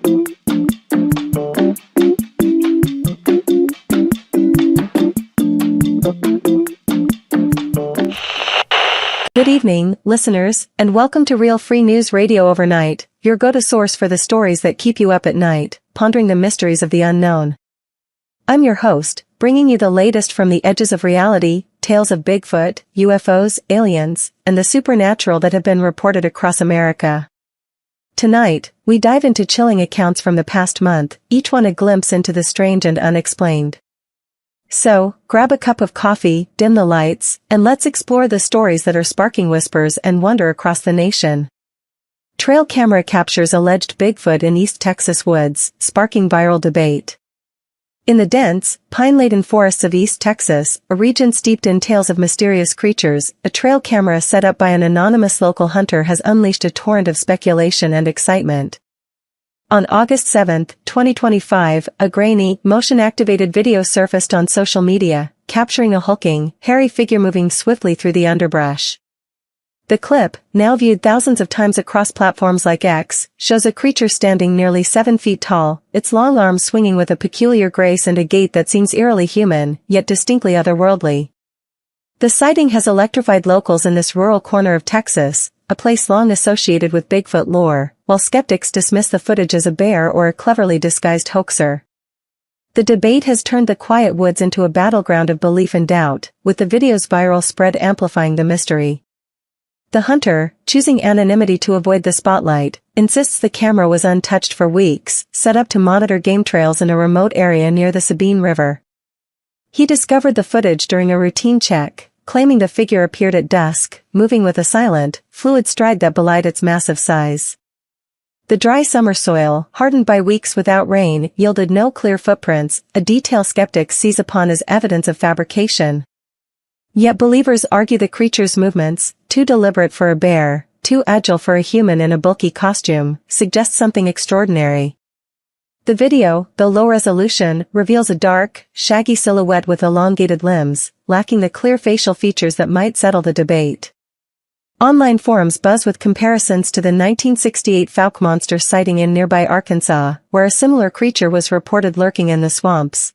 Good evening, listeners, and welcome to Real Free News Radio Overnight, your go-to source for the stories that keep you up at night, pondering the mysteries of the unknown. I'm your host, bringing you the latest from the edges of reality, tales of Bigfoot, UFOs, aliens, and the supernatural that have been reported across America. Tonight, we dive into chilling accounts from the past month, each one a glimpse into the strange and unexplained. So, grab a cup of coffee, dim the lights, and let's explore the stories that are sparking whispers and wonder across the nation. Trail camera captures alleged Bigfoot in East Texas woods, sparking viral debate. In the dense, pine-laden forests of East Texas, a region steeped in tales of mysterious creatures, a trail camera set up by an anonymous local hunter has unleashed a torrent of speculation and excitement. On August 7, 2025, a grainy, motion-activated video surfaced on social media, capturing a hulking, hairy figure moving swiftly through the underbrush. The clip, now viewed thousands of times across platforms like X, shows a creature standing nearly 7 feet tall, its long arms swinging with a peculiar grace and a gait that seems eerily human, yet distinctly otherworldly. The sighting has electrified locals in this rural corner of Texas, a place long associated with Bigfoot lore, while skeptics dismiss the footage as a bear or a cleverly disguised hoaxer. The debate has turned the quiet woods into a battleground of belief and doubt, with the video's viral spread amplifying the mystery. The hunter, choosing anonymity to avoid the spotlight, insists the camera was untouched for weeks, set up to monitor game trails in a remote area near the Sabine River. He discovered the footage during a routine check, claiming the figure appeared at dusk, moving with a silent, fluid stride that belied its massive size. The dry summer soil, hardened by weeks without rain, yielded no clear footprints, a detail skeptics seize upon as evidence of fabrication. Yet believers argue the creature's movements, too deliberate for a bear, too agile for a human in a bulky costume, suggest something extraordinary. The video, though low resolution, reveals a dark, shaggy silhouette with elongated limbs, lacking the clear facial features that might settle the debate. Online forums buzz with comparisons to the 1968 Fouke monster sighting in nearby Arkansas, where a similar creature was reported lurking in the swamps.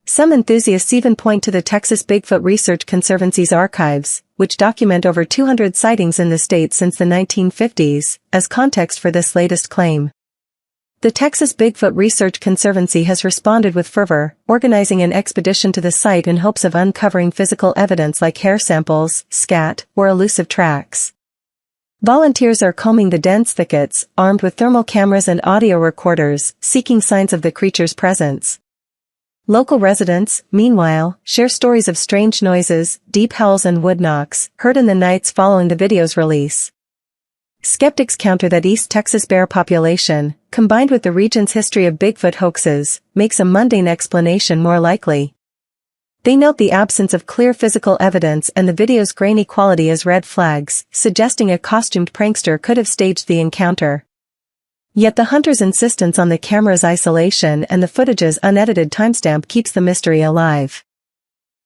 Some enthusiasts even point to the Texas Bigfoot Research Conservancy's archives, which document over 200 sightings in the state since the 1950s, as context for this latest claim. The Texas Bigfoot Research Conservancy has responded with fervor, organizing an expedition to the site in hopes of uncovering physical evidence like hair samples, scat, or elusive tracks. Volunteers are combing the dense thickets, armed with thermal cameras and audio recorders, seeking signs of the creature's presence. Local residents, meanwhile, share stories of strange noises, deep howls and wood knocks, heard in the nights following the video's release. Skeptics counter that East Texas bear population, combined with the region's history of Bigfoot hoaxes, makes a mundane explanation more likely. They note the absence of clear physical evidence and the video's grainy quality as red flags, suggesting a costumed prankster could have staged the encounter. Yet the hunter's insistence on the camera's isolation and the footage's unedited timestamp keeps the mystery alive.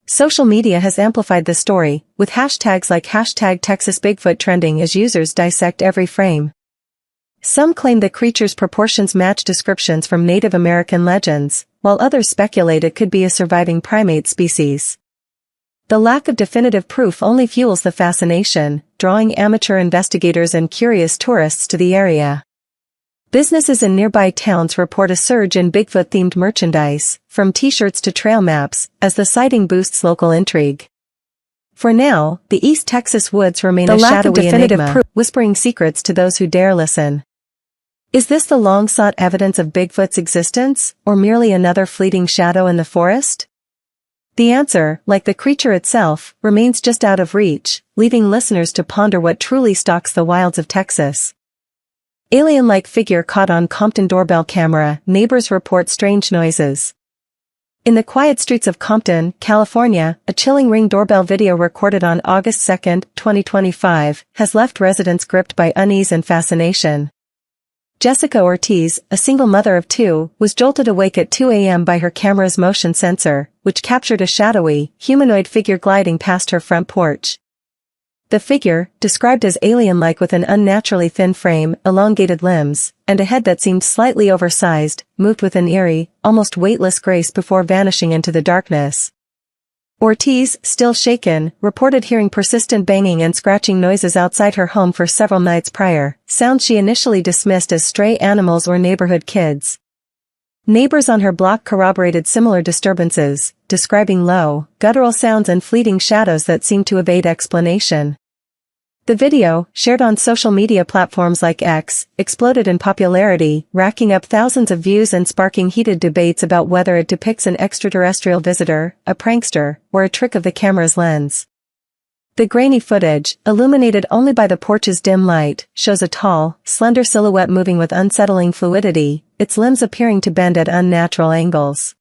Social media has amplified the story, with hashtags like #TexasBigfoot trending as users dissect every frame. Some claim the creature's proportions match descriptions from Native American legends, while others speculate it could be a surviving primate species. The lack of definitive proof only fuels the fascination, drawing amateur investigators and curious tourists to the area. Businesses in nearby towns report a surge in Bigfoot-themed merchandise, from t-shirts to trail maps, as the sighting boosts local intrigue. For now, the East Texas woods remain a shadowy enigma, whispering secrets to those who dare listen. Is this the long-sought evidence of Bigfoot's existence, or merely another fleeting shadow in the forest? The answer, like the creature itself, remains just out of reach, leaving listeners to ponder what truly stalks the wilds of Texas. Alien-like figure caught on Compton doorbell camera, neighbors report strange noises. In the quiet streets of Compton, California, a chilling Ring doorbell video recorded on August 2, 2025, has left residents gripped by unease and fascination. Jessica Ortiz, a single mother of two, was jolted awake at 2 a.m. by her camera's motion sensor, which captured a shadowy, humanoid figure gliding past her front porch. The figure, described as alien-like with an unnaturally thin frame, elongated limbs, and a head that seemed slightly oversized, moved with an eerie, almost weightless grace before vanishing into the darkness. Ortiz, still shaken, reported hearing persistent banging and scratching noises outside her home for several nights prior, sounds she initially dismissed as stray animals or neighborhood kids. Neighbors on her block corroborated similar disturbances, describing low, guttural sounds and fleeting shadows that seemed to evade explanation. The video, shared on social media platforms like X, exploded in popularity, racking up thousands of views and sparking heated debates about whether it depicts an extraterrestrial visitor, a prankster, or a trick of the camera's lens. The grainy footage, illuminated only by the porch's dim light, shows a tall, slender silhouette moving with unsettling fluidity, its limbs appearing to bend at unnatural angles.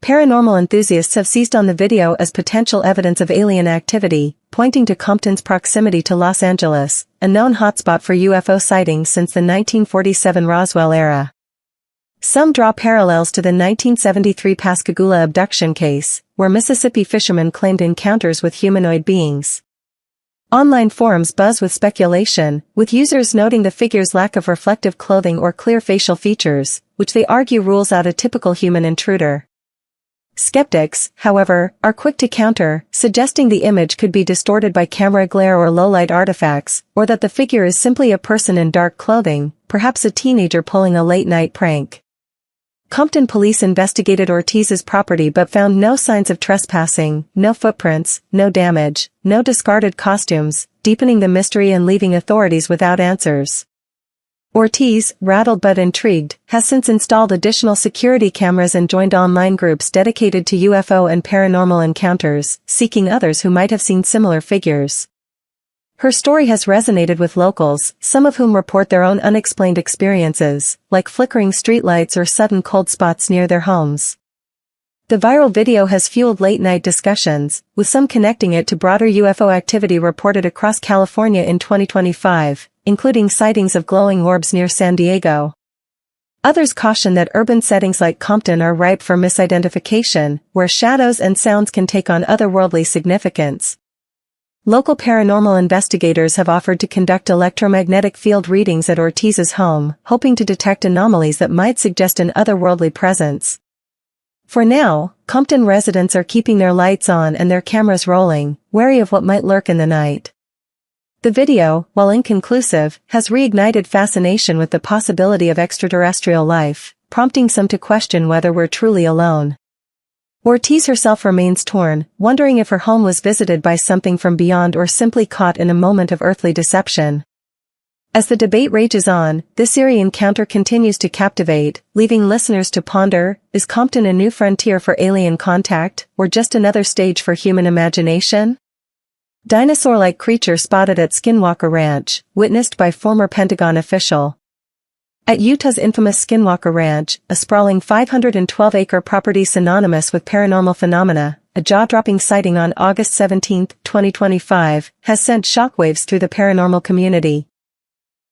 Paranormal enthusiasts have seized on the video as potential evidence of alien activity, pointing to Compton's proximity to Los Angeles, a known hotspot for UFO sightings since the 1947 Roswell era. Some draw parallels to the 1973 Pascagoula abduction case, where Mississippi fishermen claimed encounters with humanoid beings. Online forums buzz with speculation, with users noting the figure's lack of reflective clothing or clear facial features, which they argue rules out a typical human intruder. Skeptics, however, are quick to counter, suggesting the image could be distorted by camera glare or low-light artifacts, or that the figure is simply a person in dark clothing, perhaps a teenager pulling a late-night prank. Compton police investigated Ortiz's property but found no signs of trespassing, no footprints, no damage, no discarded costumes, deepening the mystery and leaving authorities without answers. Ortiz, rattled but intrigued, has since installed additional security cameras and joined online groups dedicated to UFO and paranormal encounters, seeking others who might have seen similar figures. Her story has resonated with locals, some of whom report their own unexplained experiences, like flickering streetlights or sudden cold spots near their homes. The viral video has fueled late-night discussions, with some connecting it to broader UFO activity reported across California in 2025, including sightings of glowing orbs near San Diego. Others caution that urban settings like Compton are ripe for misidentification, where shadows and sounds can take on otherworldly significance. Local paranormal investigators have offered to conduct electromagnetic field readings at Ortiz's home, hoping to detect anomalies that might suggest an otherworldly presence. For now, Compton residents are keeping their lights on and their cameras rolling, wary of what might lurk in the night. The video, while inconclusive, has reignited fascination with the possibility of extraterrestrial life, prompting some to question whether we're truly alone. Ortiz herself remains torn, wondering if her home was visited by something from beyond or simply caught in a moment of earthly deception. As the debate rages on, this eerie encounter continues to captivate, leaving listeners to ponder, is Compton a new frontier for alien contact, or just another stage for human imagination? Dinosaur-like creature spotted at Skinwalker Ranch, witnessed by former Pentagon official. At Utah's infamous Skinwalker Ranch, a sprawling 512-acre property synonymous with paranormal phenomena, a jaw-dropping sighting on August 17, 2025, has sent shockwaves through the paranormal community.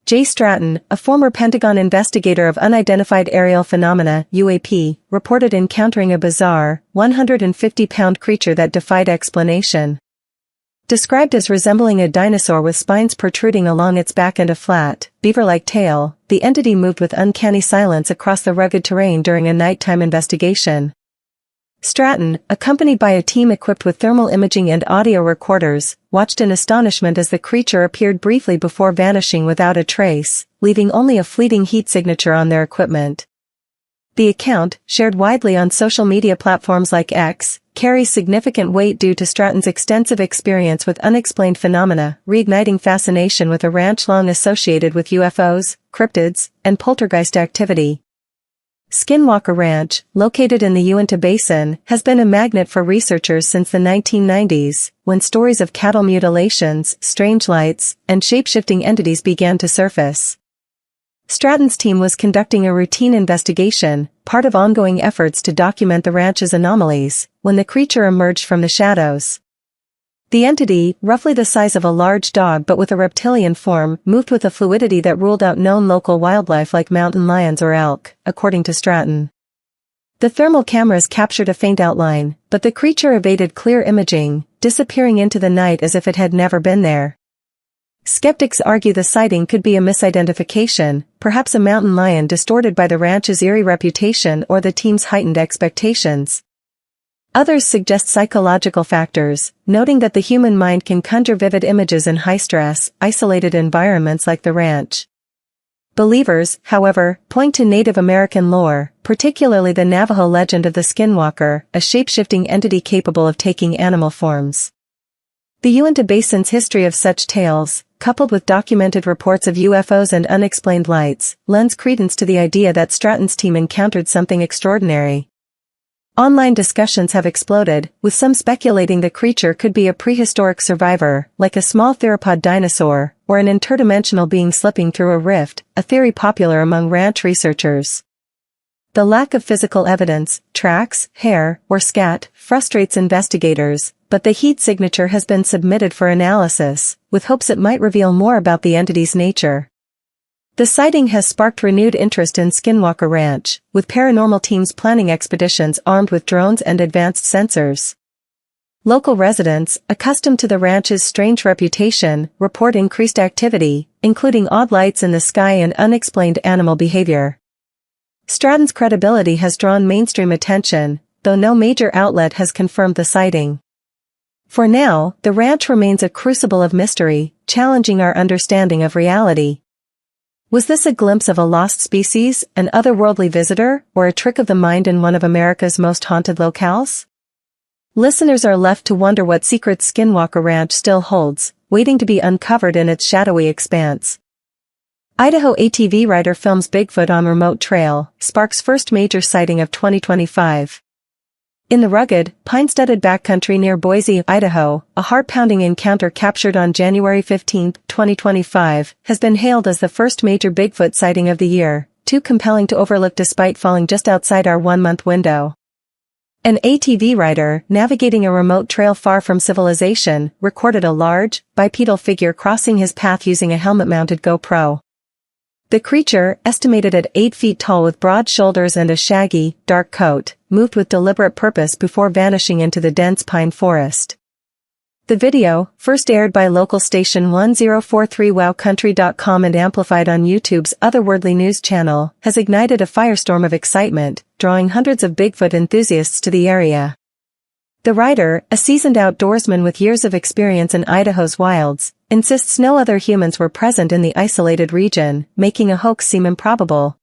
Jay Stratton, a former Pentagon investigator of unidentified aerial phenomena (UAP), reported encountering a bizarre, 150-pound creature that defied explanation. Described as resembling a dinosaur with spines protruding along its back and a flat, beaver-like tail, the entity moved with uncanny silence across the rugged terrain during a nighttime investigation. Stratton, accompanied by a team equipped with thermal imaging and audio recorders, watched in astonishment as the creature appeared briefly before vanishing without a trace, leaving only a fleeting heat signature on their equipment. The account, shared widely on social media platforms like X, carries significant weight due to Stratton's extensive experience with unexplained phenomena, reigniting fascination with a ranch long associated with UFOs, cryptids, and poltergeist activity. Skinwalker Ranch, located in the Uinta Basin, has been a magnet for researchers since the 1990s, when stories of cattle mutilations, strange lights, and shape-shifting entities began to surface. Stratton's team was conducting a routine investigation, part of ongoing efforts to document the ranch's anomalies, when the creature emerged from the shadows. The entity, roughly the size of a large dog but with a reptilian form, moved with a fluidity that ruled out known local wildlife like mountain lions or elk, according to Stratton. The thermal cameras captured a faint outline, but the creature evaded clear imaging, disappearing into the night as if it had never been there. Skeptics argue the sighting could be a misidentification, perhaps a mountain lion distorted by the ranch's eerie reputation or the team's heightened expectations. Others suggest psychological factors, noting that the human mind can conjure vivid images in high-stress, isolated environments like the ranch. Believers, however, point to Native American lore, particularly the Navajo legend of the skinwalker, a shape-shifting entity capable of taking animal forms. The Uinta Basin's history of such tales, coupled with documented reports of UFOs and unexplained lights, lends credence to the idea that Stratton's team encountered something extraordinary. Online discussions have exploded, with some speculating the creature could be a prehistoric survivor, like a small theropod dinosaur, or an interdimensional being slipping through a rift, a theory popular among ranch researchers. The lack of physical evidence, tracks, hair, or scat, frustrates investigators, but the heat signature has been submitted for analysis, with hopes it might reveal more about the entity's nature. The sighting has sparked renewed interest in Skinwalker Ranch, with paranormal teams planning expeditions armed with drones and advanced sensors. Local residents, accustomed to the ranch's strange reputation, report increased activity, including odd lights in the sky and unexplained animal behavior. Stratton's credibility has drawn mainstream attention, though no major outlet has confirmed the sighting. For now, the ranch remains a crucible of mystery, challenging our understanding of reality. Was this a glimpse of a lost species, an otherworldly visitor, or a trick of the mind in one of America's most haunted locales? Listeners are left to wonder what secrets Skinwalker Ranch still holds, waiting to be uncovered in its shadowy expanse. Idaho ATV rider films Bigfoot on remote trail, sparks first major sighting of 2025. In the rugged, pine-studded backcountry near Boise, Idaho, a heart-pounding encounter captured on January 15, 2025, has been hailed as the first major Bigfoot sighting of the year, too compelling to overlook despite falling just outside our one-month window. An ATV rider, navigating a remote trail far from civilization, recorded a large, bipedal figure crossing his path using a helmet-mounted GoPro. The creature, estimated at 8 feet tall with broad shoulders and a shaggy, dark coat, moved with deliberate purpose before vanishing into the dense pine forest. The video, first aired by local station 1043wowcountry.com and amplified on YouTube's Otherworldly news channel, has ignited a firestorm of excitement, drawing hundreds of Bigfoot enthusiasts to the area. The rider, a seasoned outdoorsman with years of experience in Idaho's wilds, insists no other humans were present in the isolated region, making a hoax seem improbable.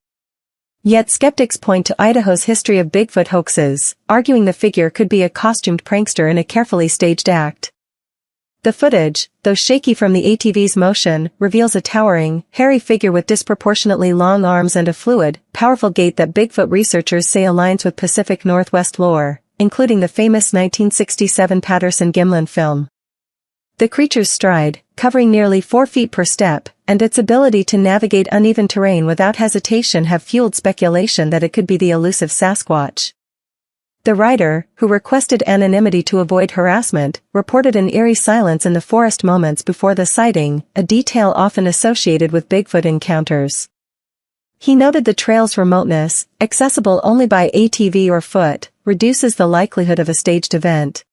Yet skeptics point to Idaho's history of Bigfoot hoaxes, arguing the figure could be a costumed prankster in a carefully staged act. The footage, though shaky from the ATV's motion, reveals a towering, hairy figure with disproportionately long arms and a fluid, powerful gait that Bigfoot researchers say aligns with Pacific Northwest lore, including the famous 1967 Patterson-Gimlin film. The creature's stride, covering nearly 4 feet per step, and its ability to navigate uneven terrain without hesitation have fueled speculation that it could be the elusive Sasquatch. The rider, who requested anonymity to avoid harassment, reported an eerie silence in the forest moments before the sighting, a detail often associated with Bigfoot encounters. He noted the trail's remoteness, accessible only by ATV or foot, reduces the likelihood of a staged event.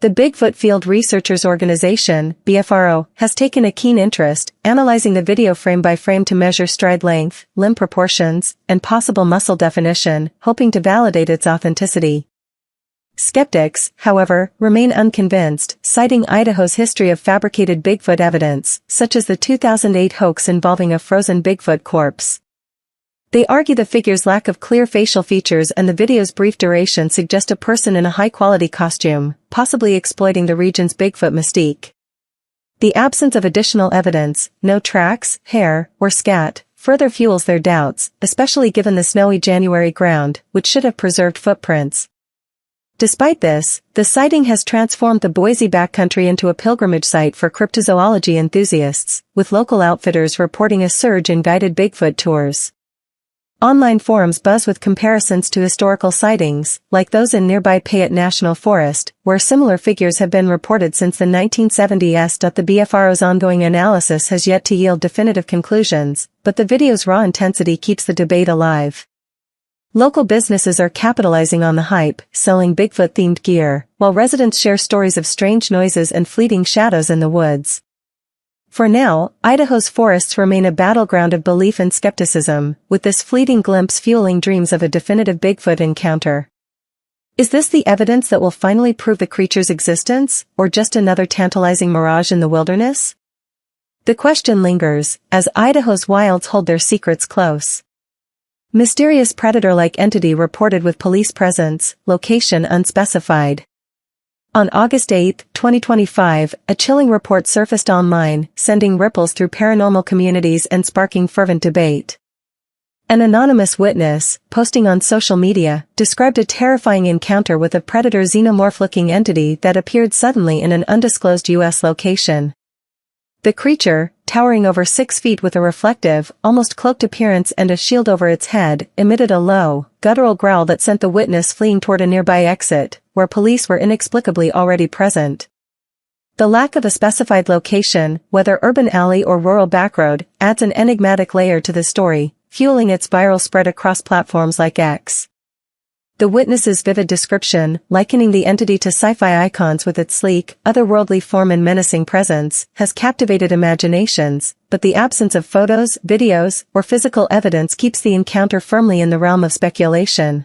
The Bigfoot Field Researchers Organization, BFRO, has taken a keen interest, analyzing the video frame by frame to measure stride length, limb proportions, and possible muscle definition, hoping to validate its authenticity. Skeptics, however, remain unconvinced, citing Idaho's history of fabricated Bigfoot evidence, such as the 2008 hoax involving a frozen Bigfoot corpse. They argue the figure's lack of clear facial features and the video's brief duration suggest a person in a high-quality costume, possibly exploiting the region's Bigfoot mystique. The absence of additional evidence, no tracks, hair, or scat, further fuels their doubts, especially given the snowy January ground, which should have preserved footprints. Despite this, the sighting has transformed the Boise backcountry into a pilgrimage site for cryptozoology enthusiasts, with local outfitters reporting a surge in guided Bigfoot tours. Online forums buzz with comparisons to historical sightings, like those in nearby Payette National Forest, where similar figures have been reported since the 1970s. The BFRO's ongoing analysis has yet to yield definitive conclusions, but the video's raw intensity keeps the debate alive. Local businesses are capitalizing on the hype, selling Bigfoot-themed gear, while residents share stories of strange noises and fleeting shadows in the woods. For now, Idaho's forests remain a battleground of belief and skepticism, with this fleeting glimpse fueling dreams of a definitive Bigfoot encounter. Is this the evidence that will finally prove the creature's existence, or just another tantalizing mirage in the wilderness? The question lingers, as Idaho's wilds hold their secrets close. Mysterious predator-like entity reported with police presence, location unspecified. On August 8, 2025, a chilling report surfaced online, sending ripples through paranormal communities and sparking fervent debate. An anonymous witness, posting on social media, described a terrifying encounter with a predator xenomorph-looking entity that appeared suddenly in an undisclosed U.S. location. The creature, towering over 6 feet with a reflective, almost cloaked appearance and a shield over its head, emitted a low, guttural growl that sent the witness fleeing toward a nearby exit, where police were inexplicably already present. The lack of a specified location, whether urban alley or rural backroad, adds an enigmatic layer to the story, fueling its viral spread across platforms like X. The witness's vivid description, likening the entity to sci-fi icons with its sleek, otherworldly form and menacing presence, has captivated imaginations, but the absence of photos, videos, or physical evidence keeps the encounter firmly in the realm of speculation.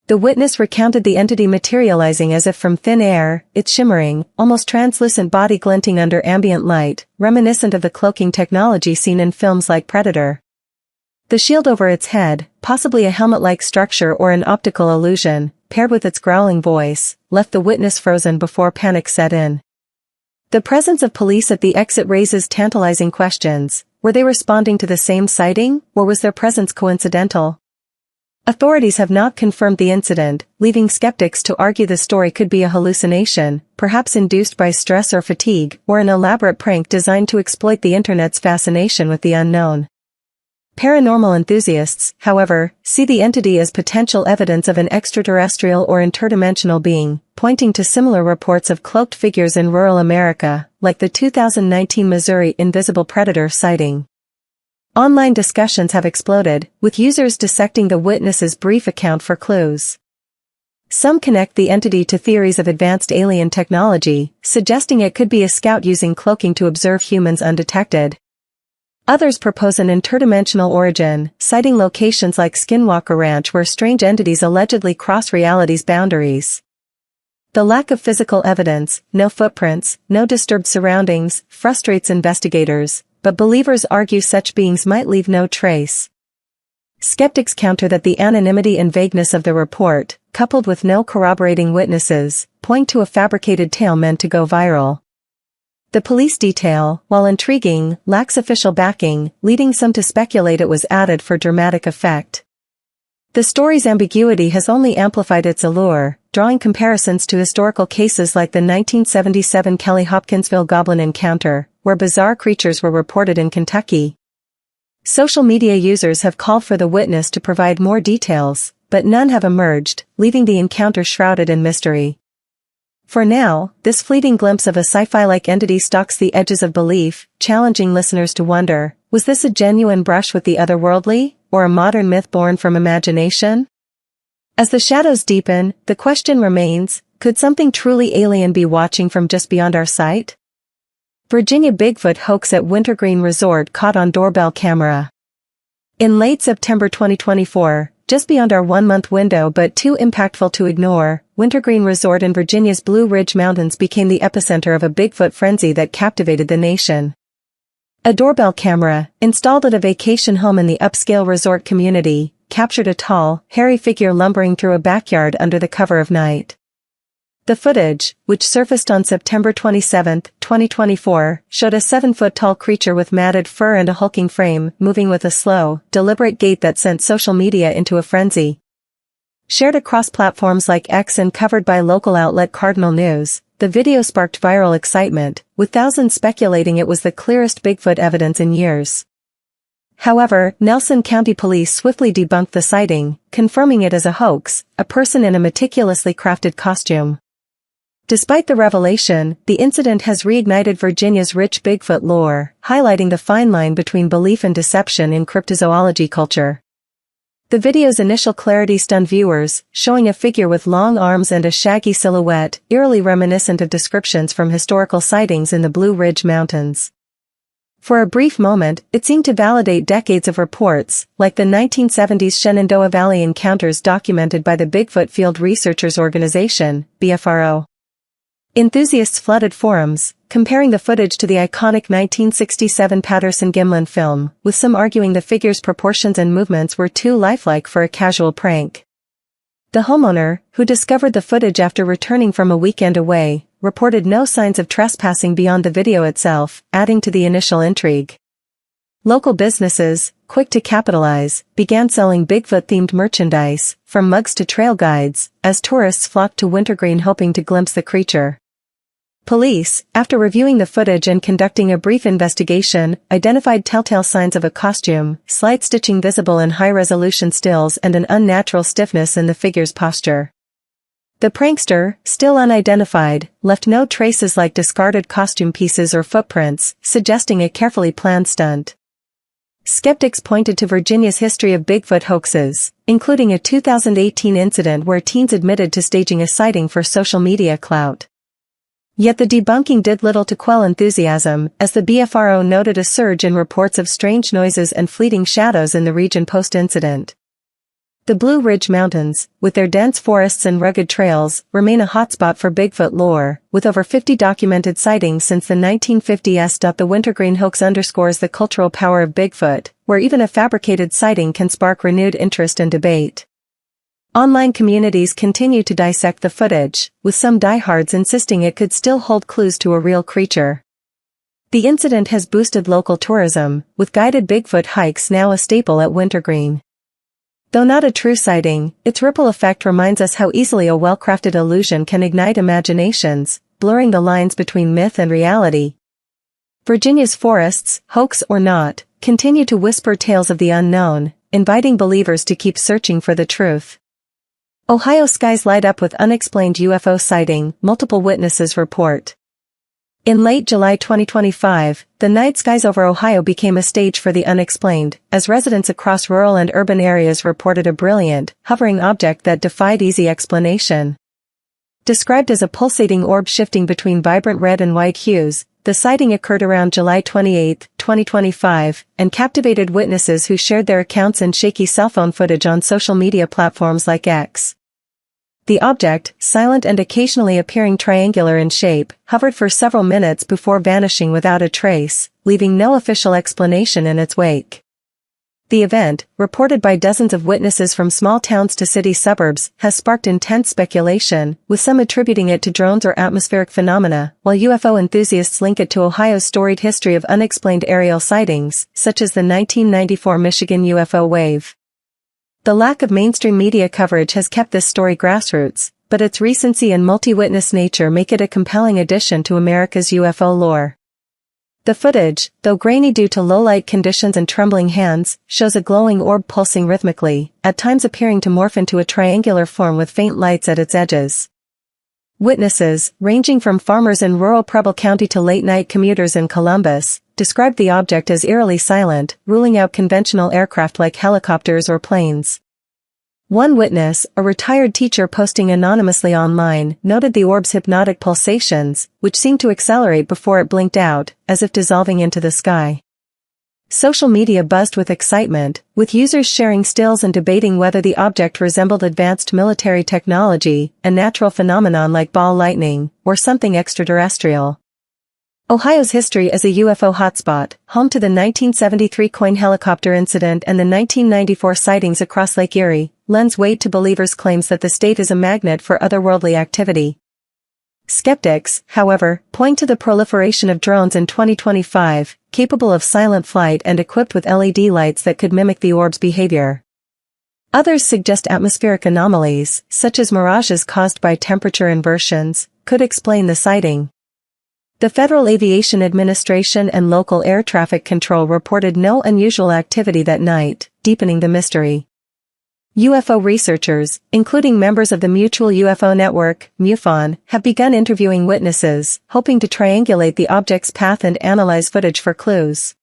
The witness recounted the entity materializing as if from thin air, its shimmering, almost translucent body glinting under ambient light, reminiscent of the cloaking technology seen in films like Predator. The shield over its head, possibly a helmet-like structure or an optical illusion, paired with its growling voice, left the witness frozen before panic set in. The presence of police at the exit raises tantalizing questions. Were they responding to the same sighting, or was their presence coincidental? Authorities have not confirmed the incident, leaving skeptics to argue the story could be a hallucination, perhaps induced by stress or fatigue, or an elaborate prank designed to exploit the internet's fascination with the unknown. Paranormal enthusiasts, however, see the entity as potential evidence of an extraterrestrial or interdimensional being, pointing to similar reports of cloaked figures in rural America, like the 2019 Missouri invisible predator sighting. Online discussions have exploded, with users dissecting the witness's brief account for clues. Some connect the entity to theories of advanced alien technology, suggesting it could be a scout using cloaking to observe humans undetected. Others propose an interdimensional origin, citing locations like Skinwalker Ranch where strange entities allegedly cross reality's boundaries. The lack of physical evidence, no footprints, no disturbed surroundings, frustrates investigators, but believers argue such beings might leave no trace. Skeptics counter that the anonymity and vagueness of the report, coupled with no corroborating witnesses, point to a fabricated tale meant to go viral. The police detail, while intriguing, lacks official backing, leading some to speculate it was added for dramatic effect. The story's ambiguity has only amplified its allure, drawing comparisons to historical cases like the 1977 Kelly-Hopkinsville Goblin encounter, where bizarre creatures were reported in Kentucky. Social media users have called for the witness to provide more details, but none have emerged, leaving the encounter shrouded in mystery. For now, this fleeting glimpse of a sci-fi-like entity stalks the edges of belief, challenging listeners to wonder, was this a genuine brush with the otherworldly, or a modern myth born from imagination? As the shadows deepen, the question remains, could something truly alien be watching from just beyond our sight? Virginia Bigfoot hoax at Wintergreen Resort caught on doorbell camera. In late September 2024, just beyond our 1-month window but too impactful to ignore, Wintergreen Resort in Virginia's Blue Ridge Mountains became the epicenter of a Bigfoot frenzy that captivated the nation. A doorbell camera, installed at a vacation home in the upscale resort community, captured a tall, hairy figure lumbering through a backyard under the cover of night. The footage, which surfaced on September 27, 2024, showed a 7-foot-tall creature with matted fur and a hulking frame, moving with a slow, deliberate gait that sent social media into a frenzy. Shared across platforms like X and covered by local outlet Cardinal News, the video sparked viral excitement, with thousands speculating it was the clearest Bigfoot evidence in years. However, Nelson County Police swiftly debunked the sighting, confirming it as a hoax, a person in a meticulously crafted costume. Despite the revelation, the incident has reignited Virginia's rich Bigfoot lore, highlighting the fine line between belief and deception in cryptozoology culture. The video's initial clarity stunned viewers, showing a figure with long arms and a shaggy silhouette, eerily reminiscent of descriptions from historical sightings in the Blue Ridge Mountains. For a brief moment, it seemed to validate decades of reports, like the 1970s Shenandoah Valley encounters documented by the Bigfoot Field Researchers Organization, BFRO. Enthusiasts flooded forums, comparing the footage to the iconic 1967 Patterson-Gimlin film, with some arguing the figure's proportions and movements were too lifelike for a casual prank. The homeowner, who discovered the footage after returning from a weekend away, reported no signs of trespassing beyond the video itself, adding to the initial intrigue. Local businesses, quick to capitalize, began selling Bigfoot-themed merchandise, from mugs to trail guides, as tourists flocked to Wintergreen hoping to glimpse the creature. Police, after reviewing the footage and conducting a brief investigation, identified telltale signs of a costume, slight stitching visible in high-resolution stills and an unnatural stiffness in the figure's posture. The prankster, still unidentified, left no traces like discarded costume pieces or footprints, suggesting a carefully planned stunt. Skeptics pointed to Virginia's history of Bigfoot hoaxes, including a 2018 incident where teens admitted to staging a sighting for social media clout. Yet the debunking did little to quell enthusiasm, as the BFRO noted a surge in reports of strange noises and fleeting shadows in the region post-incident. The Blue Ridge Mountains, with their dense forests and rugged trails, remain a hotspot for Bigfoot lore, with over 50 documented sightings since the 1950s. The Wintergreen hoax underscores the cultural power of Bigfoot, where even a fabricated sighting can spark renewed interest and debate. Online communities continue to dissect the footage, with some diehards insisting it could still hold clues to a real creature. The incident has boosted local tourism, with guided Bigfoot hikes now a staple at Wintergreen. Though not a true sighting, its ripple effect reminds us how easily a well-crafted illusion can ignite imaginations, blurring the lines between myth and reality. Virginia's forests, hoax or not, continue to whisper tales of the unknown, inviting believers to keep searching for the truth. Ohio skies light up with unexplained UFO sighting, multiple witnesses report. In late July 2025, the night skies over Ohio became a stage for the unexplained, as residents across rural and urban areas reported a brilliant, hovering object that defied easy explanation. Described as a pulsating orb shifting between vibrant red and white hues, the sighting occurred around July 28, 2025, and captivated witnesses who shared their accounts and shaky cell phone footage on social media platforms like X. The object, silent and occasionally appearing triangular in shape, hovered for several minutes before vanishing without a trace, leaving no official explanation in its wake. The event, reported by dozens of witnesses from small towns to city suburbs, has sparked intense speculation, with some attributing it to drones or atmospheric phenomena, while UFO enthusiasts link it to Ohio's storied history of unexplained aerial sightings, such as the 1994 Michigan UFO wave. The lack of mainstream media coverage has kept this story grassroots, but its recency and multi-witness nature make it a compelling addition to America's UFO lore. The footage, though grainy due to low-light conditions and trembling hands, shows a glowing orb pulsing rhythmically, at times appearing to morph into a triangular form with faint lights at its edges. Witnesses, ranging from farmers in rural Preble County to late-night commuters in Columbus, described the object as eerily silent, ruling out conventional aircraft like helicopters or planes. One witness, a retired teacher posting anonymously online, noted the orb's hypnotic pulsations, which seemed to accelerate before it blinked out, as if dissolving into the sky. Social media buzzed with excitement, with users sharing stills and debating whether the object resembled advanced military technology, a natural phenomenon like ball lightning, or something extraterrestrial. Ohio's history as a UFO hotspot, home to the 1973 coin helicopter incident and the 1994 sightings across Lake Erie, lends weight to believers' claims that the state is a magnet for otherworldly activity. Skeptics, however, point to the proliferation of drones in 2025, capable of silent flight and equipped with LED lights that could mimic the orb's behavior. Others suggest atmospheric anomalies, such as mirages caused by temperature inversions, could explain the sighting. The Federal Aviation Administration and local air traffic control reported no unusual activity that night, deepening the mystery. UFO researchers, including members of the Mutual UFO Network, MUFON, have begun interviewing witnesses, hoping to triangulate the object's path and analyze footage for clues.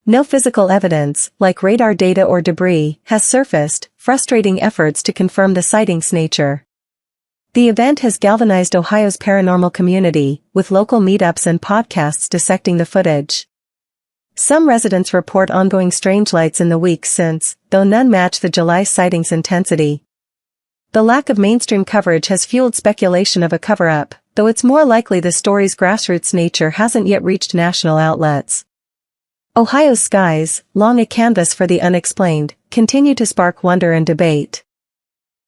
No physical evidence, like radar data or debris, has surfaced, frustrating efforts to confirm the sightings' nature. The event has galvanized Ohio's paranormal community, with local meetups and podcasts dissecting the footage. Some residents report ongoing strange lights in the weeks since, though none match the July sightings' intensity. The lack of mainstream coverage has fueled speculation of a cover-up, though it's more likely the story's grassroots nature hasn't yet reached national outlets. Ohio's skies, long a canvas for the unexplained, continue to spark wonder and debate.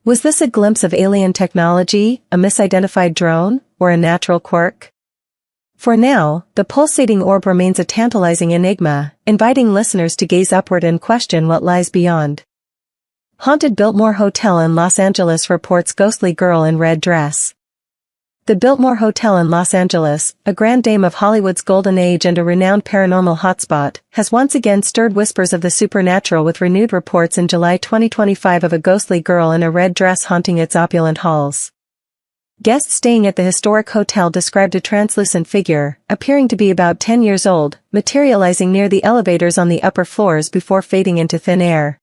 Was this a glimpse of alien technology, a misidentified drone, or a natural quirk? For now, the pulsating orb remains a tantalizing enigma, inviting listeners to gaze upward and question what lies beyond. Haunted Biltmore Hotel in Los Angeles reports ghostly girl in red dress. The Biltmore Hotel in Los Angeles, a grand dame of Hollywood's golden age and a renowned paranormal hotspot, has once again stirred whispers of the supernatural with renewed reports in July 2025 of a ghostly girl in a red dress haunting its opulent halls. Guests staying at the historic hotel described a translucent figure, appearing to be about 10 years old, materializing near the elevators on the upper floors before fading into thin air.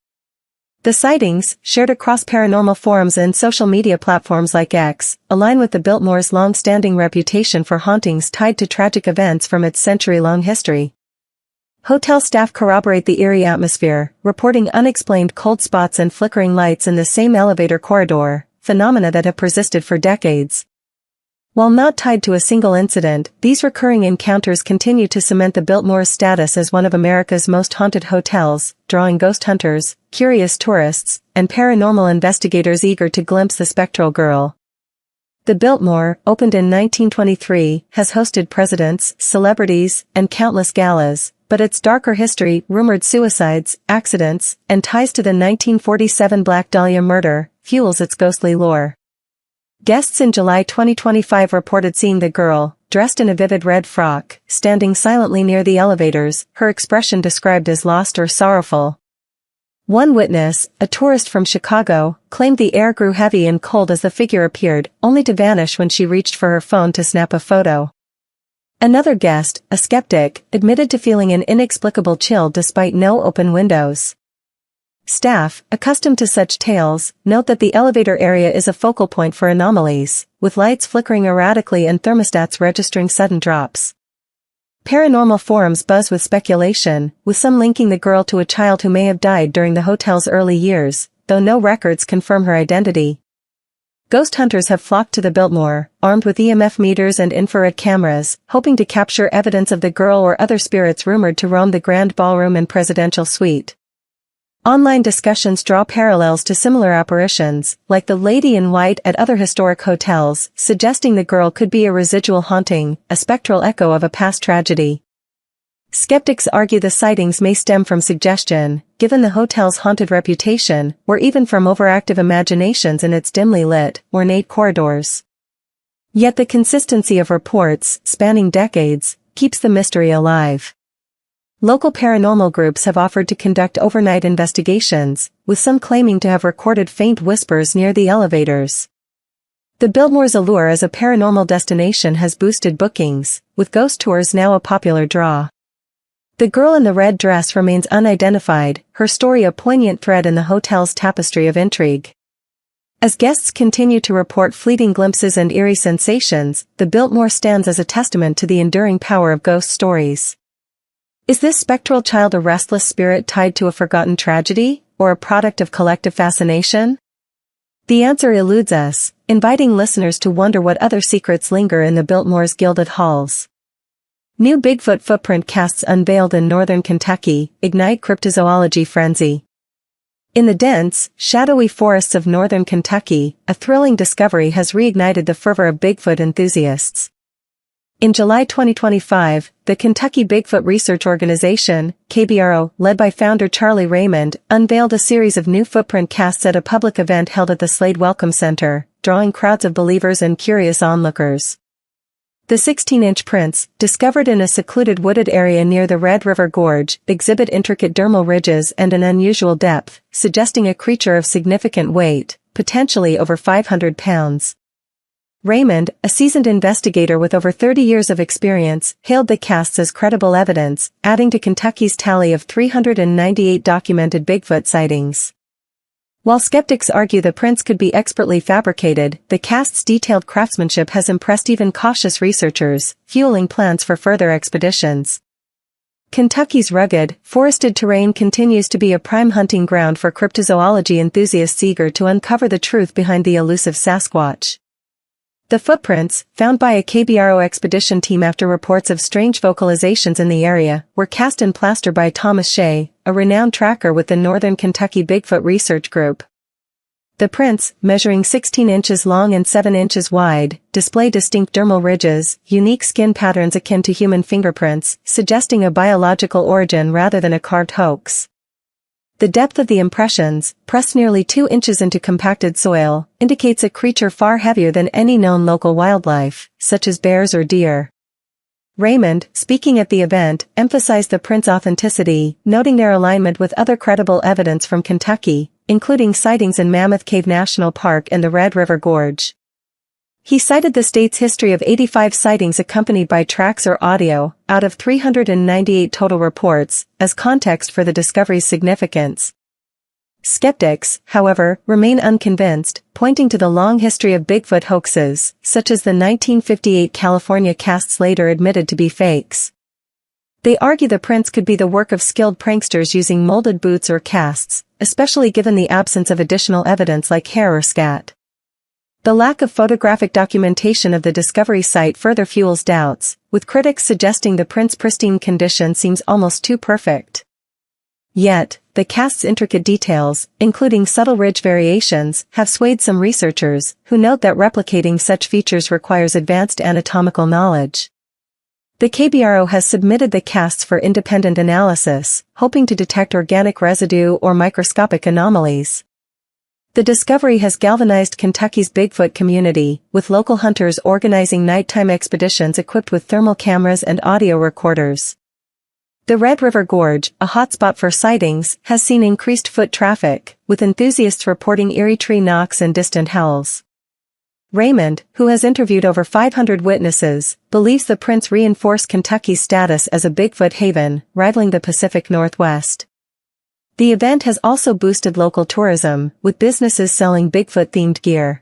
The sightings, shared across paranormal forums and social media platforms like X, align with the Biltmore's long-standing reputation for hauntings tied to tragic events from its century-long history. Hotel staff corroborate the eerie atmosphere, reporting unexplained cold spots and flickering lights in the same elevator corridor, phenomena that have persisted for decades. While not tied to a single incident, these recurring encounters continue to cement the Biltmore's status as one of America's most haunted hotels, drawing ghost hunters, curious tourists, and paranormal investigators eager to glimpse the spectral girl. The Biltmore, opened in 1923, has hosted presidents, celebrities, and countless galas, but its darker history, rumored suicides, accidents, and ties to the 1947 Black Dahlia murder, fuels its ghostly lore. Guests in July 2025 reported seeing the girl, dressed in a vivid red frock, standing silently near the elevators, her expression described as lost or sorrowful. One witness, a tourist from Chicago, claimed the air grew heavy and cold as the figure appeared, only to vanish when she reached for her phone to snap a photo. Another guest, a skeptic, admitted to feeling an inexplicable chill despite no open windows. Staff, accustomed to such tales, note that the elevator area is a focal point for anomalies, with lights flickering erratically and thermostats registering sudden drops. Paranormal forums buzz with speculation, with some linking the girl to a child who may have died during the hotel's early years, though no records confirm her identity. Ghost hunters have flocked to the Biltmore, armed with EMF meters and infrared cameras, hoping to capture evidence of the girl or other spirits rumored to roam the grand ballroom and presidential suite. Online discussions draw parallels to similar apparitions, like the Lady in White at other historic hotels, suggesting the girl could be a residual haunting, a spectral echo of a past tragedy. Skeptics argue the sightings may stem from suggestion, given the hotel's haunted reputation, or even from overactive imaginations in its dimly lit, ornate corridors. Yet the consistency of reports, spanning decades, keeps the mystery alive. Local paranormal groups have offered to conduct overnight investigations, with some claiming to have recorded faint whispers near the elevators. The Biltmore's allure as a paranormal destination has boosted bookings, with ghost tours now a popular draw. The girl in the red dress remains unidentified, her story a poignant thread in the hotel's tapestry of intrigue. As guests continue to report fleeting glimpses and eerie sensations, the Biltmore stands as a testament to the enduring power of ghost stories. Is this spectral child a restless spirit tied to a forgotten tragedy, or a product of collective fascination? The answer eludes us, inviting listeners to wonder what other secrets linger in the Biltmore's gilded halls. New Bigfoot footprint casts unveiled in northern Kentucky, ignite cryptozoology frenzy. In the dense, shadowy forests of northern Kentucky, a thrilling discovery has reignited the fervor of Bigfoot enthusiasts. In July 2025, the Kentucky Bigfoot Research Organization, KBRO, led by founder Charlie Raymond, unveiled a series of new footprint casts at a public event held at the Slade Welcome Center, drawing crowds of believers and curious onlookers. The 16-inch prints, discovered in a secluded wooded area near the Red River Gorge, exhibit intricate dermal ridges and an unusual depth, suggesting a creature of significant weight, potentially over 500 pounds. Raymond, a seasoned investigator with over 30 years of experience, hailed the casts as credible evidence, adding to Kentucky's tally of 398 documented Bigfoot sightings. While skeptics argue the prints could be expertly fabricated, the cast's detailed craftsmanship has impressed even cautious researchers, fueling plans for further expeditions. Kentucky's rugged, forested terrain continues to be a prime hunting ground for cryptozoology enthusiasts eager to uncover the truth behind the elusive Sasquatch. The footprints, found by a KBRO expedition team after reports of strange vocalizations in the area, were cast in plaster by Thomas Shea, a renowned tracker with the Northern Kentucky Bigfoot Research Group. The prints, measuring 16 inches long and 7 inches wide, display distinct dermal ridges, unique skin patterns akin to human fingerprints, suggesting a biological origin rather than a carved hoax. The depth of the impressions, pressed nearly 2 inches into compacted soil, indicates a creature far heavier than any known local wildlife, such as bears or deer. Raymond, speaking at the event, emphasized the prints' authenticity, noting their alignment with other credible evidence from Kentucky, including sightings in Mammoth Cave National Park and the Red River Gorge. He cited the state's history of 85 sightings accompanied by tracks or audio, out of 398 total reports, as context for the discovery's significance. Skeptics, however, remain unconvinced, pointing to the long history of Bigfoot hoaxes, such as the 1958 California casts later admitted to be fakes. They argue the prints could be the work of skilled pranksters using molded boots or casts, especially given the absence of additional evidence like hair or scat. The lack of photographic documentation of the discovery site further fuels doubts, with critics suggesting the print's pristine condition seems almost too perfect. Yet, the cast's intricate details, including subtle ridge variations, have swayed some researchers, who note that replicating such features requires advanced anatomical knowledge. The KBRO has submitted the casts for independent analysis, hoping to detect organic residue or microscopic anomalies. The discovery has galvanized Kentucky's Bigfoot community, with local hunters organizing nighttime expeditions equipped with thermal cameras and audio recorders. The Red River Gorge, a hotspot for sightings, has seen increased foot traffic, with enthusiasts reporting eerie tree knocks and distant howls. Raymond, who has interviewed over 500 witnesses, believes the prints reinforce Kentucky's status as a Bigfoot haven, rivaling the Pacific Northwest. The event has also boosted local tourism, with businesses selling Bigfoot-themed gear.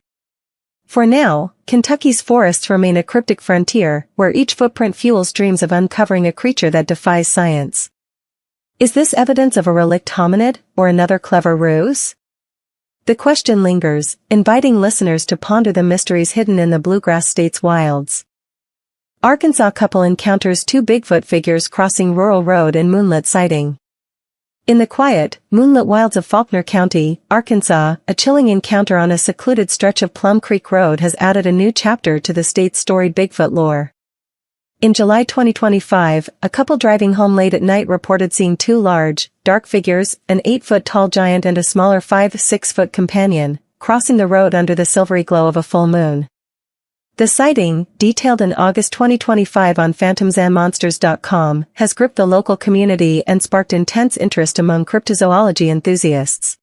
For now, Kentucky's forests remain a cryptic frontier, where each footprint fuels dreams of uncovering a creature that defies science. Is this evidence of a relict hominid, or another clever ruse? The question lingers, inviting listeners to ponder the mysteries hidden in the Bluegrass State's wilds. Arkansas couple encounters 2 Bigfoot figures crossing rural road in moonlit sighting. In the quiet, moonlit wilds of Faulkner County, Arkansas, a chilling encounter on a secluded stretch of Plum Creek Road has added a new chapter to the state's storied Bigfoot lore. In July 2025, a couple driving home late at night reported seeing 2 large, dark figures, an 8-foot-tall giant and a smaller 5-6-foot companion, crossing the road under the silvery glow of a full moon. The sighting, detailed in August 2025 on phantomsandmonsters.com, has gripped the local community and sparked intense interest among cryptozoology enthusiasts.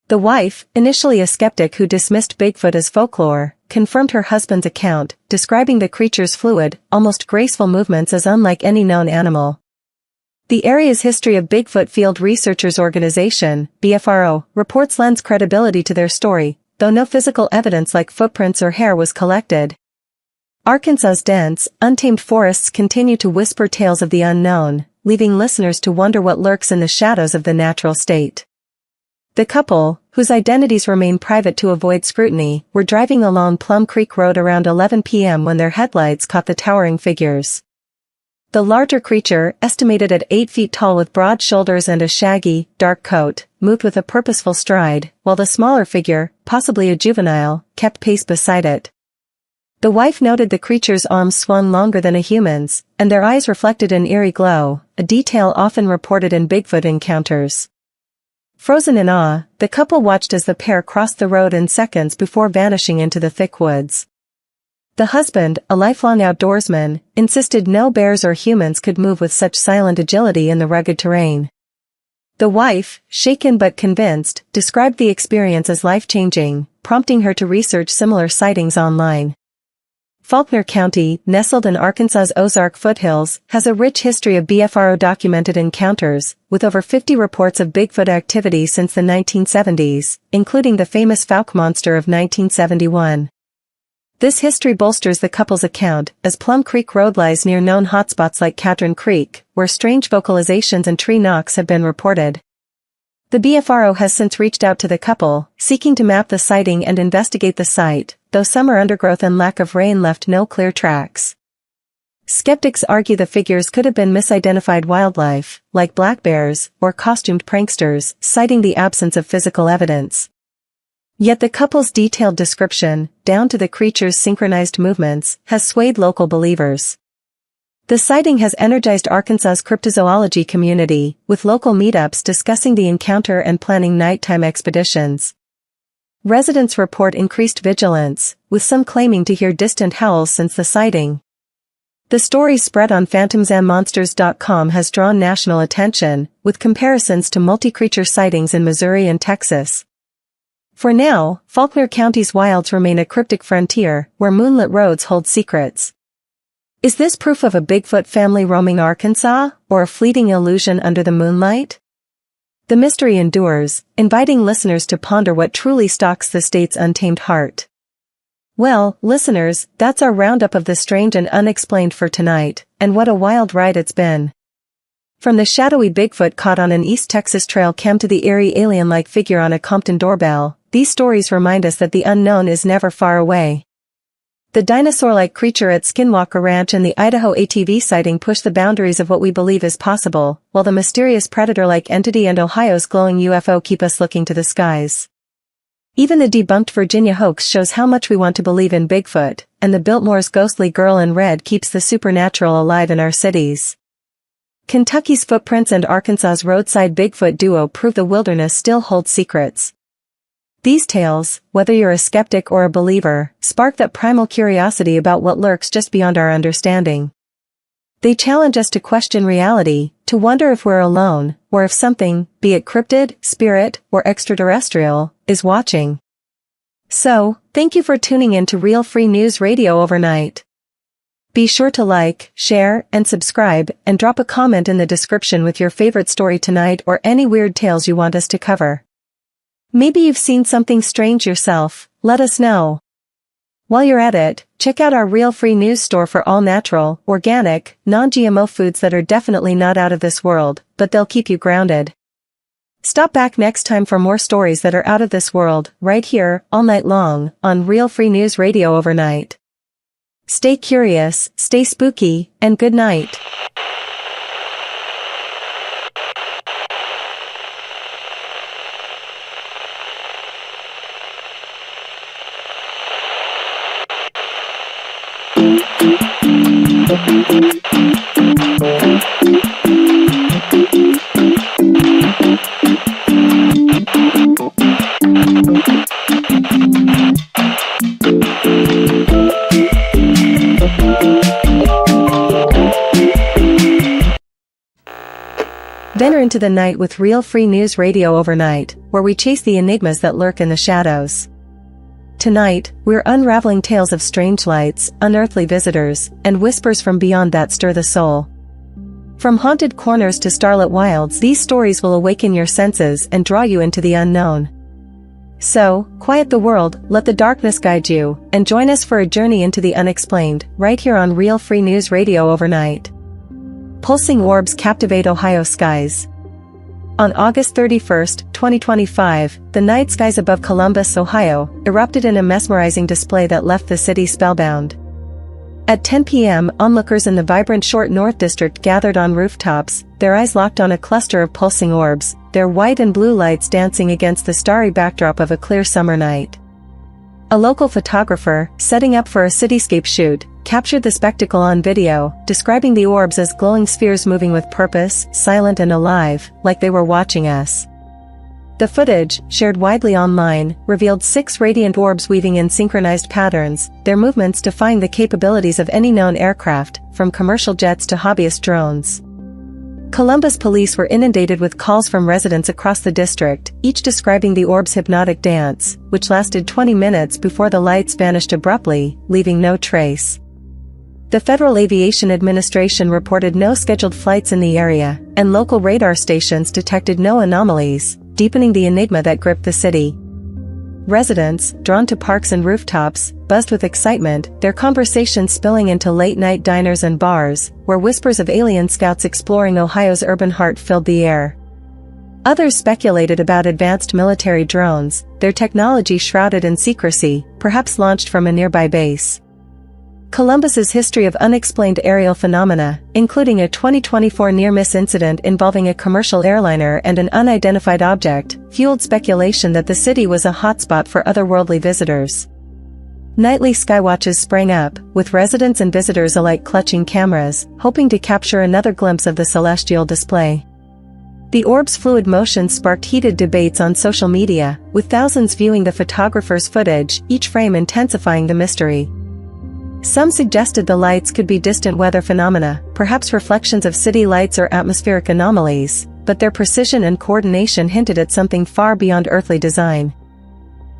The wife, initially a skeptic who dismissed Bigfoot as folklore, confirmed her husband's account, describing the creature's fluid, almost graceful movements as unlike any known animal. The area's History of Bigfoot Field Researchers Organization, BFRO, reports lends credibility to their story, though no physical evidence like footprints or hair was collected. Arkansas's dense, untamed forests continue to whisper tales of the unknown, leaving listeners to wonder what lurks in the shadows of the natural state. The couple, whose identities remain private to avoid scrutiny, were driving along Plum Creek Road around 11 p.m. when their headlights caught the towering figures. The larger creature, estimated at 8 feet tall with broad shoulders and a shaggy, dark coat, moved with a purposeful stride, while the smaller figure, possibly a juvenile, kept pace beside it. The wife noted the creature's arms swung longer than a human's, and their eyes reflected an eerie glow, a detail often reported in Bigfoot encounters. Frozen in awe, the couple watched as the pair crossed the road in seconds before vanishing into the thick woods. The husband, a lifelong outdoorsman, insisted no bears or humans could move with such silent agility in the rugged terrain. The wife, shaken but convinced, described the experience as life-changing, prompting her to research similar sightings online. Faulkner County, nestled in Arkansas's Ozark foothills, has a rich history of BFRO-documented encounters, with over 50 reports of Bigfoot activity since the 1970s, including the famous Fouke monster of 1971. This history bolsters the couple's account, as Plum Creek Road lies near known hotspots like Catron Creek, where strange vocalizations and tree knocks have been reported. The BFRO has since reached out to the couple, seeking to map the sighting and investigate the site, though summer undergrowth and lack of rain left no clear tracks. Skeptics argue the figures could have been misidentified wildlife, like black bears, or costumed pranksters, citing the absence of physical evidence. Yet the couple's detailed description, down to the creature's synchronized movements, has swayed local believers. The sighting has energized Arkansas's cryptozoology community, with local meetups discussing the encounter and planning nighttime expeditions. Residents report increased vigilance, with some claiming to hear distant howls since the sighting. The story spread on phantomsandmonsters.com has drawn national attention, with comparisons to multi-creature sightings in Missouri and Texas. For now, Faulkner County's wilds remain a cryptic frontier, where moonlit roads hold secrets. Is this proof of a Bigfoot family roaming Arkansas, or a fleeting illusion under the moonlight? The mystery endures, inviting listeners to ponder what truly stalks the state's untamed heart. Well, listeners, that's our roundup of the strange and unexplained for tonight, and what a wild ride it's been. From the shadowy Bigfoot caught on an East Texas trail cam to the eerie alien-like figure on a Compton doorbell, these stories remind us that the unknown is never far away. The dinosaur-like creature at Skinwalker Ranch and the Idaho ATV sighting push the boundaries of what we believe is possible, while the mysterious predator-like entity and Ohio's glowing UFO keep us looking to the skies. Even the debunked Virginia hoax shows how much we want to believe in Bigfoot, and the Biltmore's ghostly girl in red keeps the supernatural alive in our cities. Kentucky's footprints and Arkansas's roadside Bigfoot duo prove the wilderness still holds secrets. These tales, whether you're a skeptic or a believer, spark that primal curiosity about what lurks just beyond our understanding. They challenge us to question reality, to wonder if we're alone, or if something, be it cryptid, spirit, or extraterrestrial, is watching. So, thank you for tuning in to Real Free News Radio overnight. Be sure to like, share, and subscribe, and drop a comment in the description with your favorite story tonight or any weird tales you want us to cover. Maybe you've seen something strange yourself, let us know. While you're at it, check out our Real Free News store for all natural, organic, non-GMO foods that are definitely not out of this world, but they'll keep you grounded. Stop back next time for more stories that are out of this world, right here, all night long, on Real Free News Radio overnight. Stay curious, stay spooky, and good night. Venture into the night with Real Free News Radio overnight, where we chase the enigmas that lurk in the shadows. Tonight, we're unraveling tales of strange lights, unearthly visitors, and whispers from beyond that stir the soul. From haunted corners to starlit wilds, these stories will awaken your senses and draw you into the unknown. So, quiet the world, let the darkness guide you, and join us for a journey into the unexplained, right here on Real Free News Radio overnight. Pulsing orbs captivate Ohio skies. On August 31, 2025, the night skies above Columbus, Ohio, erupted in a mesmerizing display that left the city spellbound. At 10 p.m., onlookers in the vibrant Short North District gathered on rooftops, their eyes locked on a cluster of pulsing orbs, their white and blue lights dancing against the starry backdrop of a clear summer night. A local photographer, setting up for a cityscape shoot, captured the spectacle on video, describing the orbs as glowing spheres moving with purpose, silent and alive, like they were watching us. The footage, shared widely online, revealed 6 radiant orbs weaving in synchronized patterns, their movements defying the capabilities of any known aircraft, from commercial jets to hobbyist drones. Columbus police were inundated with calls from residents across the district, each describing the orb's hypnotic dance, which lasted 20 minutes before the lights vanished abruptly, leaving no trace. The Federal Aviation Administration reported no scheduled flights in the area, and local radar stations detected no anomalies, deepening the enigma that gripped the city. Residents, drawn to parks and rooftops, buzzed with excitement, their conversations spilling into late-night diners and bars, where whispers of alien scouts exploring Ohio's urban heart filled the air. Others speculated about advanced military drones, their technology shrouded in secrecy, perhaps launched from a nearby base. Columbus's history of unexplained aerial phenomena, including a 2024 near-miss incident involving a commercial airliner and an unidentified object, fueled speculation that the city was a hotspot for otherworldly visitors. Nightly skywatches sprang up, with residents and visitors alike clutching cameras, hoping to capture another glimpse of the celestial display. The orb's fluid motion sparked heated debates on social media, with thousands viewing the photographer's footage, each frame intensifying the mystery. Some suggested the lights could be distant weather phenomena, perhaps reflections of city lights or atmospheric anomalies, but their precision and coordination hinted at something far beyond earthly design.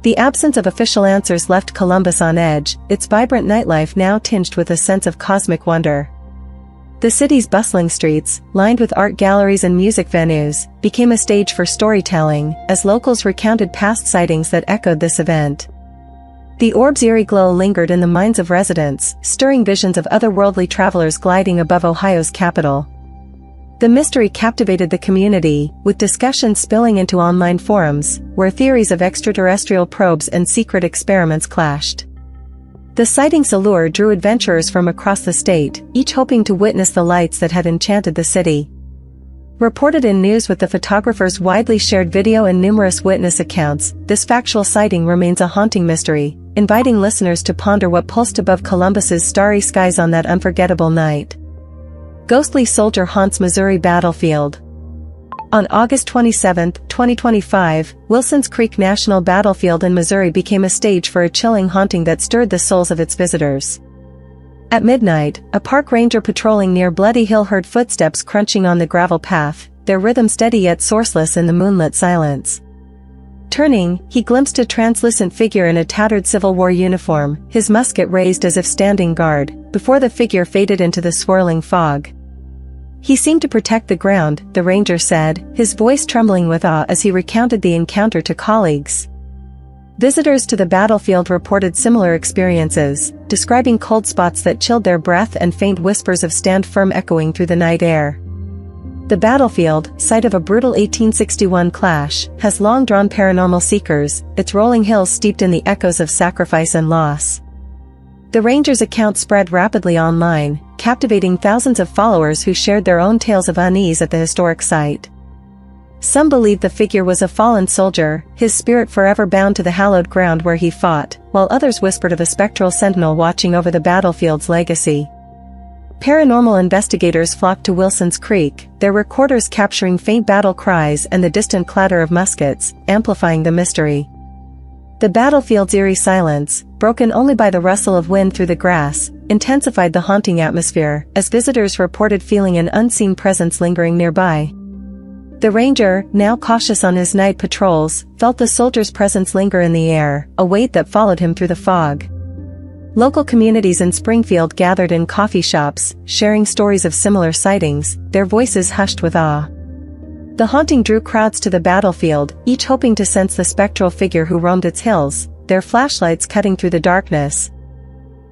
The absence of official answers left Columbus on edge, its vibrant nightlife now tinged with a sense of cosmic wonder. The city's bustling streets, lined with art galleries and music venues, became a stage for storytelling, as locals recounted past sightings that echoed this event. The orb's eerie glow lingered in the minds of residents, stirring visions of otherworldly travelers gliding above Ohio's capital. The mystery captivated the community, with discussions spilling into online forums, where theories of extraterrestrial probes and secret experiments clashed. The sightings' allure drew adventurers from across the state, each hoping to witness the lights that had enchanted the city. Reported in news with the photographer's widely shared video and numerous witness accounts, this factual sighting remains a haunting mystery, inviting listeners to ponder what pulsed above Columbus's starry skies on that unforgettable night. Ghostly soldier haunts Missouri battlefield. On August 27, 2025, Wilson's Creek National Battlefield in Missouri became a stage for a chilling haunting that stirred the souls of its visitors. At midnight, a park ranger patrolling near Bloody Hill heard footsteps crunching on the gravel path, their rhythm steady yet sourceless in the moonlit silence. Turning, he glimpsed a translucent figure in a tattered Civil War uniform, his musket raised as if standing guard, before the figure faded into the swirling fog. He seemed to protect the ground, the ranger said, his voice trembling with awe as he recounted the encounter to colleagues. Visitors to the battlefield reported similar experiences, describing cold spots that chilled their breath and faint whispers of "stand firm" echoing through the night air. The battlefield, site of a brutal 1861 clash, has long drawn paranormal seekers, its rolling hills steeped in the echoes of sacrifice and loss. The ranger's account spread rapidly online, captivating thousands of followers who shared their own tales of unease at the historic site. Some believed the figure was a fallen soldier, his spirit forever bound to the hallowed ground where he fought, while others whispered of a spectral sentinel watching over the battlefield's legacy. Paranormal investigators flocked to Wilson's Creek, their recorders capturing faint battle cries and the distant clatter of muskets, amplifying the mystery. The battlefield's eerie silence, broken only by the rustle of wind through the grass, intensified the haunting atmosphere, as visitors reported feeling an unseen presence lingering nearby. The ranger, now cautious on his night patrols, felt the soldier's presence linger in the air, a weight that followed him through the fog. Local communities in Springfield gathered in coffee shops, sharing stories of similar sightings, their voices hushed with awe. The haunting drew crowds to the battlefield, each hoping to sense the spectral figure who roamed its hills, their flashlights cutting through the darkness.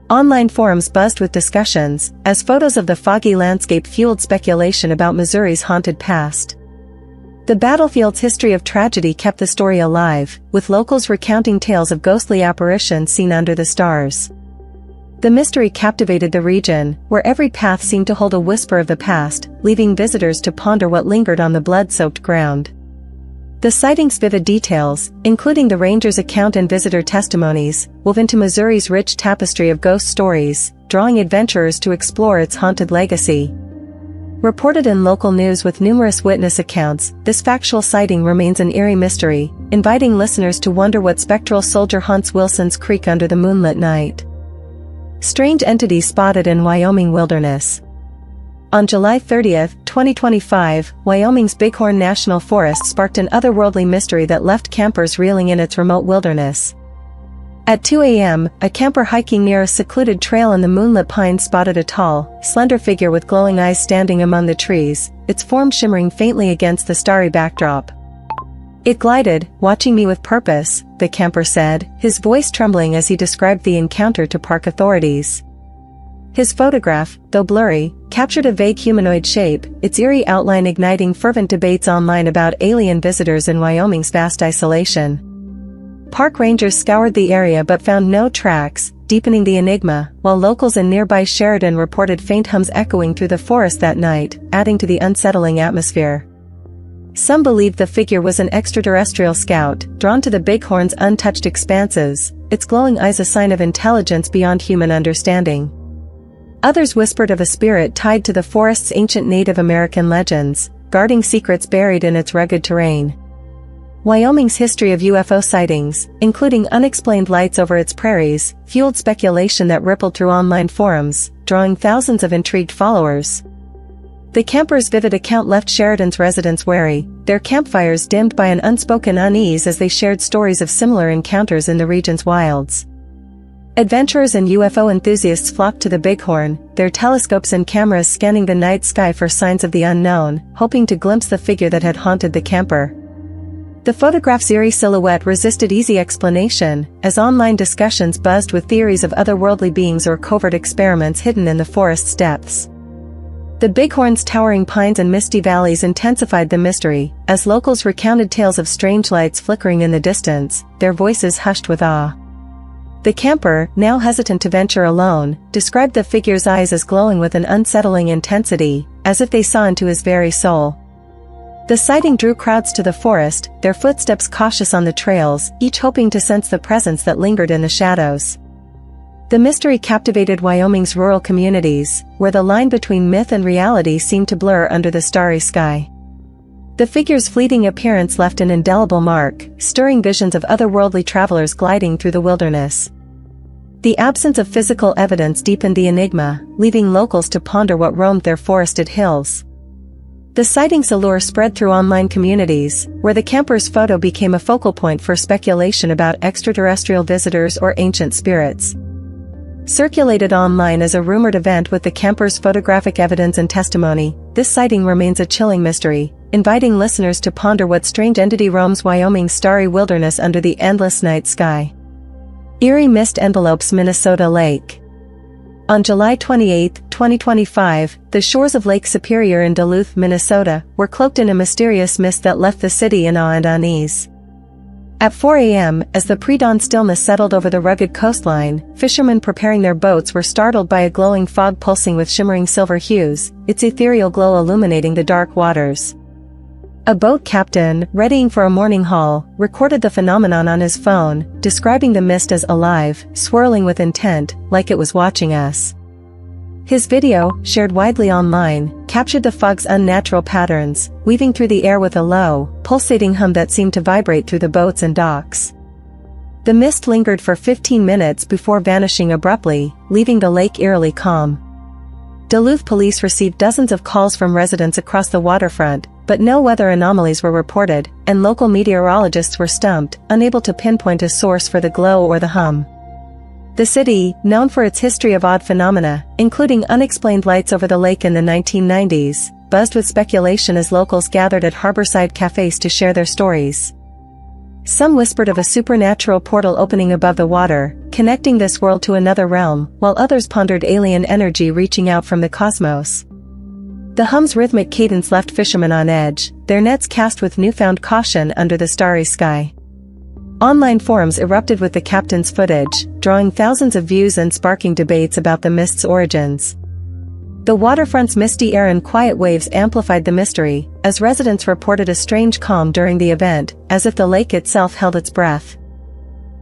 Online forums buzzed with discussions, as photos of the foggy landscape fueled speculation about Missouri's haunted past. The battlefield's history of tragedy kept the story alive, with locals recounting tales of ghostly apparitions seen under the stars. The mystery captivated the region, where every path seemed to hold a whisper of the past, leaving visitors to ponder what lingered on the blood-soaked ground. The sightings' vivid details, including the ranger's account and visitor testimonies, wove into Missouri's rich tapestry of ghost stories, drawing adventurers to explore its haunted legacy. Reported in local news with numerous witness accounts, this factual sighting remains an eerie mystery, inviting listeners to wonder what spectral soldier haunts Wilson's Creek under the moonlit night. Strange entities spotted in Wyoming wilderness. On July 30, 2025, Wyoming's Bighorn National Forest sparked an otherworldly mystery that left campers reeling in its remote wilderness. At 2 a.m., a camper hiking near a secluded trail in the moonlit pines spotted a tall, slender figure with glowing eyes standing among the trees, its form shimmering faintly against the starry backdrop. "It glided, watching me with purpose," the camper said, his voice trembling as he described the encounter to park authorities. His photograph, though blurry, captured a vague humanoid shape, its eerie outline igniting fervent debates online about alien visitors in Wyoming's vast isolation. Park rangers scoured the area but found no tracks, deepening the enigma, while locals in nearby Sheridan reported faint hums echoing through the forest that night, adding to the unsettling atmosphere. Some believed the figure was an extraterrestrial scout, drawn to the Bighorn's untouched expanses, its glowing eyes a sign of intelligence beyond human understanding. Others whispered of a spirit tied to the forest's ancient Native American legends, guarding secrets buried in its rugged terrain. Wyoming's history of UFO sightings, including unexplained lights over its prairies, fueled speculation that rippled through online forums, drawing thousands of intrigued followers. The campers' vivid account left Sheridan's residents wary, their campfires dimmed by an unspoken unease as they shared stories of similar encounters in the region's wilds. Adventurers and UFO enthusiasts flocked to the Bighorn, their telescopes and cameras scanning the night sky for signs of the unknown, hoping to glimpse the figure that had haunted the camper. The photograph's eerie silhouette resisted easy explanation, as online discussions buzzed with theories of otherworldly beings or covert experiments hidden in the forest's depths. The Bighorn's towering pines and misty valleys intensified the mystery, as locals recounted tales of strange lights flickering in the distance, their voices hushed with awe. The camper, now hesitant to venture alone, described the figure's eyes as glowing with an unsettling intensity, as if they saw into his very soul. The sighting drew crowds to the forest, their footsteps cautious on the trails, each hoping to sense the presence that lingered in the shadows. The mystery captivated Wyoming's rural communities, where the line between myth and reality seemed to blur under the starry sky. The figure's fleeting appearance left an indelible mark, stirring visions of otherworldly travelers gliding through the wilderness. The absence of physical evidence deepened the enigma, leaving locals to ponder what roamed their forested hills. The sighting's allure spread through online communities, where the camper's photo became a focal point for speculation about extraterrestrial visitors or ancient spirits. Circulated online as a rumored event with the camper's photographic evidence and testimony, this sighting remains a chilling mystery, inviting listeners to ponder what strange entity roams Wyoming's starry wilderness under the endless night sky. Eerie mist envelopes Minnesota Lake. On July 28, 2025, the shores of Lake Superior in Duluth, Minnesota, were cloaked in a mysterious mist that left the city in awe and unease. At 4 a.m., as the pre-dawn stillness settled over the rugged coastline, fishermen preparing their boats were startled by a glowing fog pulsing with shimmering silver hues, its ethereal glow illuminating the dark waters. A boat captain, readying for a morning haul, recorded the phenomenon on his phone, describing the mist as alive, swirling with intent, like it was watching us. His video, shared widely online, captured the fog's unnatural patterns, weaving through the air with a low, pulsating hum that seemed to vibrate through the boats and docks. The mist lingered for 15 minutes before vanishing abruptly, leaving the lake eerily calm. Duluth police received dozens of calls from residents across the waterfront, but no weather anomalies were reported, and local meteorologists were stumped, unable to pinpoint a source for the glow or the hum. The city, known for its history of odd phenomena, including unexplained lights over the lake in the 1990s, buzzed with speculation as locals gathered at harborside cafes to share their stories. Some whispered of a supernatural portal opening above the water, connecting this world to another realm, while others pondered alien energy reaching out from the cosmos. The hum's rhythmic cadence left fishermen on edge, their nets cast with newfound caution under the starry sky. Online forums erupted with the captain's footage, drawing thousands of views and sparking debates about the mist's origins. The waterfront's misty air and quiet waves amplified the mystery, as residents reported a strange calm during the event, as if the lake itself held its breath.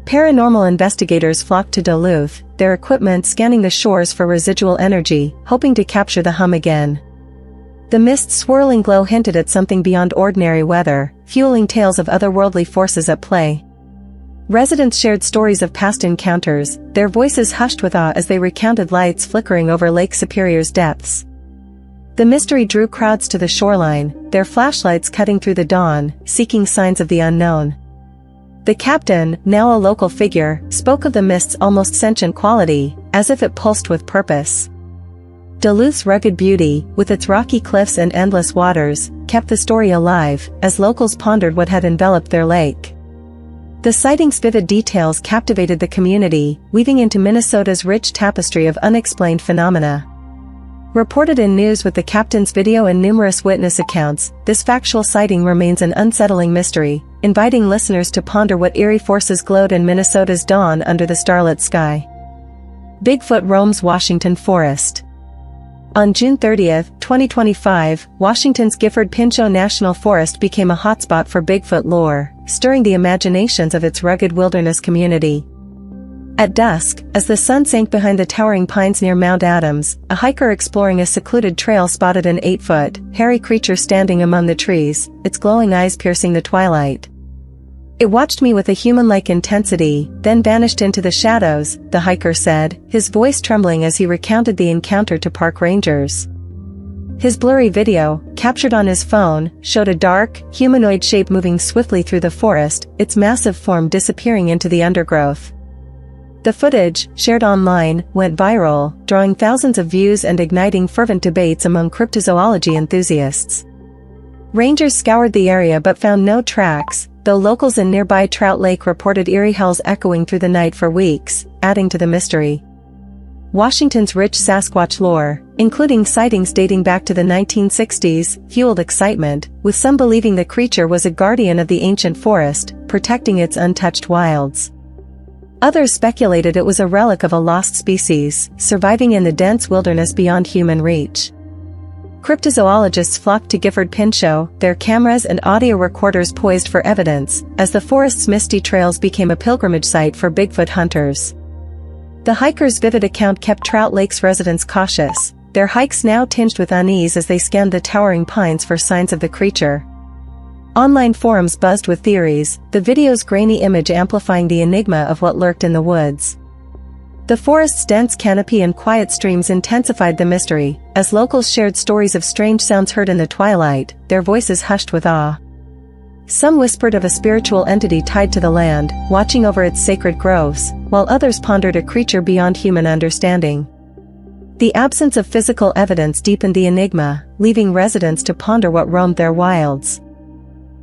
Paranormal investigators flocked to Duluth, their equipment scanning the shores for residual energy, hoping to capture the hum again. The mist's swirling glow hinted at something beyond ordinary weather, fueling tales of otherworldly forces at play. Residents shared stories of past encounters, their voices hushed with awe as they recounted lights flickering over Lake Superior's depths. The mystery drew crowds to the shoreline, their flashlights cutting through the dawn, seeking signs of the unknown. The captain, now a local figure, spoke of the mist's almost sentient quality, as if it pulsed with purpose. Duluth's rugged beauty, with its rocky cliffs and endless waters, kept the story alive, as locals pondered what had enveloped their lake. The sighting's vivid details captivated the community, weaving into Minnesota's rich tapestry of unexplained phenomena. Reported in news with the captain's video and numerous witness accounts, this factual sighting remains an unsettling mystery, inviting listeners to ponder what eerie forces glowed in Minnesota's dawn under the starlit sky. Bigfoot roams Washington forest. On June 30, 2025, Washington's Gifford-Pinchot National Forest became a hotspot for Bigfoot lore, stirring the imaginations of its rugged wilderness community. At dusk, as the sun sank behind the towering pines near Mount Adams, a hiker exploring a secluded trail spotted an 8-foot, hairy creature standing among the trees, its glowing eyes piercing the twilight. "It watched me with a human-like intensity, then vanished into the shadows," the hiker said, his voice trembling as he recounted the encounter to park rangers. His blurry video, captured on his phone, showed a dark, humanoid shape moving swiftly through the forest, its massive form disappearing into the undergrowth. The footage, shared online, went viral, drawing thousands of views and igniting fervent debates among cryptozoology enthusiasts. Rangers scoured the area but found no tracks, though locals in nearby Trout Lake reported eerie howls echoing through the night for weeks, adding to the mystery. Washington's rich Sasquatch lore, including sightings dating back to the 1960s, fueled excitement, with some believing the creature was a guardian of the ancient forest, protecting its untouched wilds. Others speculated it was a relic of a lost species, surviving in the dense wilderness beyond human reach. Cryptozoologists flocked to Gifford-Pinchot, their cameras and audio recorders poised for evidence, as the forest's misty trails became a pilgrimage site for Bigfoot hunters. The hiker's vivid account kept Trout Lake's residents cautious, their hikes now tinged with unease as they scanned the towering pines for signs of the creature. Online forums buzzed with theories, the video's grainy image amplifying the enigma of what lurked in the woods. The forest's dense canopy and quiet streams intensified the mystery, as locals shared stories of strange sounds heard in the twilight, their voices hushed with awe. Some whispered of a spiritual entity tied to the land, watching over its sacred groves, while others pondered a creature beyond human understanding. The absence of physical evidence deepened the enigma, leaving residents to ponder what roamed their wilds.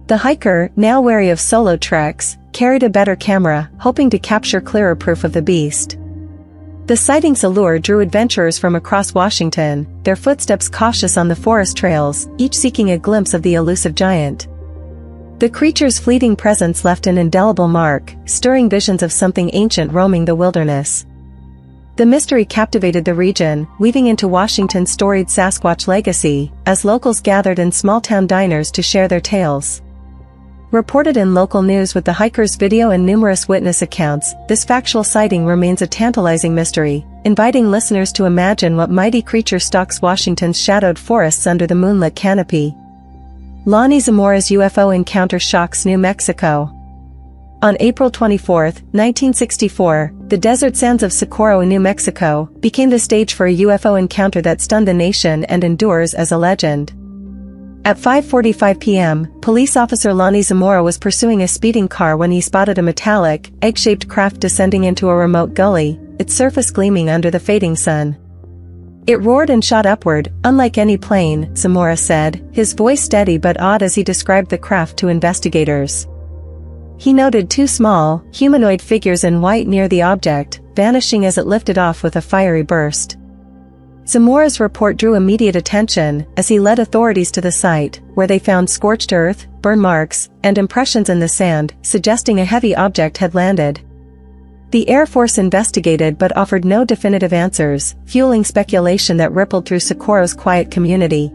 The hiker, now wary of solo treks, carried a better camera, hoping to capture clearer proof of the beast. The sighting's allure drew adventurers from across Washington, their footsteps cautious on the forest trails, each seeking a glimpse of the elusive giant. The creature's fleeting presence left an indelible mark, stirring visions of something ancient roaming the wilderness. The mystery captivated the region, weaving into Washington's storied Sasquatch legacy, as locals gathered in small-town diners to share their tales. Reported in local news with the hiker's video and numerous witness accounts, this factual sighting remains a tantalizing mystery, inviting listeners to imagine what mighty creature stalks Washington's shadowed forests under the moonlit canopy. Lonnie Zamora's UFO encounter shocks New Mexico. On April 24, 1964, the desert sands of Socorro, New Mexico, became the stage for a UFO encounter that stunned the nation and endures as a legend. At 5:45 p.m., police officer Lonnie Zamora was pursuing a speeding car when he spotted a metallic, egg-shaped craft descending into a remote gully, its surface gleaming under the fading sun. It roared and shot upward, unlike any plane, Zamora said, his voice steady but odd as he described the craft to investigators. He noted two small, humanoid figures in white near the object, vanishing as it lifted off with a fiery burst. Zamora's report drew immediate attention, as he led authorities to the site, where they found scorched earth, burn marks, and impressions in the sand, suggesting a heavy object had landed. The Air Force investigated but offered no definitive answers, fueling speculation that rippled through Socorro's quiet community.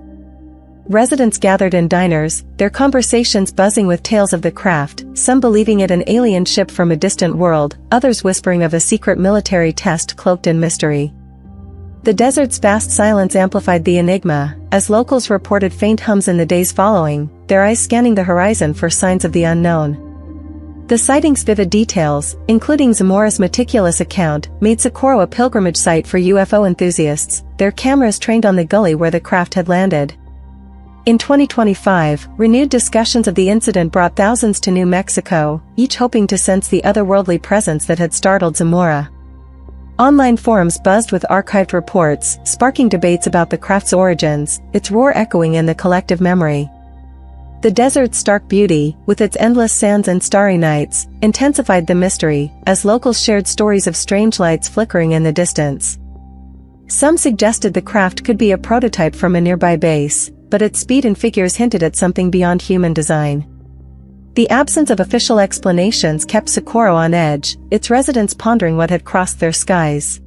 Residents gathered in diners, their conversations buzzing with tales of the craft, some believing it an alien ship from a distant world, others whispering of a secret military test cloaked in mystery. The desert's vast silence amplified the enigma, as locals reported faint hums in the days following, their eyes scanning the horizon for signs of the unknown. The sighting's vivid details, including Zamora's meticulous account, made Socorro a pilgrimage site for UFO enthusiasts, their cameras trained on the gully where the craft had landed. In 2025, renewed discussions of the incident brought thousands to New Mexico, each hoping to sense the otherworldly presence that had startled Zamora. Online forums buzzed with archived reports, sparking debates about the craft's origins, its roar echoing in the collective memory. The desert's stark beauty, with its endless sands and starry nights, intensified the mystery, as locals shared stories of strange lights flickering in the distance. Some suggested the craft could be a prototype from a nearby base, but its speed and figures hinted at something beyond human design. The absence of official explanations kept Socorro on edge, its residents pondering what had crossed their skies.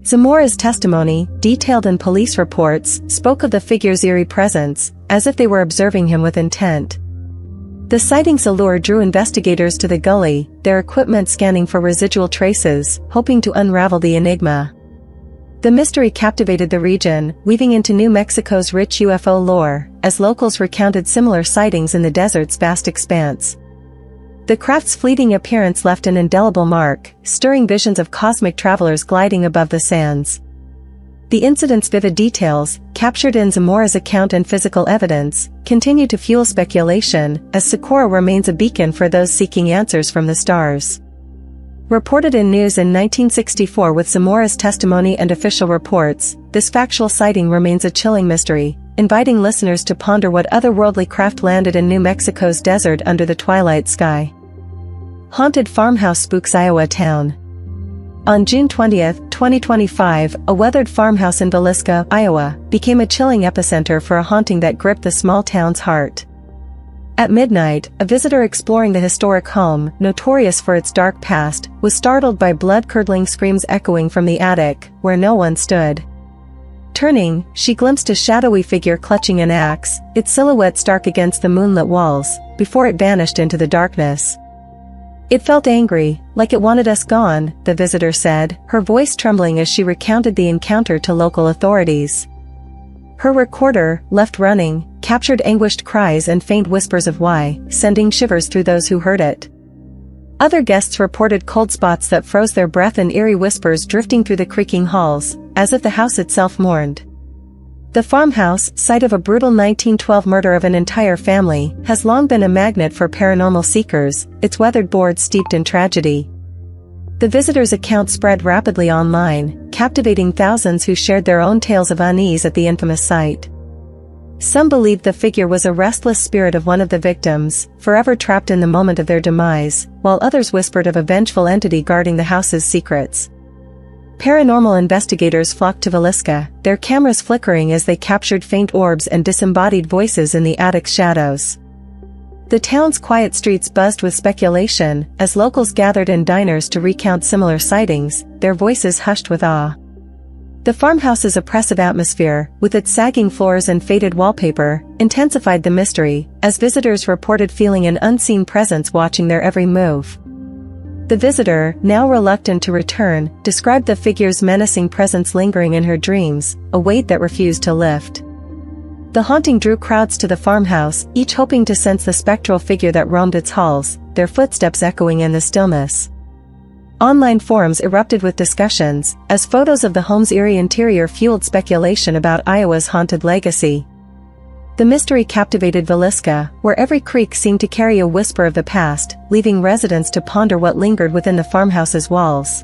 Zamora's testimony, detailed in police reports, spoke of the figure's eerie presence, as if they were observing him with intent. The sighting's allure drew investigators to the gully, their equipment scanning for residual traces, hoping to unravel the enigma. The mystery captivated the region, weaving into New Mexico's rich UFO lore, as locals recounted similar sightings in the desert's vast expanse. The craft's fleeting appearance left an indelible mark, stirring visions of cosmic travelers gliding above the sands. The incident's vivid details, captured in Zamora's account and physical evidence, continue to fuel speculation, as Socorro remains a beacon for those seeking answers from the stars. Reported in news in 1964 with Zamora's testimony and official reports, this factual sighting remains a chilling mystery, inviting listeners to ponder what otherworldly craft landed in New Mexico's desert under the twilight sky. Haunted farmhouse spooks Iowa town. On June 20, 2025, a weathered farmhouse in Villisca, Iowa, became a chilling epicenter for a haunting that gripped the small town's heart. At midnight, a visitor exploring the historic home, notorious for its dark past, was startled by blood-curdling screams echoing from the attic, where no one stood. Turning, she glimpsed a shadowy figure clutching an axe, its silhouette stark against the moonlit walls, before it vanished into the darkness. "It felt angry, like it wanted us gone," the visitor said, her voice trembling as she recounted the encounter to local authorities. Her recorder, left running, captured anguished cries and faint whispers of why, sending shivers through those who heard it. Other guests reported cold spots that froze their breath and eerie whispers drifting through the creaking halls, as if the house itself mourned. The farmhouse, site of a brutal 1912 murder of an entire family, has long been a magnet for paranormal seekers, its weathered boards steeped in tragedy. The visitor's account spread rapidly online, captivating thousands who shared their own tales of unease at the infamous site. Some believed the figure was a restless spirit of one of the victims, forever trapped in the moment of their demise, while others whispered of a vengeful entity guarding the house's secrets. Paranormal investigators flocked to Villisca, their cameras flickering as they captured faint orbs and disembodied voices in the attic's shadows. The town's quiet streets buzzed with speculation, as locals gathered in diners to recount similar sightings, their voices hushed with awe. The farmhouse's oppressive atmosphere, with its sagging floors and faded wallpaper, intensified the mystery, as visitors reported feeling an unseen presence watching their every move. The visitor, now reluctant to return, described the figure's menacing presence lingering in her dreams, a weight that refused to lift. The haunting drew crowds to the farmhouse, each hoping to sense the spectral figure that roamed its halls, their footsteps echoing in the stillness. Online forums erupted with discussions, as photos of the home's eerie interior fueled speculation about Iowa's haunted legacy. The mystery captivated Villisca, where every creak seemed to carry a whisper of the past, leaving residents to ponder what lingered within the farmhouse's walls.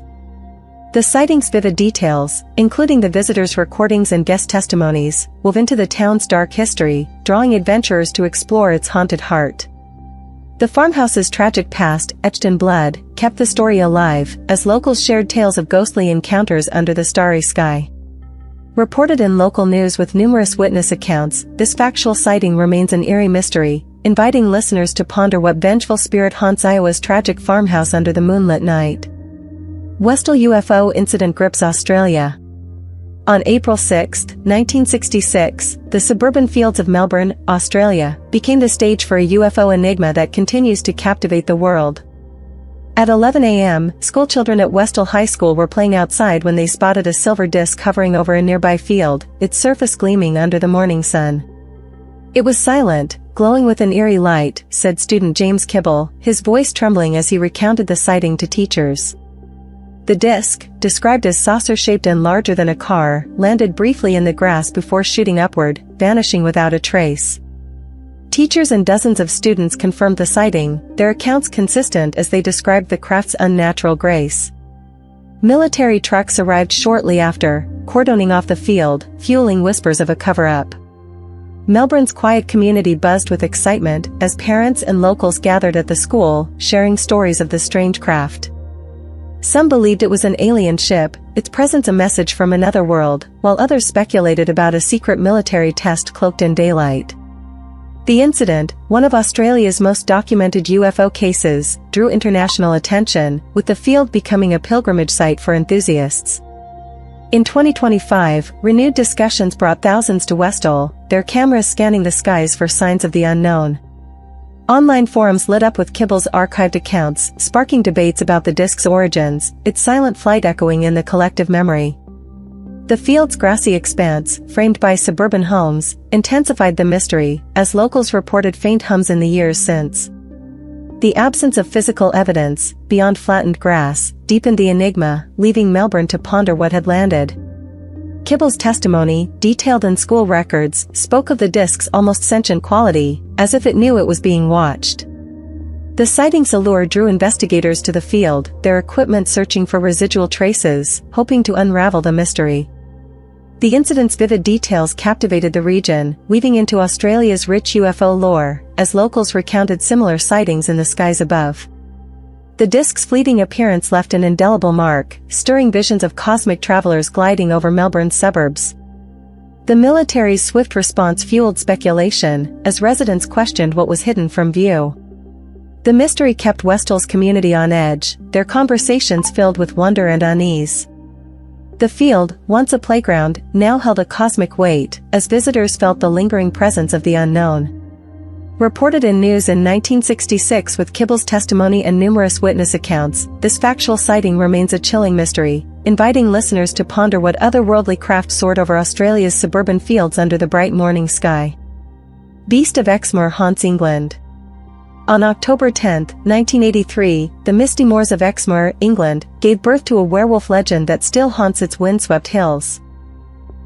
The sighting's vivid details, including the visitors' recordings and guest testimonies, wove into the town's dark history, drawing adventurers to explore its haunted heart. The farmhouse's tragic past, etched in blood, kept the story alive, as locals shared tales of ghostly encounters under the starry sky. Reported in local news with numerous witness accounts, this factual sighting remains an eerie mystery, inviting listeners to ponder what vengeful spirit haunts Iowa's tragic farmhouse under the moonlit night. Westall UFO incident grips Australia. On April 6, 1966, the suburban fields of Melbourne, Australia, became the stage for a UFO enigma that continues to captivate the world. At 11 a.m., schoolchildren at Westall High School were playing outside when they spotted a silver disc hovering over a nearby field, its surface gleaming under the morning sun. It was silent, glowing with an eerie light," said student James Kibble, his voice trembling as he recounted the sighting to teachers. The disc, described as saucer-shaped and larger than a car, landed briefly in the grass before shooting upward, vanishing without a trace. Teachers and dozens of students confirmed the sighting, their accounts consistent as they described the craft's unnatural grace. Military trucks arrived shortly after, cordoning off the field, fueling whispers of a cover-up. Melbourne's quiet community buzzed with excitement as parents and locals gathered at the school, sharing stories of the strange craft. Some believed it was an alien ship, its presence a message from another world, while others speculated about a secret military test cloaked in daylight. The incident, one of Australia's most documented UFO cases, drew international attention, with the field becoming a pilgrimage site for enthusiasts. In 2025, renewed discussions brought thousands to Westall, their cameras scanning the skies for signs of the unknown. Online forums lit up with Kibble's archived accounts, sparking debates about the disc's origins, its silent flight echoing in the collective memory. The field's grassy expanse, framed by suburban homes, intensified the mystery, as locals reported faint hums in the years since. The absence of physical evidence, beyond flattened grass, deepened the enigma, leaving Melbourne to ponder what had landed. Kibble's testimony, detailed in school records, spoke of the disc's almost sentient quality, as if it knew it was being watched. The sighting's allure drew investigators to the field, their equipment searching for residual traces, hoping to unravel the mystery. The incident's vivid details captivated the region, weaving into Australia's rich UFO lore, as locals recounted similar sightings in the skies above. The disc's fleeting appearance left an indelible mark, stirring visions of cosmic travelers gliding over Melbourne's suburbs. The military's swift response fueled speculation, as residents questioned what was hidden from view. The mystery kept Westall's community on edge, their conversations filled with wonder and unease. The field, once a playground, now held a cosmic weight, as visitors felt the lingering presence of the unknown. Reported in news in 1966 with Kibble's testimony and numerous witness accounts, this factual sighting remains a chilling mystery, inviting listeners to ponder what otherworldly craft soared over Australia's suburban fields under the bright morning sky. Beast of Exmoor haunts England. On October 10, 1983, the misty moors of Exmoor, England, gave birth to a werewolf legend that still haunts its windswept hills.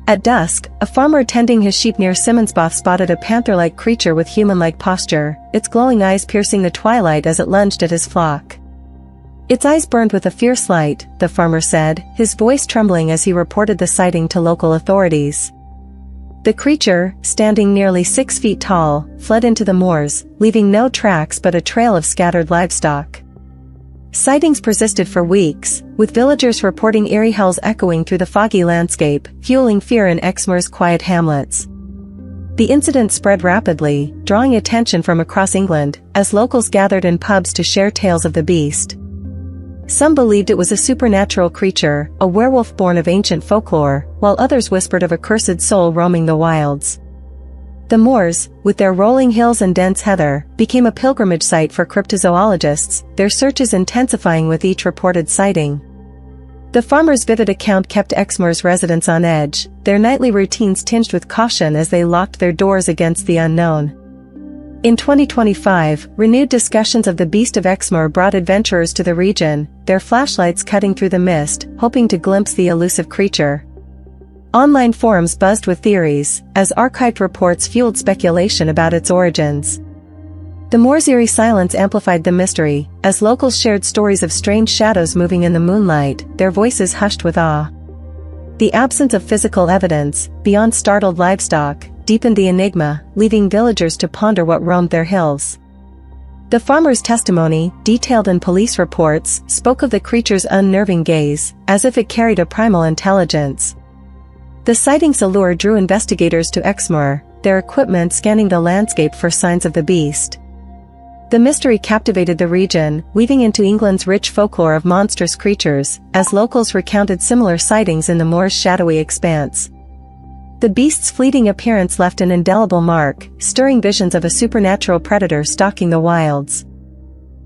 At dusk, a farmer tending his sheep near Simmonsbough spotted a panther-like creature with human-like posture, its glowing eyes piercing the twilight as it lunged at his flock. Its eyes burned with a fierce light, the farmer said, his voice trembling as he reported the sighting to local authorities. The creature, standing nearly 6 feet tall, fled into the moors, leaving no tracks but a trail of scattered livestock. Sightings persisted for weeks, with villagers reporting eerie howls echoing through the foggy landscape, fueling fear in Exmoor's quiet hamlets. The incident spread rapidly, drawing attention from across England, as locals gathered in pubs to share tales of the beast. Some believed it was a supernatural creature, a werewolf born of ancient folklore, while others whispered of a cursed soul roaming the wilds. The moors, with their rolling hills and dense heather, became a pilgrimage site for cryptozoologists, their searches intensifying with each reported sighting. The farmer's vivid account kept Exmoor's residents on edge, their nightly routines tinged with caution as they locked their doors against the unknown. In 2025, renewed discussions of the Beast of Exmoor brought adventurers to the region, their flashlights cutting through the mist, hoping to glimpse the elusive creature. Online forums buzzed with theories, as archived reports fueled speculation about its origins. The moor's eerie silence amplified the mystery, as locals shared stories of strange shadows moving in the moonlight, their voices hushed with awe. The absence of physical evidence, beyond startled livestock, deepened the enigma, leaving villagers to ponder what roamed their hills. The farmer's testimony, detailed in police reports, spoke of the creature's unnerving gaze, as if it carried a primal intelligence. The sighting's allure drew investigators to Exmoor, their equipment scanning the landscape for signs of the beast. The mystery captivated the region, weaving into England's rich folklore of monstrous creatures, as locals recounted similar sightings in the moor's shadowy expanse. The beast's fleeting appearance left an indelible mark, stirring visions of a supernatural predator stalking the wilds.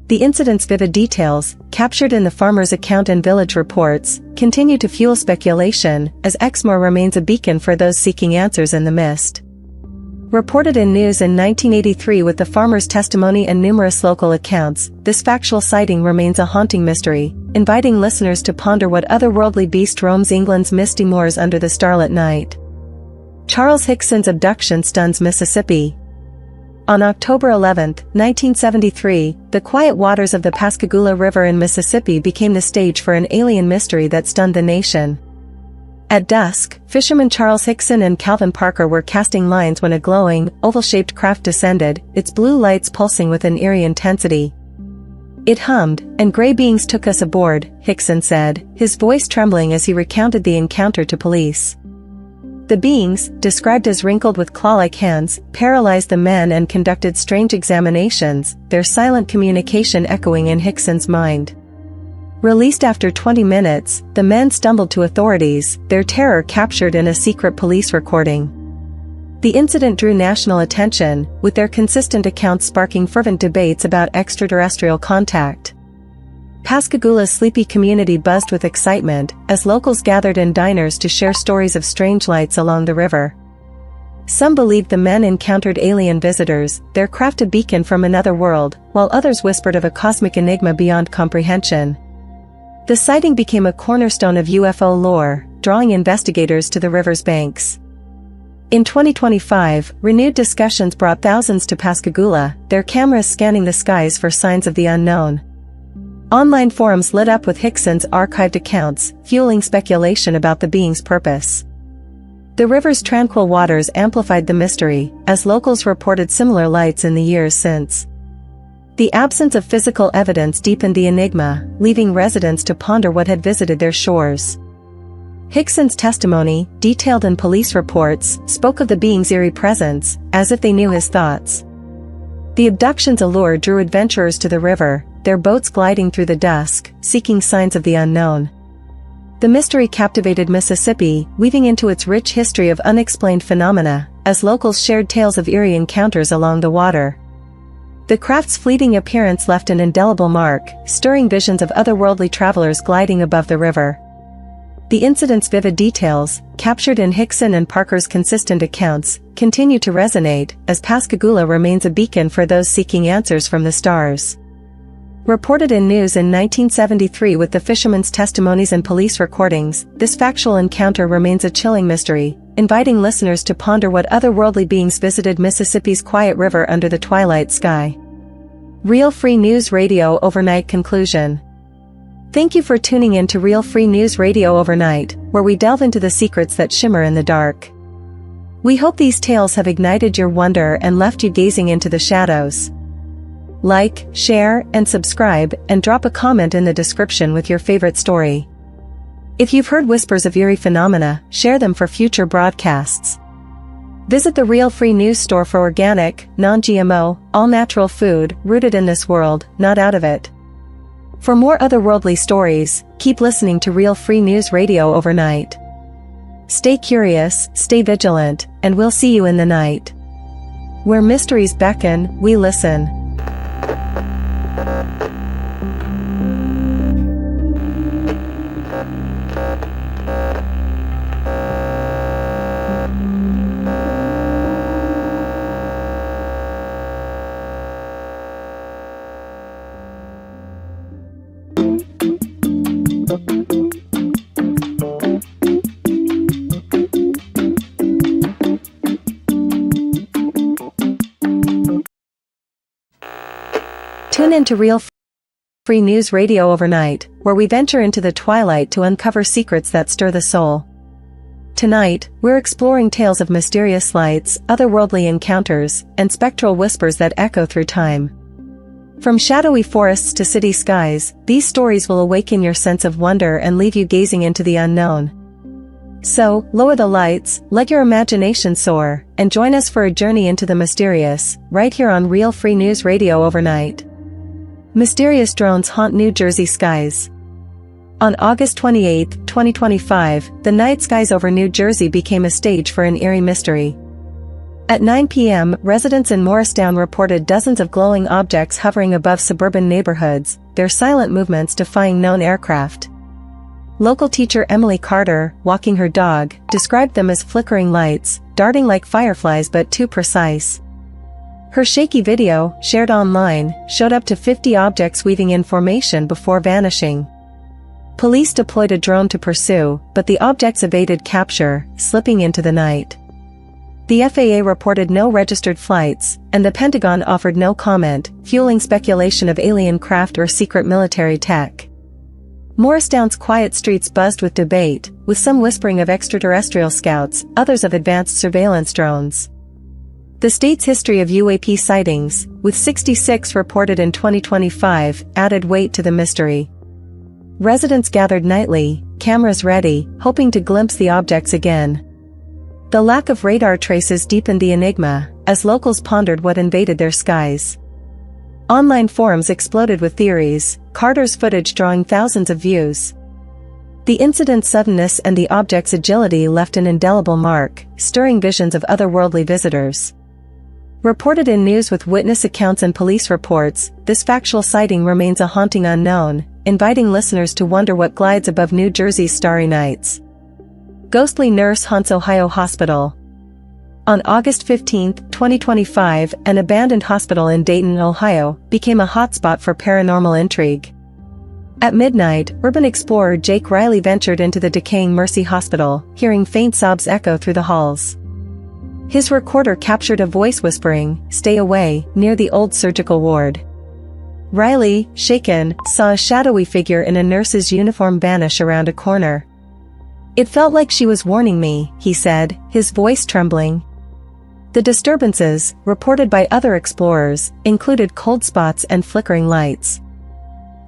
The incident's vivid details, captured in the farmer's account and village reports, continue to fuel speculation, as Exmoor remains a beacon for those seeking answers in the mist. Reported in news in 1983 with the farmer's testimony and numerous local accounts, this factual sighting remains a haunting mystery, inviting listeners to ponder what otherworldly beast roams England's misty moors under the starlit night. Charles Hickson's abduction stuns Mississippi. On October 11, 1973, the quiet waters of the Pascagoula River in Mississippi became the stage for an alien mystery that stunned the nation. At dusk, fishermen Charles Hickson and Calvin Parker were casting lines when a glowing, oval-shaped craft descended, its blue lights pulsing with an eerie intensity. "It hummed, and gray beings took us aboard," Hickson said, his voice trembling as he recounted the encounter to police. The beings, described as wrinkled with claw-like hands, paralyzed the men and conducted strange examinations, their silent communication echoing in Hickson's mind. Released after 20 minutes, the men stumbled to authorities, their terror captured in a secret police recording. The incident drew national attention, with their consistent accounts sparking fervent debates about extraterrestrial contact. Pascagoula's sleepy community buzzed with excitement, as locals gathered in diners to share stories of strange lights along the river. Some believed the men encountered alien visitors, their craft a beacon from another world, while others whispered of a cosmic enigma beyond comprehension. The sighting became a cornerstone of UFO lore, drawing investigators to the river's banks. In 2025, renewed discussions brought thousands to Pascagoula, their cameras scanning the skies for signs of the unknown. Online forums lit up with Hickson's archived accounts, fueling speculation about the being's purpose. The river's tranquil waters amplified the mystery, as locals reported similar lights in the years since. The absence of physical evidence deepened the enigma, leaving residents to ponder what had visited their shores. Hickson's testimony, detailed in police reports, spoke of the being's eerie presence, as if they knew his thoughts. The abduction's allure drew adventurers to the river, their boats gliding through the dusk, seeking signs of the unknown. The mystery captivated Mississippi, weaving into its rich history of unexplained phenomena, as locals shared tales of eerie encounters along the water. The craft's fleeting appearance left an indelible mark, stirring visions of otherworldly travelers gliding above the river. The incident's vivid details, captured in Hickson and Parker's consistent accounts, continue to resonate, as Pascagoula remains a beacon for those seeking answers from the stars. Reported in news in 1973 with the fishermen's testimonies and police recordings, this factual encounter remains a chilling mystery, inviting listeners to ponder what otherworldly beings visited Mississippi's quiet river under the twilight sky. Real Free News Radio Overnight Conclusion. Thank you for tuning in to Real Free News Radio Overnight, where we delve into the secrets that shimmer in the dark. We hope these tales have ignited your wonder and left you gazing into the shadows. Like, share, and subscribe, and drop a comment in the description with your favorite story. If you've heard whispers of eerie phenomena, share them for future broadcasts. Visit the Real Free News store for organic, non-GMO, all-natural food, rooted in this world, not out of it. For more otherworldly stories, keep listening to Real Free News Radio Overnight. Stay curious, stay vigilant, and we'll see you in the night. Where mysteries beckon, we listen. Tune in to Real Free News Radio Overnight, where we venture into the twilight to uncover secrets that stir the soul. Tonight, we're exploring tales of mysterious lights, otherworldly encounters, and spectral whispers that echo through time. From shadowy forests to city skies, these stories will awaken your sense of wonder and leave you gazing into the unknown. So, lower the lights, let your imagination soar, and join us for a journey into the mysterious, right here on Real Free News Radio Overnight. Mysterious drones haunt New Jersey skies. On August 28, 2025, the night skies over New Jersey became a stage for an eerie mystery. At 9 p.m., residents in Morristown reported dozens of glowing objects hovering above suburban neighborhoods, their silent movements defying known aircraft. Local teacher Emily Carter, walking her dog, described them as flickering lights, darting like fireflies but too precise. Her shaky video, shared online, showed up to 50 objects weaving in formation before vanishing. Police deployed a drone to pursue, but the objects evaded capture, slipping into the night. The FAA reported no registered flights, and the Pentagon offered no comment, fueling speculation of alien craft or secret military tech. Morristown's quiet streets buzzed with debate, with some whispering of extraterrestrial scouts, others of advanced surveillance drones. The state's history of UAP sightings, with 66 reported in 2025, added weight to the mystery. Residents gathered nightly, cameras ready, hoping to glimpse the objects again. The lack of radar traces deepened the enigma, as locals pondered what invaded their skies. Online forums exploded with theories, Carter's footage drawing thousands of views. The incident's suddenness and the object's agility left an indelible mark, stirring visions of otherworldly visitors. Reported in news with witness accounts and police reports, this factual sighting remains a haunting unknown, inviting listeners to wonder what glides above New Jersey's starry nights. Ghostly nurse haunts Ohio hospital. On August 15, 2025, an abandoned hospital in Dayton, Ohio, became a hotspot for paranormal intrigue. At midnight, urban explorer Jake Riley ventured into the decaying Mercy Hospital, hearing faint sobs echo through the halls. His recorder captured a voice whispering, "Stay away," near the old surgical ward. Riley, shaken, saw a shadowy figure in a nurse's uniform vanish around a corner. "It felt like she was warning me," he said, his voice trembling. The disturbances, reported by other explorers, included cold spots and flickering lights.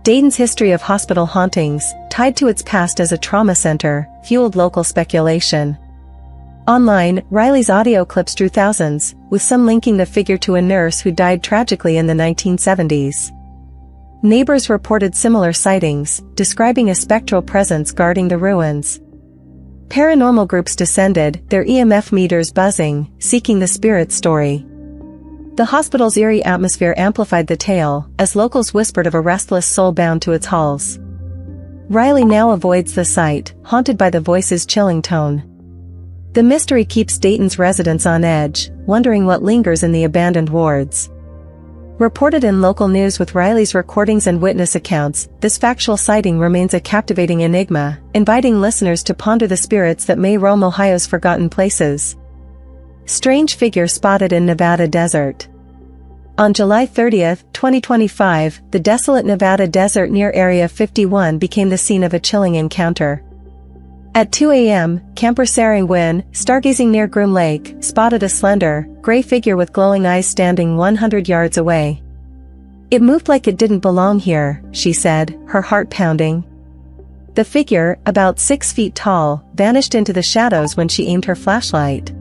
Dayton's history of hospital hauntings, tied to its past as a trauma center, fueled local speculation. Online, Riley's audio clips drew thousands, with some linking the figure to a nurse who died tragically in the 1970s. Neighbors reported similar sightings, describing a spectral presence guarding the ruins. Paranormal groups descended, their EMF meters buzzing, seeking the spirit's story. The hospital's eerie atmosphere amplified the tale, as locals whispered of a restless soul bound to its halls. Riley now avoids the site, haunted by the voice's chilling tone. The mystery keeps Dayton's residents on edge, wondering what lingers in the abandoned wards. Reported in local news with Riley's recordings and witness accounts, this factual sighting remains a captivating enigma, inviting listeners to ponder the spirits that may roam Ohio's forgotten places. Strange figure spotted in Nevada desert. On July 30, 2025, the desolate Nevada desert near Area 51 became the scene of a chilling encounter. At 2 a.m., camper Sarah Wynn, stargazing near Groom Lake, spotted a slender, gray figure with glowing eyes standing 100 yards away. "It moved like it didn't belong here," she said, her heart pounding. The figure, about 6 feet tall, vanished into the shadows when she aimed her flashlight.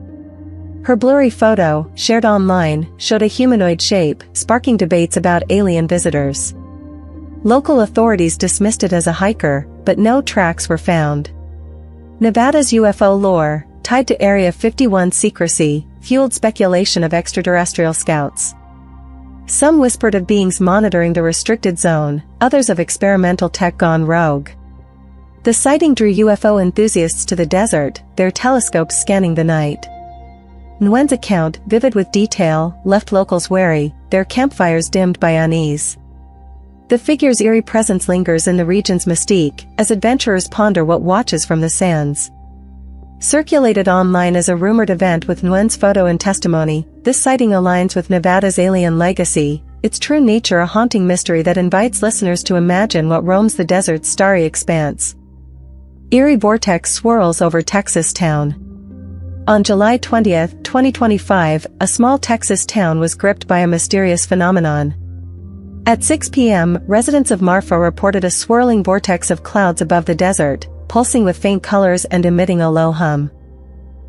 Her blurry photo, shared online, showed a humanoid shape, sparking debates about alien visitors. Local authorities dismissed it as a hiker, but no tracks were found. Nevada's UFO lore, tied to Area 51 secrecy, fueled speculation of extraterrestrial scouts. Some whispered of beings monitoring the restricted zone, others of experimental tech gone rogue. The sighting drew UFO enthusiasts to the desert, their telescopes scanning the night. Nguyen's account, vivid with detail, left locals wary, their campfires dimmed by unease. The figure's eerie presence lingers in the region's mystique, as adventurers ponder what watches from the sands. Circulated online as a rumored event with Nguyen's photo and testimony, this sighting aligns with Nevada's alien legacy, its true nature a haunting mystery that invites listeners to imagine what roams the desert's starry expanse. Eerie vortex swirls over Texas town. On July 20, 2025, a small Texas town was gripped by a mysterious phenomenon. At 6 p.m., residents of Marfa reported a swirling vortex of clouds above the desert, pulsing with faint colors and emitting a low hum.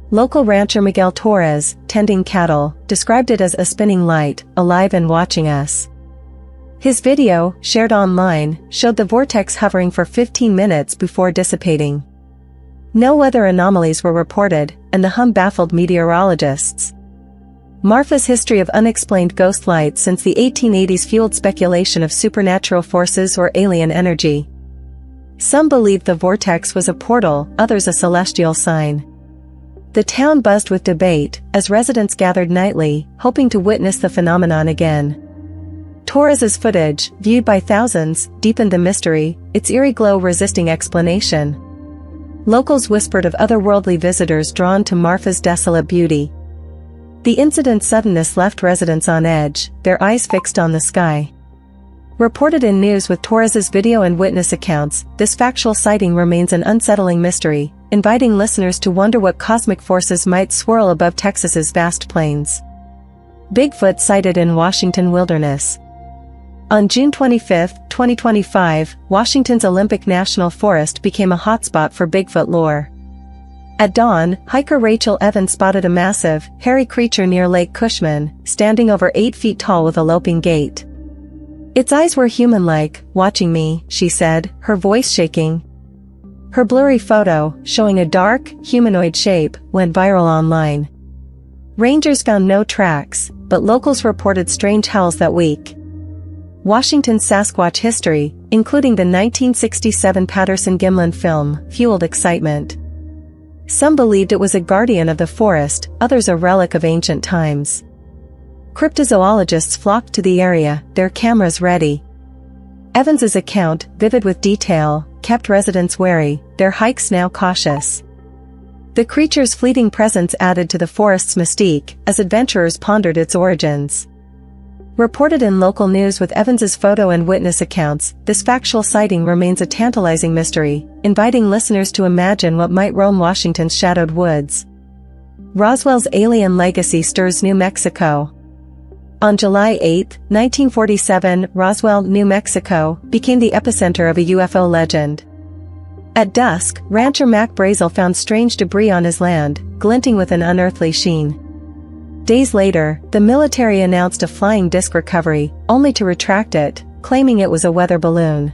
Local rancher Miguel Torres, tending cattle, described it as a spinning light, alive and watching us. His video, shared online, showed the vortex hovering for 15 minutes before dissipating. No weather anomalies were reported, and the hum baffled meteorologists. Marfa's history of unexplained ghost lights since the 1880s fueled speculation of supernatural forces or alien energy. Some believed the vortex was a portal, others a celestial sign. The town buzzed with debate, as residents gathered nightly, hoping to witness the phenomenon again. Torres's footage, viewed by thousands, deepened the mystery, its eerie glow resisting explanation. Locals whispered of otherworldly visitors drawn to Marfa's desolate beauty. The incident's suddenness left residents on edge, their eyes fixed on the sky. Reported in news with Torres's video and witness accounts, this factual sighting remains an unsettling mystery, inviting listeners to wonder what cosmic forces might swirl above Texas's vast plains. Bigfoot sighted in Washington wilderness. On June 25, 2025, Washington's Olympic National Forest became a hotspot for Bigfoot lore. At dawn, hiker Rachel Evans spotted a massive, hairy creature near Lake Cushman, standing over 8 feet tall with a loping gait. Its eyes were human-like, watching me, she said, her voice shaking. Her blurry photo, showing a dark, humanoid shape, went viral online. Rangers found no tracks, but locals reported strange howls that week. Washington's Sasquatch history, including the 1967 Patterson-Gimlin film, fueled excitement. Some believed it was a guardian of the forest, others a relic of ancient times. Cryptozoologists flocked to the area, their cameras ready. Evans's account, vivid with detail, kept residents wary, their hikes now cautious. The creature's fleeting presence added to the forest's mystique, as adventurers pondered its origins. Reported in local news with Evans's photo and witness accounts, this factual sighting remains a tantalizing mystery, inviting listeners to imagine what might roam Washington's shadowed woods. Roswell's alien legacy stirs New Mexico. On July 8, 1947, Roswell, New Mexico, became the epicenter of a UFO legend. At dusk, rancher Mac Brazel found strange debris on his land, glinting with an unearthly sheen. Days later, the military announced a flying disc recovery, only to retract it, claiming it was a weather balloon.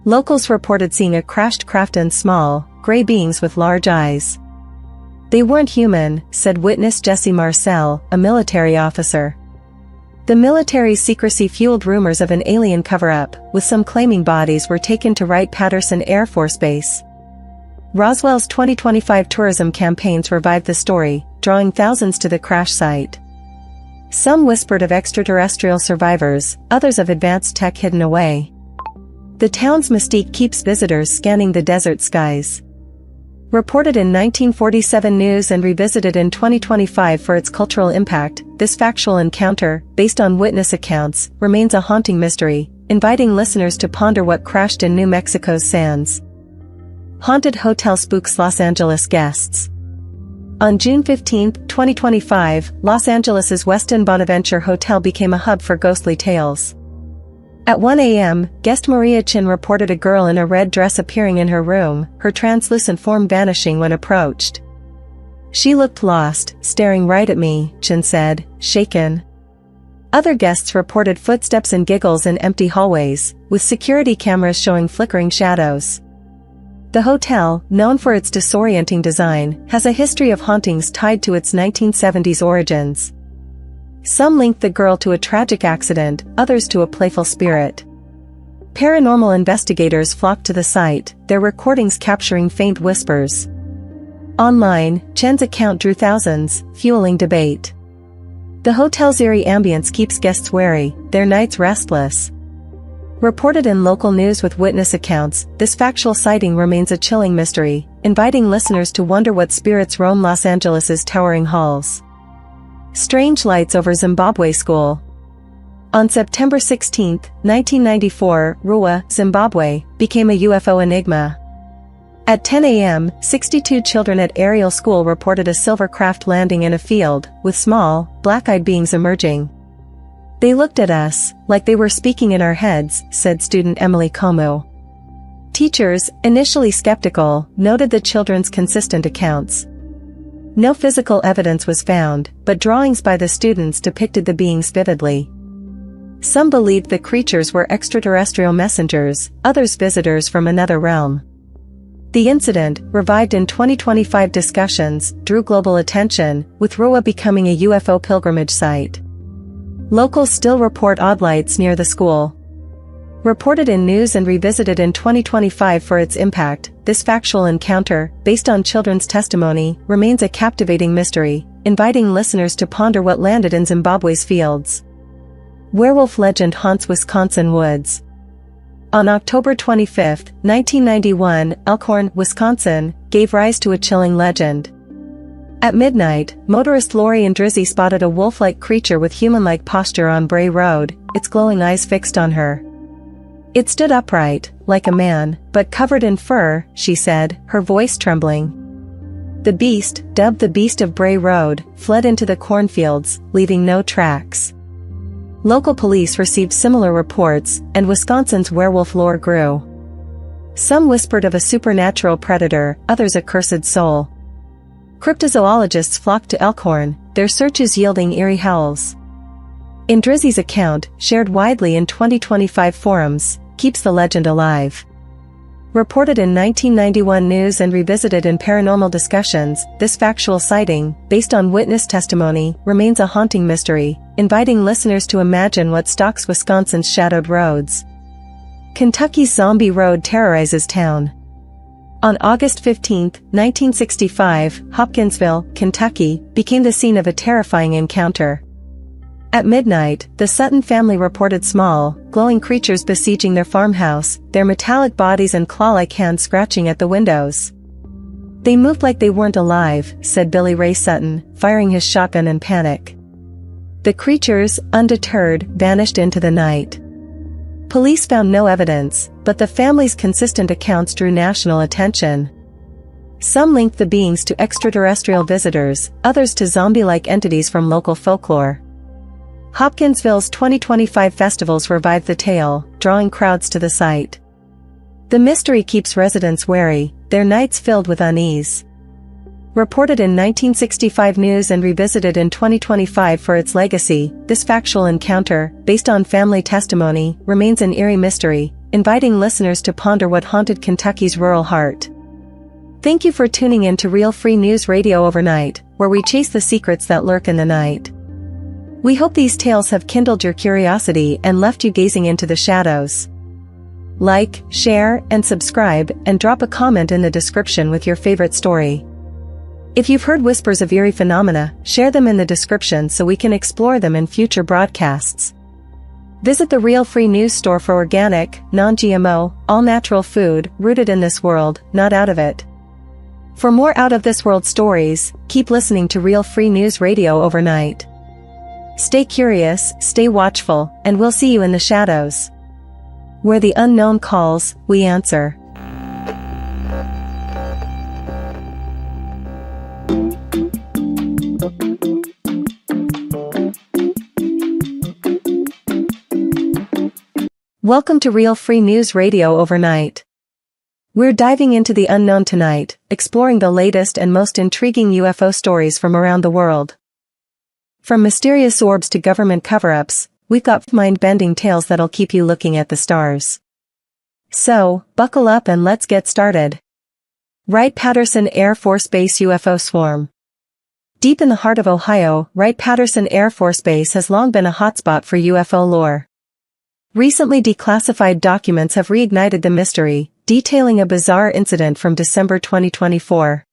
Locals reported seeing a crashed craft and small, gray beings with large eyes. They weren't human, said witness Jesse Marcel, a military officer. The military's secrecy fueled rumors of an alien cover-up, with some claiming bodies were taken to Wright-Patterson Air Force Base. Roswell's 2025 tourism campaigns revived the story, drawing thousands to the crash site. Some whispered of extraterrestrial survivors, others of advanced tech hidden away. The town's mystique keeps visitors scanning the desert skies. Reported in 1947 news and revisited in 2025 for its cultural impact, this factual encounter, based on witness accounts, remains a haunting mystery, inviting listeners to ponder what crashed in New Mexico's sands. Haunted hotel spooks Los Angeles guests. On June 15, 2025, Los Angeles' Westin Bonaventure Hotel became a hub for ghostly tales. At 1 a.m., guest Maria Chin reported a girl in a red dress appearing in her room, her translucent form vanishing when approached. She looked lost, staring right at me, Chin said, shaken. Other guests reported footsteps and giggles in empty hallways, with security cameras showing flickering shadows. The hotel, known for its disorienting design, has a history of hauntings tied to its 1970s origins. Some linked the girl to a tragic accident, others to a playful spirit. Paranormal investigators flocked to the site, their recordings capturing faint whispers. Online, Chen's account drew thousands, fueling debate. The hotel's eerie ambience keeps guests wary, their nights restless. Reported in local news with witness accounts, this factual sighting remains a chilling mystery, inviting listeners to wonder what spirits roam Los Angeles' towering halls. Strange lights over Zimbabwe school. On September 16, 1994, Ruwa, Zimbabwe, became a UFO enigma. At 10 a.m., 62 children at Ariel School reported a silver craft landing in a field, with small, black-eyed beings emerging. They looked at us, like they were speaking in our heads, said student Emily Komu. Teachers, initially skeptical, noted the children's consistent accounts. No physical evidence was found, but drawings by the students depicted the beings vividly. Some believed the creatures were extraterrestrial messengers, others visitors from another realm. The incident, revived in 2025 discussions, drew global attention, with Ruwa becoming a UFO pilgrimage site. Locals still report odd lights near the school. Reported in news and revisited in 2025 for its impact, this factual encounter, based on children's testimony, remains a captivating mystery, inviting listeners to ponder what landed in Zimbabwe's fields. Werewolf legend haunts Wisconsin woods. On October 25, 1991, Elkhorn, Wisconsin, gave rise to a chilling legend. At midnight, motorist Lori and Drizzy spotted a wolf-like creature with human-like posture on Bray Road, its glowing eyes fixed on her. It stood upright, like a man, but covered in fur, she said, her voice trembling. The beast, dubbed the Beast of Bray Road, fled into the cornfields, leaving no tracks. Local police received similar reports, and Wisconsin's werewolf lore grew. Some whispered of a supernatural predator, others a cursed soul. Cryptozoologists flocked to Elkhorn, their searches yielding eerie howls. In Drizzy's account, shared widely in 2025 forums, keeps the legend alive. Reported in 1991 news and revisited in paranormal discussions, this factual sighting, based on witness testimony, remains a haunting mystery, inviting listeners to imagine what stalks Wisconsin's shadowed roads. Kentucky's Zombie Road terrorizes town. On August 15, 1965, Hopkinsville, Kentucky, became the scene of a terrifying encounter. At midnight, the Sutton family reported small, glowing creatures besieging their farmhouse, their metallic bodies and claw-like hands scratching at the windows. They moved like they weren't alive, said Billy Ray Sutton, firing his shotgun in panic. The creatures, undeterred, vanished into the night. Police found no evidence, but the family's consistent accounts drew national attention. Some linked the beings to extraterrestrial visitors, others to zombie-like entities from local folklore. Hopkinsville's 2025 festivals revived the tale, drawing crowds to the site. The mystery keeps residents wary, their nights filled with unease. Reported in 1965 news and revisited in 2025 for its legacy, this factual encounter, based on family testimony, remains an eerie mystery, inviting listeners to ponder what haunted Kentucky's rural heart. Thank you for tuning in to Real Free News Radio Overnight, where we chase the secrets that lurk in the night. We hope these tales have kindled your curiosity and left you gazing into the shadows. Like, share, and subscribe, and drop a comment in the description with your favorite story. If you've heard whispers of eerie phenomena, share them in the description so we can explore them in future broadcasts. Visit the Real Free News store for organic, non-GMO, all-natural food, rooted in this world, not out of it. For more out-of-this-world stories, keep listening to Real Free News Radio Overnight. Stay curious, stay watchful, and we'll see you in the shadows. Where the unknown calls, we answer. Welcome to Real Free News Radio Overnight. We're diving into the unknown tonight, exploring the latest and most intriguing UFO stories from around the world. From mysterious orbs to government cover-ups, we've got mind-bending tales that'll keep you looking at the stars. So, buckle up and let's get started. Wright-Patterson Air Force Base UFO Swarm. Deep in the heart of Ohio, Wright-Patterson Air Force Base has long been a hotspot for UFO lore. Recently declassified documents have reignited the mystery, detailing a bizarre incident from December 2024.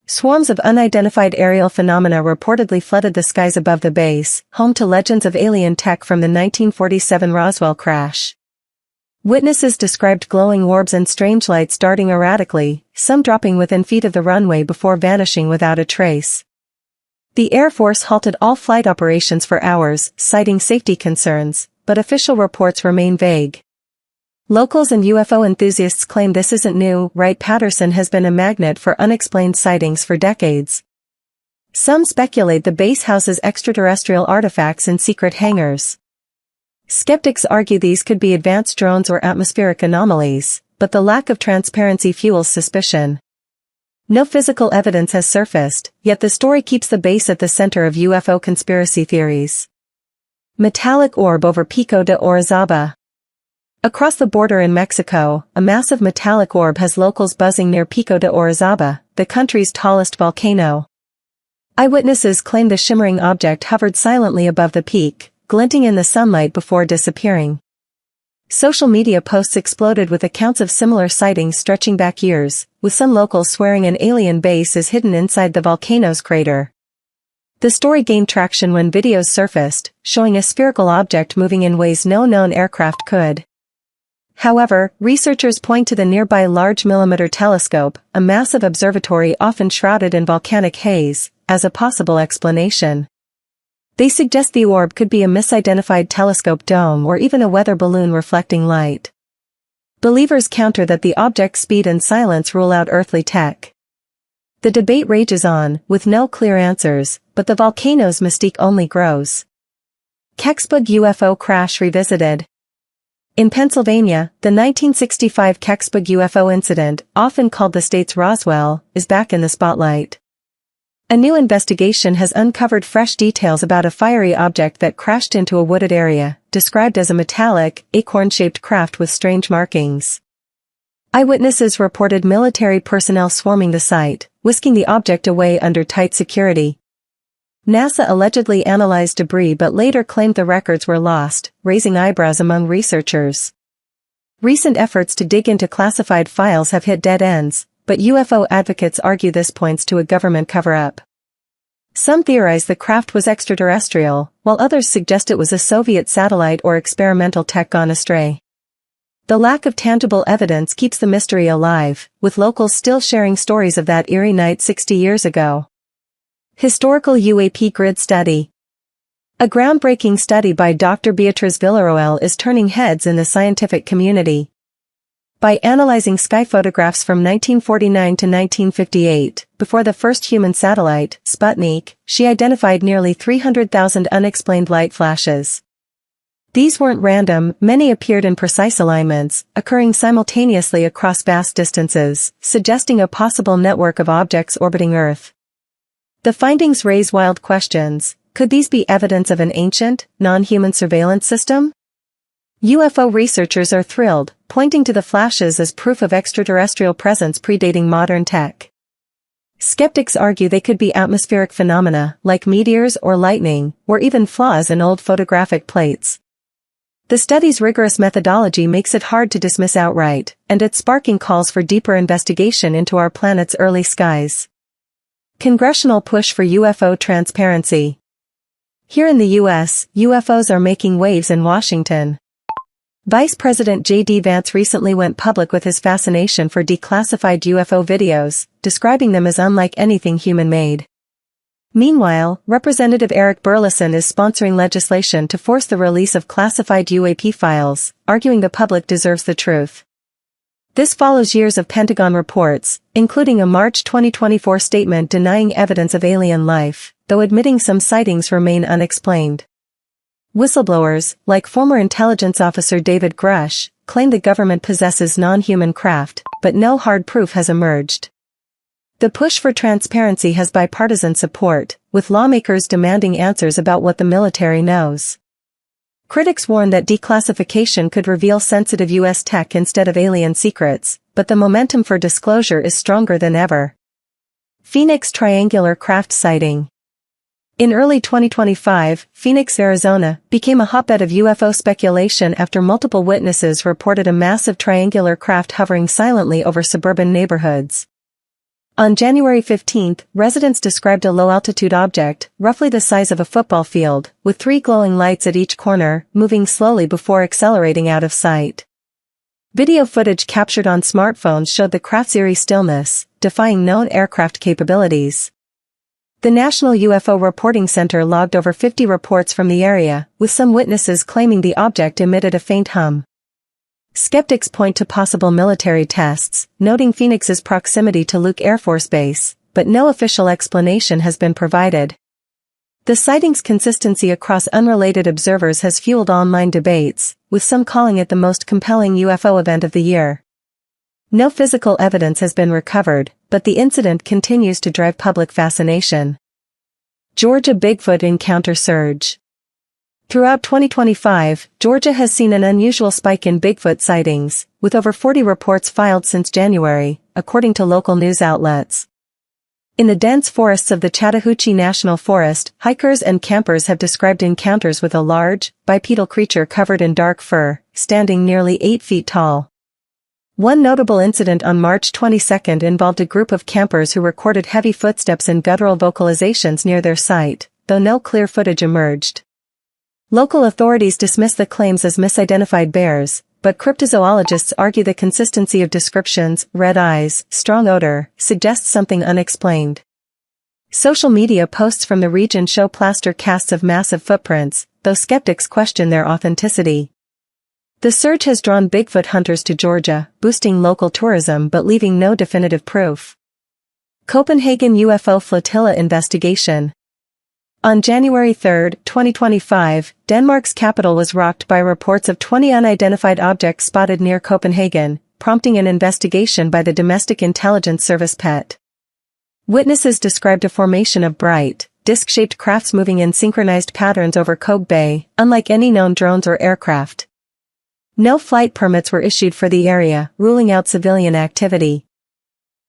Swarms of unidentified aerial phenomena reportedly flooded the skies above the base, home to legends of alien tech from the 1947 Roswell crash. Witnesses described glowing orbs and strange lights darting erratically, some dropping within feet of the runway before vanishing without a trace. The Air Force halted all flight operations for hours, citing safety concerns, but official reports remain vague. Locals and UFO enthusiasts claim this isn't new. Wright-Patterson has been a magnet for unexplained sightings for decades. Some speculate the base houses extraterrestrial artifacts in secret hangars. Skeptics argue these could be advanced drones or atmospheric anomalies, but the lack of transparency fuels suspicion. No physical evidence has surfaced, yet the story keeps the base at the center of UFO conspiracy theories. Metallic orb over Pico de Orizaba. Across the border in Mexico, a massive metallic orb has locals buzzing near Pico de Orizaba, the country's tallest volcano. Eyewitnesses claim the shimmering object hovered silently above the peak, glinting in the sunlight before disappearing. Social media posts exploded with accounts of similar sightings stretching back years, with some locals swearing an alien base is hidden inside the volcano's crater. The story gained traction when videos surfaced, showing a spherical object moving in ways no known aircraft could. However, researchers point to the nearby Large Millimeter Telescope, a massive observatory often shrouded in volcanic haze, as a possible explanation. They suggest the orb could be a misidentified telescope dome or even a weather balloon reflecting light. Believers counter that the object's speed and silence rule out earthly tech. The debate rages on, with no clear answers, but the volcano's mystique only grows. Kecksburg UFO crash revisited. In Pennsylvania, the 1965 Kecksburg UFO incident, often called the state's Roswell, is back in the spotlight. A new investigation has uncovered fresh details about a fiery object that crashed into a wooded area, described as a metallic, acorn-shaped craft with strange markings. Eyewitnesses reported military personnel swarming the site, whisking the object away under tight security. NASA allegedly analyzed debris but later claimed the records were lost, raising eyebrows among researchers. Recent efforts to dig into classified files have hit dead ends, but UFO advocates argue this points to a government cover-up. Some theorize the craft was extraterrestrial, while others suggest it was a Soviet satellite or experimental tech gone astray. The lack of tangible evidence keeps the mystery alive, with locals still sharing stories of that eerie night 60 years ago. Historical UAP Grid Study. A groundbreaking study by Dr. Beatriz Villarroel is turning heads in the scientific community. By analyzing sky photographs from 1949 to 1958, before the first human satellite, Sputnik, she identified nearly 300,000 unexplained light flashes. These weren't random, many appeared in precise alignments, occurring simultaneously across vast distances, suggesting a possible network of objects orbiting Earth. The findings raise wild questions. Could these be evidence of an ancient, non-human surveillance system? UFO researchers are thrilled, pointing to the flashes as proof of extraterrestrial presence predating modern tech. Skeptics argue they could be atmospheric phenomena, like meteors or lightning, or even flaws in old photographic plates. The study's rigorous methodology makes it hard to dismiss outright, and it's sparking calls for deeper investigation into our planet's early skies. Congressional push for UFO transparency. Here in the U.S., UFOs are making waves in Washington. Vice President J.D. Vance recently went public with his fascination for declassified UFO videos, describing them as unlike anything human-made. Meanwhile, Representative Eric Burleson is sponsoring legislation to force the release of classified UAP files, arguing the public deserves the truth. This follows years of Pentagon reports, including a March 2024 statement denying evidence of alien life, though admitting some sightings remain unexplained. Whistleblowers, like former intelligence officer David Grush, claim the government possesses non-human craft, but no hard proof has emerged. The push for transparency has bipartisan support, with lawmakers demanding answers about what the military knows. Critics warn that declassification could reveal sensitive U.S. tech instead of alien secrets, but the momentum for disclosure is stronger than ever. Phoenix triangular craft sighting. In early 2025, Phoenix, Arizona, became a hotbed of UFO speculation after multiple witnesses reported a massive triangular craft hovering silently over suburban neighborhoods. On January 15, residents described a low-altitude object, roughly the size of a football field, with 3 glowing lights at each corner, moving slowly before accelerating out of sight. Video footage captured on smartphones showed the craft's eerie stillness, defying known aircraft capabilities. The National UFO Reporting Center logged over 50 reports from the area, with some witnesses claiming the object emitted a faint hum. Skeptics point to possible military tests, noting Phoenix's proximity to Luke Air Force Base, but no official explanation has been provided. The sighting's consistency across unrelated observers has fueled online debates, with some calling it the most compelling UFO event of the year. No physical evidence has been recovered, but the incident continues to drive public fascination. Georgia Bigfoot encounter surge. Throughout 2025, Georgia has seen an unusual spike in Bigfoot sightings, with over 40 reports filed since January, according to local news outlets. In the dense forests of the Chattahoochee National Forest, hikers and campers have described encounters with a large, bipedal creature covered in dark fur, standing nearly 8 feet tall. One notable incident on March 22 involved a group of campers who recorded heavy footsteps and guttural vocalizations near their site, though no clear footage emerged. Local authorities dismiss the claims as misidentified bears, but cryptozoologists argue the consistency of descriptions, red eyes, strong odor, suggests something unexplained. Social media posts from the region show plaster casts of massive footprints, though skeptics question their authenticity. The surge has drawn Bigfoot hunters to Georgia, boosting local tourism but leaving no definitive proof. Copenhagen UFO Flotilla Investigation. On January 3, 2025, Denmark's capital was rocked by reports of 20 unidentified objects spotted near Copenhagen, prompting an investigation by the Domestic Intelligence Service PET. Witnesses described a formation of bright, disc-shaped crafts moving in synchronized patterns over Kobe Bay, unlike any known drones or aircraft. No flight permits were issued for the area, ruling out civilian activity.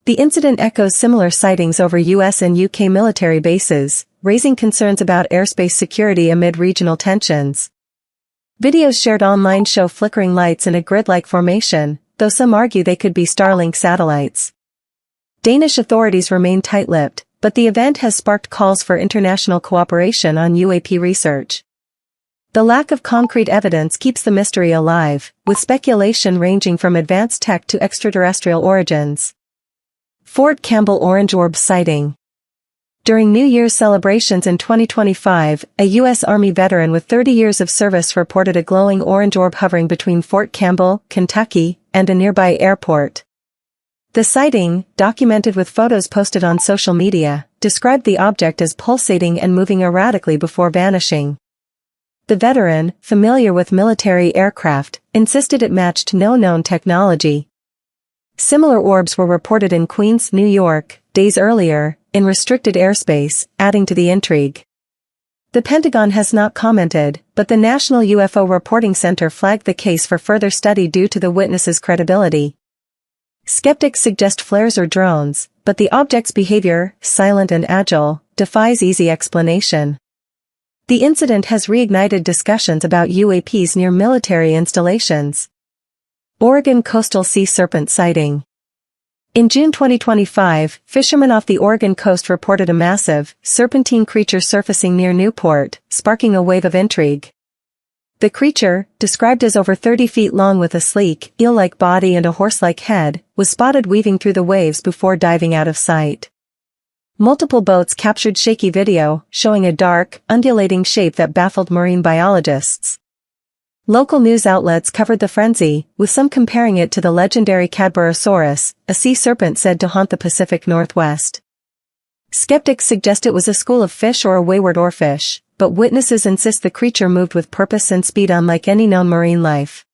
The incident echoes similar sightings over US and UK military bases, raising concerns about airspace security amid regional tensions. Videos shared online show flickering lights in a grid-like formation, though some argue they could be Starlink satellites. Danish authorities remain tight-lipped, but the event has sparked calls for international cooperation on UAP research. The lack of concrete evidence keeps the mystery alive, with speculation ranging from advanced tech to extraterrestrial origins. Fort Campbell Orange Orb sighting. During New Year's celebrations in 2025, a U.S. Army veteran with 30 years of service reported a glowing orange orb hovering between Fort Campbell, Kentucky, and a nearby airport. The sighting, documented with photos posted on social media, described the object as pulsating and moving erratically before vanishing. The veteran, familiar with military aircraft, insisted it matched no known technology. Similar orbs were reported in Queens, New York, days earlier, in restricted airspace, adding to the intrigue. The Pentagon has not commented, but the National UFO Reporting Center flagged the case for further study due to the witnesses' credibility. Skeptics suggest flares or drones, but the object's behavior, silent and agile, defies easy explanation. The incident has reignited discussions about UAPs near military installations. Oregon coastal sea serpent sighting. In June 2025, fishermen off the Oregon coast reported a massive, serpentine creature surfacing near Newport, sparking a wave of intrigue. The creature, described as over 30 feet long with a sleek, eel-like body and a horse-like head, was spotted weaving through the waves before diving out of sight. Multiple boats captured shaky video, showing a dark, undulating shape that baffled marine biologists. Local news outlets covered the frenzy, with some comparing it to the legendary Cadborosaurus, a sea serpent said to haunt the Pacific Northwest. Skeptics suggest it was a school of fish or a wayward oarfish, but witnesses insist the creature moved with purpose and speed unlike any known marine life.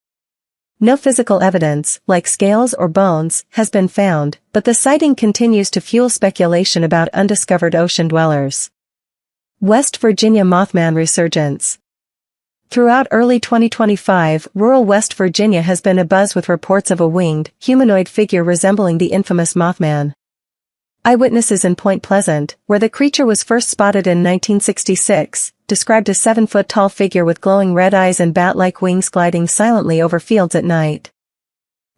No physical evidence, like scales or bones, has been found, but the sighting continues to fuel speculation about undiscovered ocean dwellers. West Virginia Mothman resurgence. Throughout early 2025, rural West Virginia has been abuzz with reports of a winged, humanoid figure resembling the infamous Mothman. Eyewitnesses in Point Pleasant, where the creature was first spotted in 1966, described a 7-foot-tall figure with glowing red eyes and bat-like wings gliding silently over fields at night.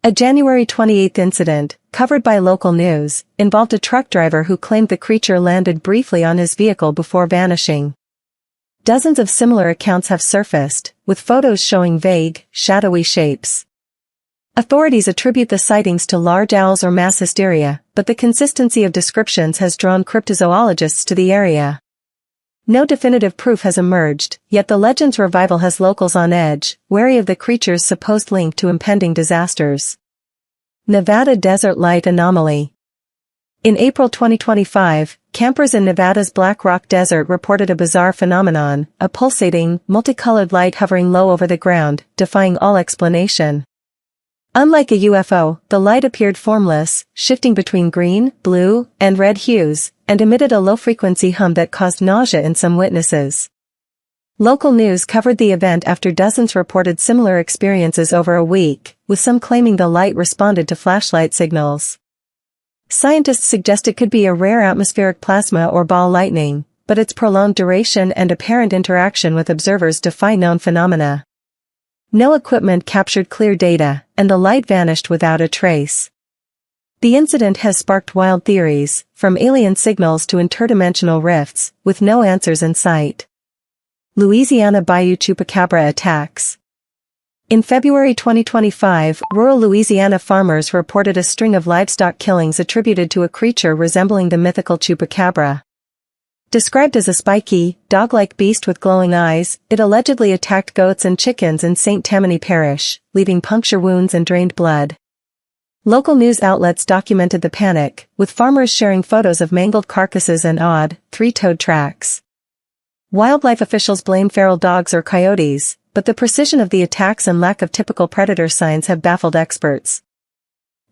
A January 28 incident, covered by local news, involved a truck driver who claimed the creature landed briefly on his vehicle before vanishing. Dozens of similar accounts have surfaced, with photos showing vague, shadowy shapes. Authorities attribute the sightings to large owls or mass hysteria, but the consistency of descriptions has drawn cryptozoologists to the area. No definitive proof has emerged, yet the legend's revival has locals on edge, wary of the creature's supposed link to impending disasters. Nevada Desert Light Anomaly. In April 2025, campers in Nevada's Black Rock Desert reported a bizarre phenomenon, a pulsating, multicolored light hovering low over the ground, defying all explanation. Unlike a UFO, the light appeared formless, shifting between green, blue, and red hues, and emitted a low-frequency hum that caused nausea in some witnesses. Local news covered the event after dozens reported similar experiences over a week, with some claiming the light responded to flashlight signals. Scientists suggest it could be a rare atmospheric plasma or ball lightning, but its prolonged duration and apparent interaction with observers defy known phenomena. No equipment captured clear data, and the light vanished without a trace. The incident has sparked wild theories, from alien signals to interdimensional rifts, with no answers in sight. Louisiana Bayou Chupacabra attacks. In February 2025, rural Louisiana farmers reported a string of livestock killings attributed to a creature resembling the mythical chupacabra. Described as a spiky, dog-like beast with glowing eyes, it allegedly attacked goats and chickens in St. Tammany Parish, leaving puncture wounds and drained blood. Local news outlets documented the panic, with farmers sharing photos of mangled carcasses and odd, three-toed tracks. Wildlife officials blame feral dogs or coyotes, but the precision of the attacks and lack of typical predator signs have baffled experts.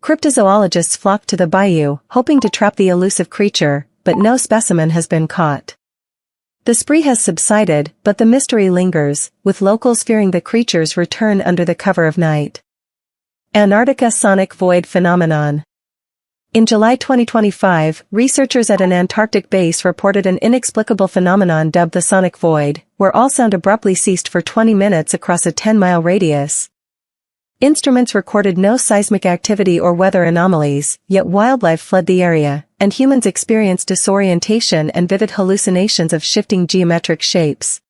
Cryptozoologists flocked to the bayou, hoping to trap the elusive creature, but no specimen has been caught. The spree has subsided, but the mystery lingers, with locals fearing the creature's return under the cover of night. Antarctica sonic void phenomenon. In July 2025, researchers at an Antarctic base reported an inexplicable phenomenon dubbed the sonic void, where all sound abruptly ceased for 20 minutes across a 10-mile radius. Instruments recorded no seismic activity or weather anomalies, yet wildlife fled the area, and humans experienced disorientation and vivid hallucinations of shifting geometric shapes.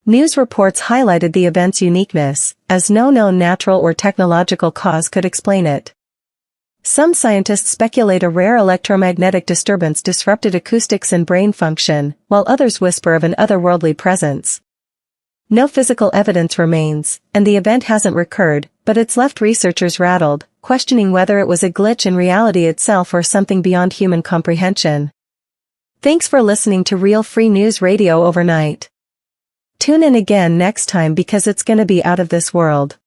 News reports highlighted the event's uniqueness, as no known natural or technological cause could explain it. Some scientists speculate a rare electromagnetic disturbance disrupted acoustics and brain function, while others whisper of an otherworldly presence. No physical evidence remains, and the event hasn't recurred, but it's left researchers rattled, questioning whether it was a glitch in reality itself or something beyond human comprehension. Thanks for listening to Real Free News Radio overnight. Tune in again next time because it's gonna be out of this world.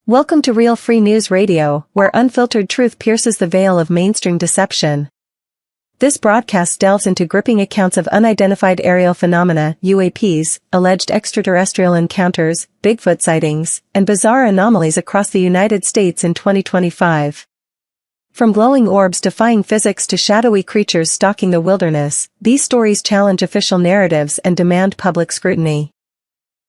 Welcome to Real Free News Radio, where unfiltered truth pierces the veil of mainstream deception. This broadcast delves into gripping accounts of unidentified aerial phenomena, UAPs, alleged extraterrestrial encounters, Bigfoot sightings, and bizarre anomalies across the United States in 2025. From glowing orbs defying physics to shadowy creatures stalking the wilderness, these stories challenge official narratives and demand public scrutiny.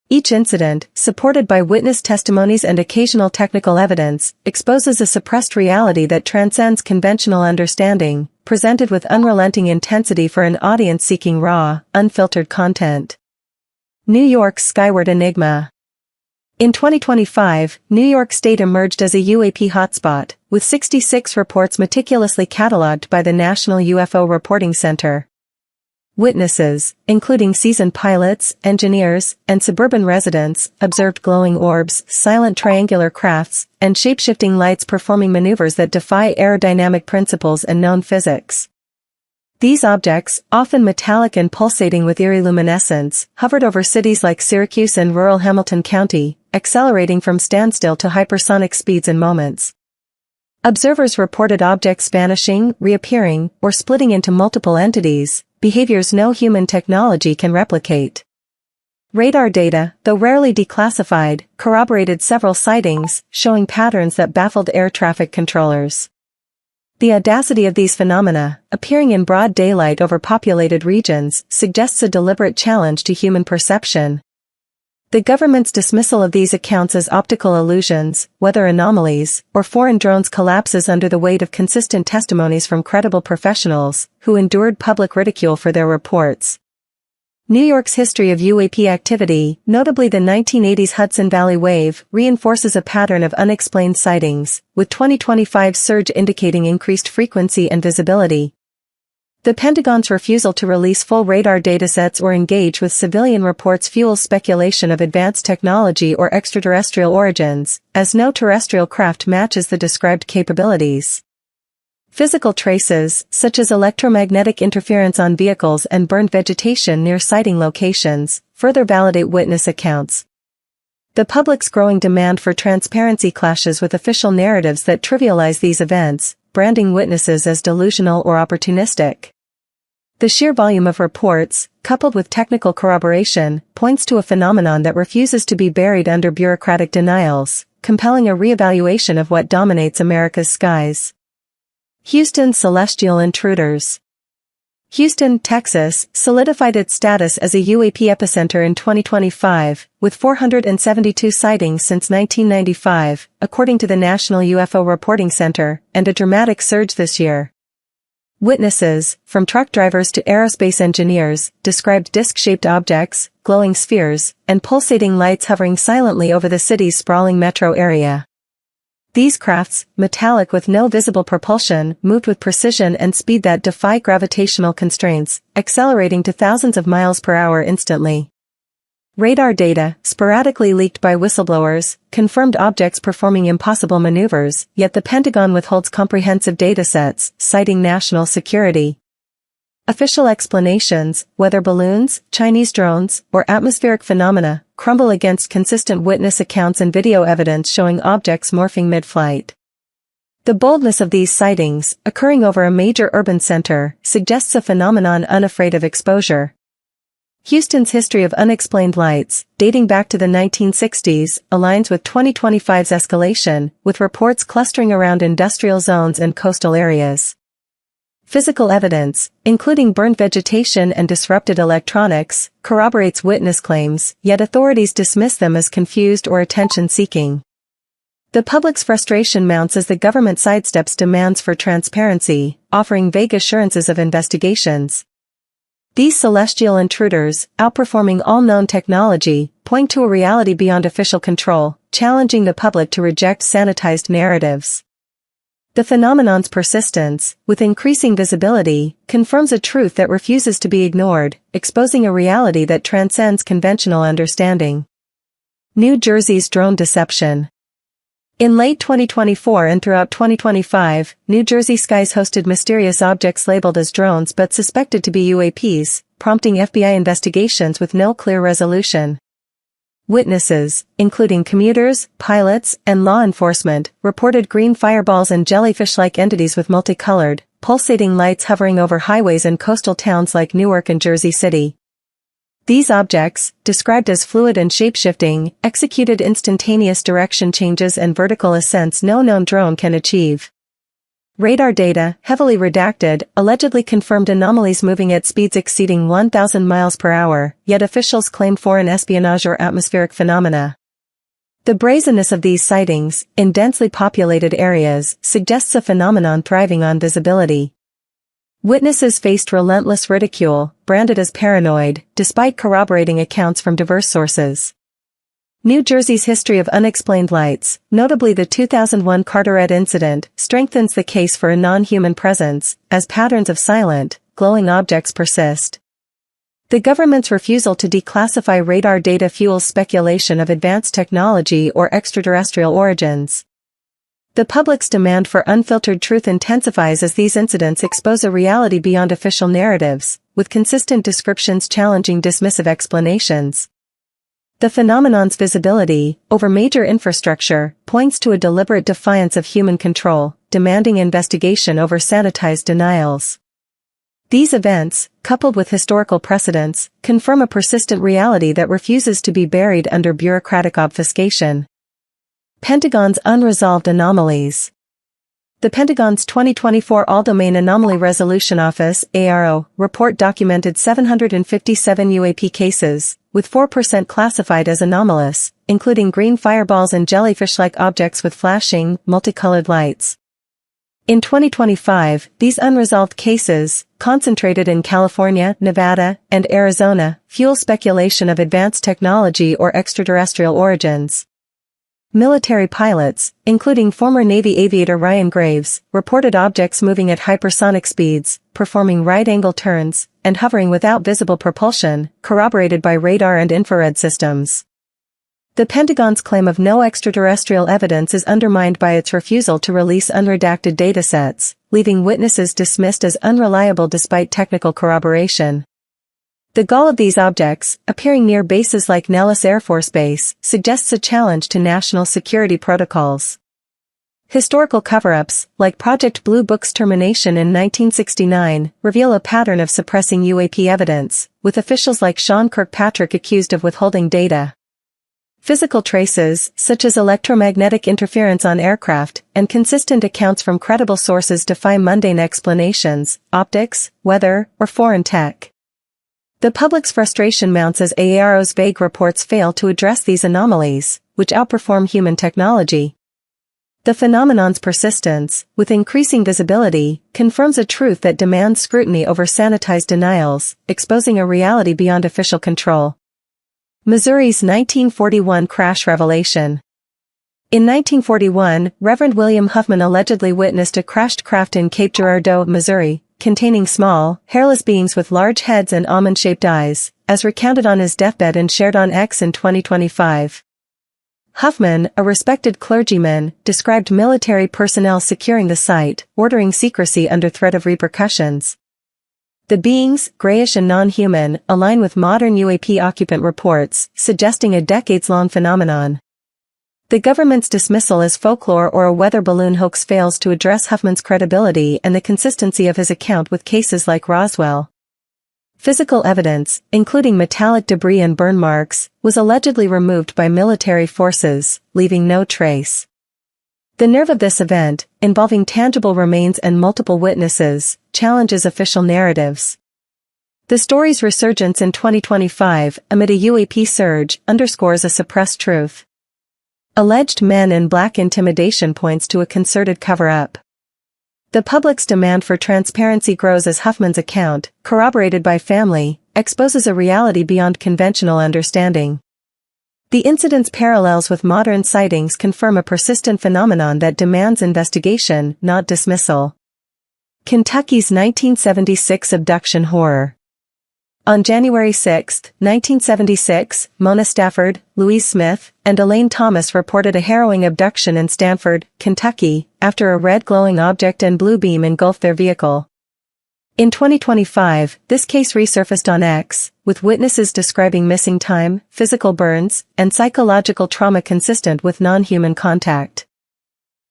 Each incident, supported by witness testimonies and occasional technical evidence, exposes a suppressed reality that transcends conventional understanding, presented with unrelenting intensity for an audience seeking raw, unfiltered content. New York's skyward enigma. In 2025, New York State emerged as a UAP hotspot, with 66 reports meticulously cataloged by the National UFO Reporting Center. Witnesses, including seasoned pilots, engineers, and suburban residents, observed glowing orbs, silent triangular crafts, and shape-shifting lights performing maneuvers that defy aerodynamic principles and known physics. These objects, often metallic and pulsating with eerie luminescence, hovered over cities like Syracuse and rural Hamilton County, accelerating from standstill to hypersonic speeds in moments. Observers reported objects vanishing, reappearing, or splitting into multiple entities, behaviors no human technology can replicate. Radar data, though rarely declassified, corroborated several sightings, showing patterns that baffled air traffic controllers. The audacity of these phenomena, appearing in broad daylight over populated regions, suggests a deliberate challenge to human perception. The government's dismissal of these accounts as optical illusions, weather anomalies, or foreign drones collapses under the weight of consistent testimonies from credible professionals, who endured public ridicule for their reports. New York's history of UAP activity, notably the 1980s Hudson Valley Wave, reinforces a pattern of unexplained sightings, with 2025's surge indicating increased frequency and visibility. The Pentagon's refusal to release full radar datasets or engage with civilian reports fuels speculation of advanced technology or extraterrestrial origins, as no terrestrial craft matches the described capabilities. Physical traces, such as electromagnetic interference on vehicles and burned vegetation near sighting locations, further validate witness accounts. The public's growing demand for transparency clashes with official narratives that trivialize these events, branding witnesses as delusional or opportunistic. The sheer volume of reports, coupled with technical corroboration, points to a phenomenon that refuses to be buried under bureaucratic denials, compelling a reevaluation of what dominates America's skies. Houston's celestial intruders. Houston, Texas, solidified its status as a UAP epicenter in 2025, with 472 sightings since 1995, according to the National UFO Reporting Center, and a dramatic surge this year. Witnesses, from truck drivers to aerospace engineers, described disc-shaped objects, glowing spheres, and pulsating lights hovering silently over the city's sprawling metro area. These crafts, metallic with no visible propulsion, moved with precision and speed that defy gravitational constraints, accelerating to thousands of miles per hour instantly. Radar data, sporadically leaked by whistleblowers, confirmed objects performing impossible maneuvers, yet the Pentagon withholds comprehensive datasets, citing national security. Official explanations, whether balloons, Chinese drones, or atmospheric phenomena, crumble against consistent witness accounts and video evidence showing objects morphing mid-flight. The boldness of these sightings, occurring over a major urban center, suggests a phenomenon unafraid of exposure. Houston's history of unexplained lights, dating back to the 1960s, aligns with 2025's escalation, with reports clustering around industrial zones and coastal areas. Physical evidence, including burned vegetation and disrupted electronics, corroborates witness claims, yet authorities dismiss them as confused or attention-seeking. The public's frustration mounts as the government sidesteps demands for transparency, offering vague assurances of investigations. These celestial intruders, outperforming all known technology, point to a reality beyond official control, challenging the public to reject sanitized narratives. The phenomenon's persistence, with increasing visibility, confirms a truth that refuses to be ignored, exposing a reality that transcends conventional understanding. New Jersey's drone deception. In late 2024 and throughout 2025, New Jersey skies hosted mysterious objects labeled as drones but suspected to be UAPs, prompting FBI investigations with no clear resolution. Witnesses, including commuters, pilots, and law enforcement, reported green fireballs and jellyfish-like entities with multicolored, pulsating lights hovering over highways and coastal towns like Newark and Jersey City. These objects, described as fluid and shape-shifting, executed instantaneous direction changes and vertical ascents no known drone can achieve. Radar data, heavily redacted, allegedly confirmed anomalies moving at speeds exceeding 1,000 miles per hour, yet officials claim foreign espionage or atmospheric phenomena. The brazenness of these sightings, in densely populated areas, suggests a phenomenon thriving on visibility. Witnesses faced relentless ridicule, branded as paranoid, despite corroborating accounts from diverse sources. New Jersey's history of unexplained lights, notably the 2001 Carteret incident, strengthens the case for a non-human presence, as patterns of silent, glowing objects persist. The government's refusal to declassify radar data fuels speculation of advanced technology or extraterrestrial origins. The public's demand for unfiltered truth intensifies as these incidents expose a reality beyond official narratives, with consistent descriptions challenging dismissive explanations. The phenomenon's visibility, over major infrastructure, points to a deliberate defiance of human control, demanding investigation over sanitized denials. These events, coupled with historical precedents, confirm a persistent reality that refuses to be buried under bureaucratic obfuscation. Pentagon's unresolved anomalies. The Pentagon's 2024 All-Domain Anomaly Resolution Office (ARO) report documented 757 UAP cases, with 4% classified as anomalous, including green fireballs and jellyfish-like objects with flashing, multicolored lights. In 2025, these unresolved cases, concentrated in California, Nevada, and Arizona, fuel speculation of advanced technology or extraterrestrial origins. Military pilots, including former Navy aviator Ryan Graves, reported objects moving at hypersonic speeds, performing right-angle turns, and hovering without visible propulsion, corroborated by radar and infrared systems. The Pentagon's claim of no extraterrestrial evidence is undermined by its refusal to release unredacted datasets, leaving witnesses dismissed as unreliable despite technical corroboration. The gall of these objects, appearing near bases like Nellis Air Force Base, suggests a challenge to national security protocols. Historical cover-ups, like Project Blue Book's termination in 1969, reveal a pattern of suppressing UAP evidence, with officials like Sean Kirkpatrick accused of withholding data. Physical traces, such as electromagnetic interference on aircraft, and consistent accounts from credible sources defy mundane explanations, optics, weather, or foreign tech. The public's frustration mounts as AARO's vague reports fail to address these anomalies, which outperform human technology. The phenomenon's persistence, with increasing visibility, confirms a truth that demands scrutiny over sanitized denials, exposing a reality beyond official control. Missouri's 1941 crash revelation. In 1941, Reverend William Huffman allegedly witnessed a crashed craft in Cape Girardeau, Missouri, containing small, hairless beings with large heads and almond-shaped eyes, as recounted on his deathbed and shared on X in 2025. Huffman, a respected clergyman, described military personnel securing the site, ordering secrecy under threat of repercussions. The beings, grayish and non-human, align with modern UAP occupant reports, suggesting a decades-long phenomenon. The government's dismissal as folklore or a weather balloon hoax fails to address Huffman's credibility and the consistency of his account with cases like Roswell. Physical evidence, including metallic debris and burn marks, was allegedly removed by military forces, leaving no trace. The nerve of this event, involving tangible remains and multiple witnesses, challenges official narratives. The story's resurgence in 2025, amid a UAP surge, underscores a suppressed truth. Alleged men in black intimidation points to a concerted cover-up. The public's demand for transparency grows as Huffman's account, corroborated by family, exposes a reality beyond conventional understanding. The incident's parallels with modern sightings confirm a persistent phenomenon that demands investigation, not dismissal. Kentucky's 1976 abduction horror. On January 6, 1976, Mona Stafford, Louise Smith, and Elaine Thomas reported a harrowing abduction in Stanford, Kentucky, after a red glowing object and blue beam engulfed their vehicle. In 2025, this case resurfaced on X, with witnesses describing missing time, physical burns, and psychological trauma consistent with non-human contact.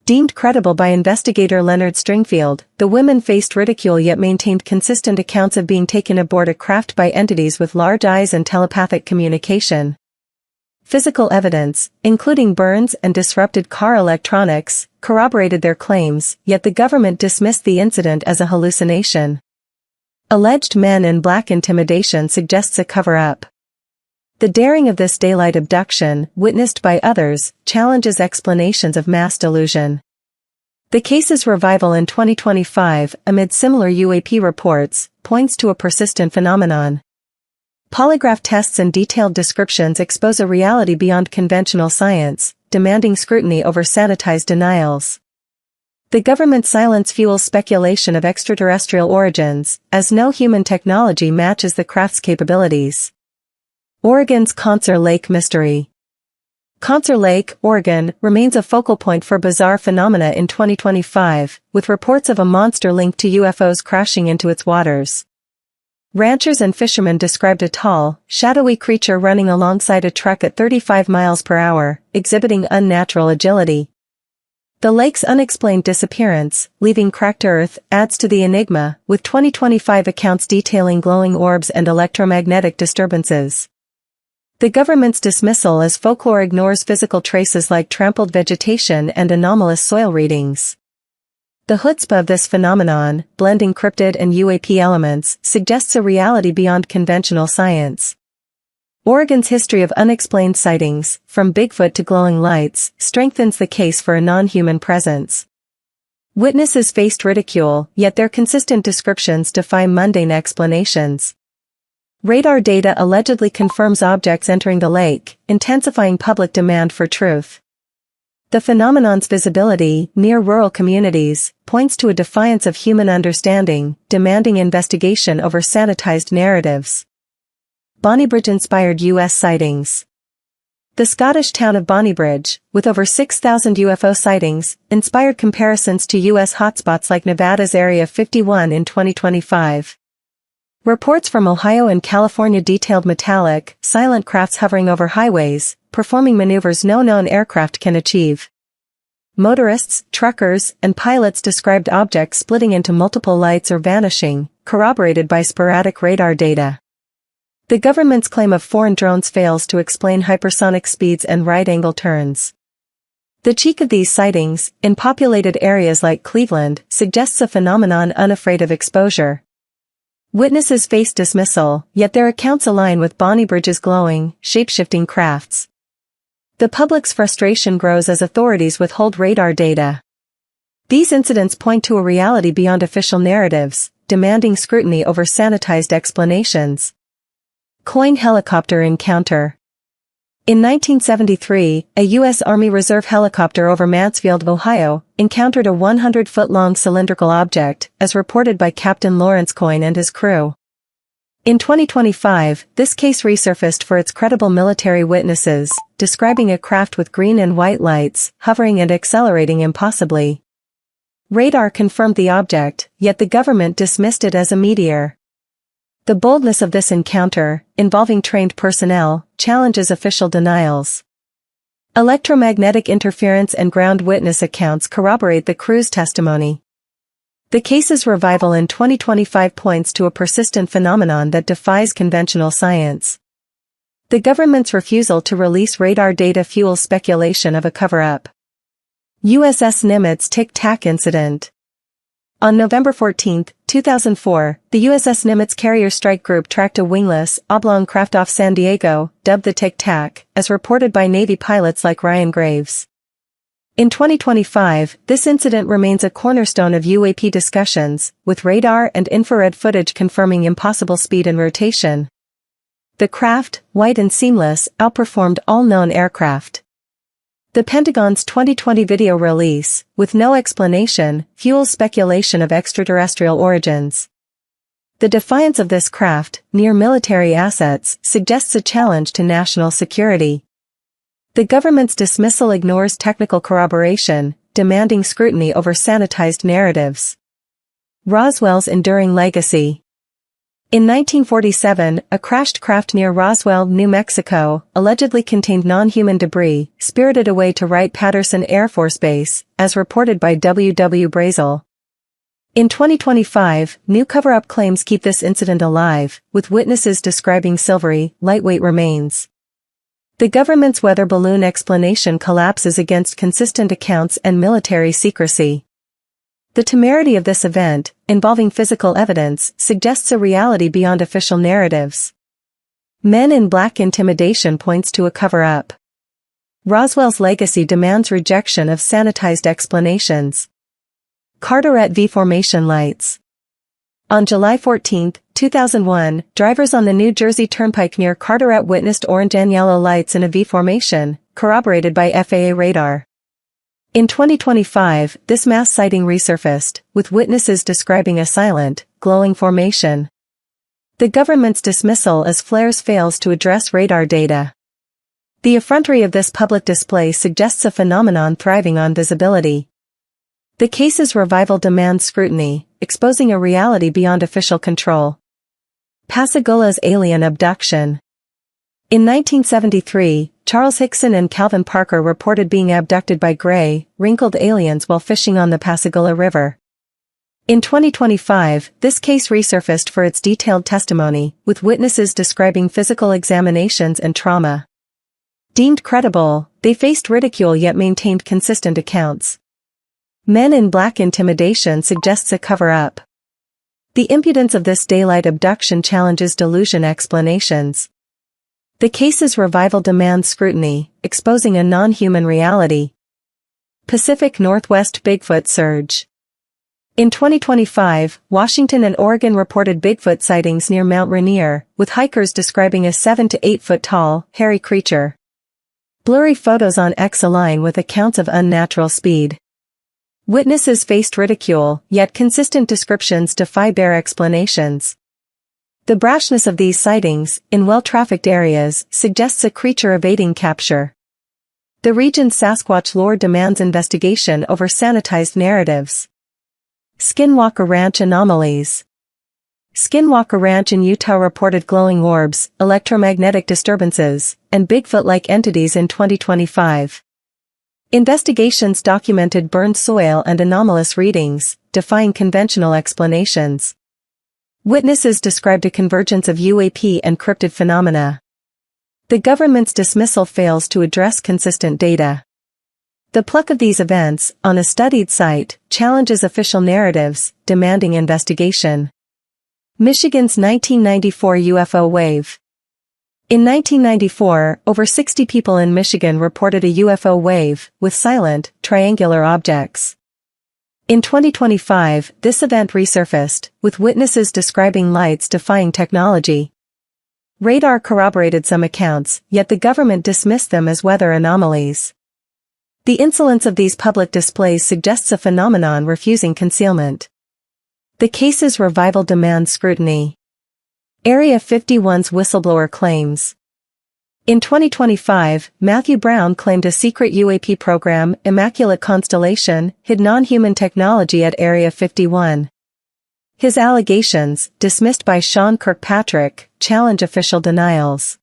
Deemed credible by investigator Leonard Stringfield, the women faced ridicule yet maintained consistent accounts of being taken aboard a craft by entities with large eyes and telepathic communication. Physical evidence, including burns and disrupted car electronics, corroborated their claims, yet the government dismissed the incident as a hallucination. Alleged men in black intimidation suggests a cover-up. The daring of this daylight abduction, witnessed by others, challenges explanations of mass delusion. The case's revival in 2025, amid similar UAP reports, points to a persistent phenomenon. Polygraph tests and detailed descriptions expose a reality beyond conventional science, demanding scrutiny over sanitized denials. The government's silence fuels speculation of extraterrestrial origins, as no human technology matches the craft's capabilities. Oregon's Concert Lake mystery. Concert Lake, Oregon, remains a focal point for bizarre phenomena in 2025, with reports of a monster linked to UFOs crashing into its waters. Ranchers and fishermen described a tall, shadowy creature running alongside a truck at 35 miles per hour, exhibiting unnatural agility. The lake's unexplained disappearance, leaving cracked earth, adds to the enigma, with 2025 accounts detailing glowing orbs and electromagnetic disturbances. The government's dismissal as folklore ignores physical traces like trampled vegetation and anomalous soil readings. The chutzpah of this phenomenon, blending cryptid and UAP elements, suggests a reality beyond conventional science. Oregon's history of unexplained sightings, from Bigfoot to glowing lights, strengthens the case for a non-human presence. Witnesses faced ridicule, yet their consistent descriptions defy mundane explanations. Radar data allegedly confirms objects entering the lake, intensifying public demand for truth. The phenomenon's visibility, near rural communities, points to a defiance of human understanding, demanding investigation over sanitized narratives. Bonnybridge-inspired U.S. sightings. The Scottish town of Bonnybridge, with over 6,000 UFO sightings, inspired comparisons to U.S. hotspots like Nevada's Area 51 in 2025. Reports from Ohio and California detailed metallic, silent crafts hovering over highways, performing maneuvers no known aircraft can achieve. Motorists, truckers, and pilots described objects splitting into multiple lights or vanishing, corroborated by sporadic radar data. The government's claim of foreign drones fails to explain hypersonic speeds and right-angle turns. The cheek of these sightings, in populated areas like Cleveland, suggests a phenomenon unafraid of exposure. Witnesses face dismissal, yet their accounts align with Bonnie Bridge's glowing, shape-shifting crafts. The public's frustration grows as authorities withhold radar data. These incidents point to a reality beyond official narratives, demanding scrutiny over sanitized explanations. Coin helicopter encounter. In 1973, a U.S. Army Reserve helicopter over Mansfield, Ohio, encountered a 100-foot-long cylindrical object, as reported by Captain Lawrence Coyne and his crew. In 2025, this case resurfaced for its credible military witnesses, describing a craft with green and white lights, hovering and accelerating impossibly. Radar confirmed the object, yet the government dismissed it as a meteor. The boldness of this encounter, involving trained personnel, challenges official denials. Electromagnetic interference and ground witness accounts corroborate the crew's testimony. The case's revival in 2025 points to a persistent phenomenon that defies conventional science. The government's refusal to release radar data fuels speculation of a cover-up. USS Nimitz Tic-Tac incident. On November 14, 2004, the USS Nimitz Carrier Strike Group tracked a wingless, oblong craft off San Diego, dubbed the Tic-Tac, as reported by Navy pilots like Ryan Graves. In 2025, this incident remains a cornerstone of UAP discussions, with radar and infrared footage confirming impossible speed and rotation. The craft, white and seamless, outperformed all known aircraft. The Pentagon's 2020 video release, with no explanation, fuels speculation of extraterrestrial origins. The defiance of this craft, near military assets, suggests a challenge to national security. The government's dismissal ignores technical corroboration, demanding scrutiny over sanitized narratives. Roswell's enduring legacy. In 1947, a crashed craft near Roswell, New Mexico, allegedly contained non-human debris, spirited away to Wright-Patterson Air Force Base, as reported by W. W. Brazel. In 2025, new cover-up claims keep this incident alive, with witnesses describing silvery, lightweight remains. The government's weather balloon explanation collapses against consistent accounts and military secrecy. The temerity of this event, involving physical evidence, suggests a reality beyond official narratives. Men in Black intimidation points to a cover-up. Roswell's legacy demands rejection of sanitized explanations. Carteret V formation lights. On July 14, 2001, drivers on the New Jersey Turnpike near Carteret witnessed orange and yellow lights in a V formation, corroborated by FAA radar. In 2025, this mass sighting resurfaced, with witnesses describing a silent, glowing formation. The government's dismissal as flares fails to address radar data. The effrontery of this public display suggests a phenomenon thriving on visibility. The case's revival demands scrutiny, exposing a reality beyond official control. Pascagoula's alien abduction. In 1973, Charles Hickson and Calvin Parker reported being abducted by gray, wrinkled aliens while fishing on the Pascagoula River. In 2025, this case resurfaced for its detailed testimony, with witnesses describing physical examinations and trauma. Deemed credible, they faced ridicule yet maintained consistent accounts. Men in Black intimidation suggests a cover-up. The impudence of this daylight abduction challenges delusion explanations. The case's revival demands scrutiny, exposing a non-human reality. Pacific Northwest Bigfoot surge. In 2025, Washington and Oregon reported Bigfoot sightings near Mount Rainier, with hikers describing a 7 to 8 foot tall, hairy creature. Blurry photos on X align with accounts of unnatural speed. Witnesses faced ridicule, yet consistent descriptions defy bare explanations. The brashness of these sightings, in well-trafficked areas, suggests a creature evading capture. The region's Sasquatch lore demands investigation over sanitized narratives. Skinwalker Ranch anomalies. Skinwalker Ranch in Utah reported glowing orbs, electromagnetic disturbances, and Bigfoot-like entities in 2025. Investigations documented burned soil and anomalous readings, defying conventional explanations. Witnesses described a convergence of UAP and cryptid phenomena. The government's dismissal fails to address consistent data. The pluck of these events, on a studied site, challenges official narratives, demanding investigation. Michigan's 1994 UFO wave. In 1994, over 60 people in Michigan reported a UFO wave, with silent, triangular objects. In 2025, this event resurfaced, with witnesses describing lights defying technology. Radar corroborated some accounts, yet the government dismissed them as weather anomalies. The insolence of these public displays suggests a phenomenon refusing concealment. The case's revival demands scrutiny. Area 51's whistleblower claims. In 2025, Matthew Brown claimed a secret UAP program, Immaculate Constellation, hid non-human technology at Area 51. His allegations, dismissed by Sean Kirkpatrick, challenge official denials.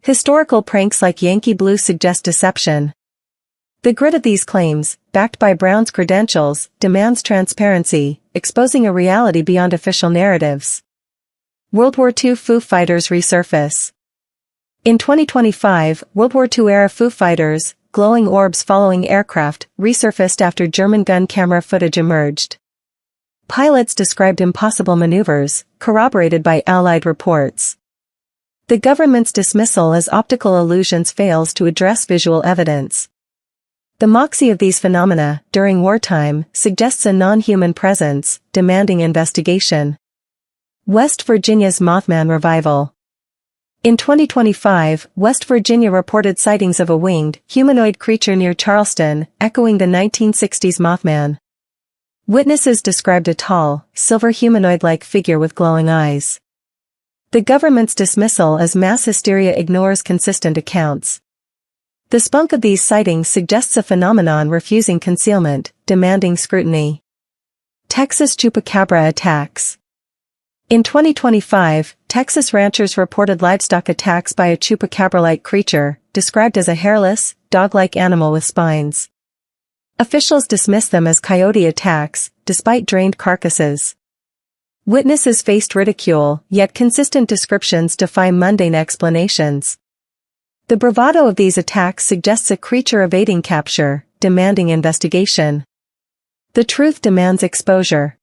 Historical pranks like Yankee Blue suggest deception. The grit of these claims, backed by Brown's credentials, demands transparency, exposing a reality beyond official narratives. World War II Foo Fighters resurface. In 2025, World War II-era Foo Fighters, glowing orbs following aircraft, resurfaced after German gun camera footage emerged. Pilots described impossible maneuvers, corroborated by Allied reports. The government's dismissal as optical illusions fails to address visual evidence. The moxie of these phenomena, during wartime, suggests a non-human presence, demanding investigation. West Virginia's Mothman revival. In 2025, West Virginia reported sightings of a winged, humanoid creature near Charleston, echoing the 1960s Mothman. Witnesses described a tall, silver humanoid-like figure with glowing eyes. The government's dismissal as mass hysteria ignores consistent accounts. The spunk of these sightings suggests a phenomenon refusing concealment, demanding scrutiny. Texas chupacabra attacks. In 2025, Texas ranchers reported livestock attacks by a chupacabra-like creature, described as a hairless, dog-like animal with spines. Officials dismissed them as coyote attacks, despite drained carcasses. Witnesses faced ridicule, yet consistent descriptions defy mundane explanations. The bravado of these attacks suggests a creature evading capture, demanding investigation. The truth demands exposure.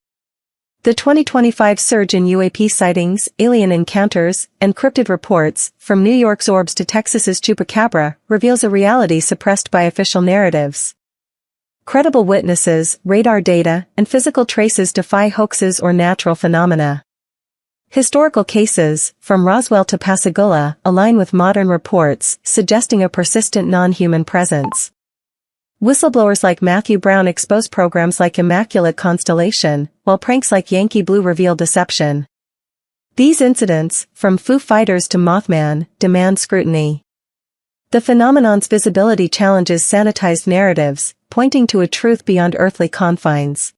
The 2025 surge in UAP sightings, alien encounters, and cryptid reports, from New York's Orbs to Texas's chupacabra, reveals a reality suppressed by official narratives. Credible witnesses, radar data, and physical traces defy hoaxes or natural phenomena. Historical cases, from Roswell to Pascagoula, align with modern reports, suggesting a persistent non-human presence. Whistleblowers like Matthew Brown expose programs like Immaculate Constellation, while pranks like Yankee Blue reveal deception. These incidents, from Foo Fighters to Mothman, demand scrutiny. The phenomenon's visibility challenges sanitized narratives, pointing to a truth beyond earthly confines.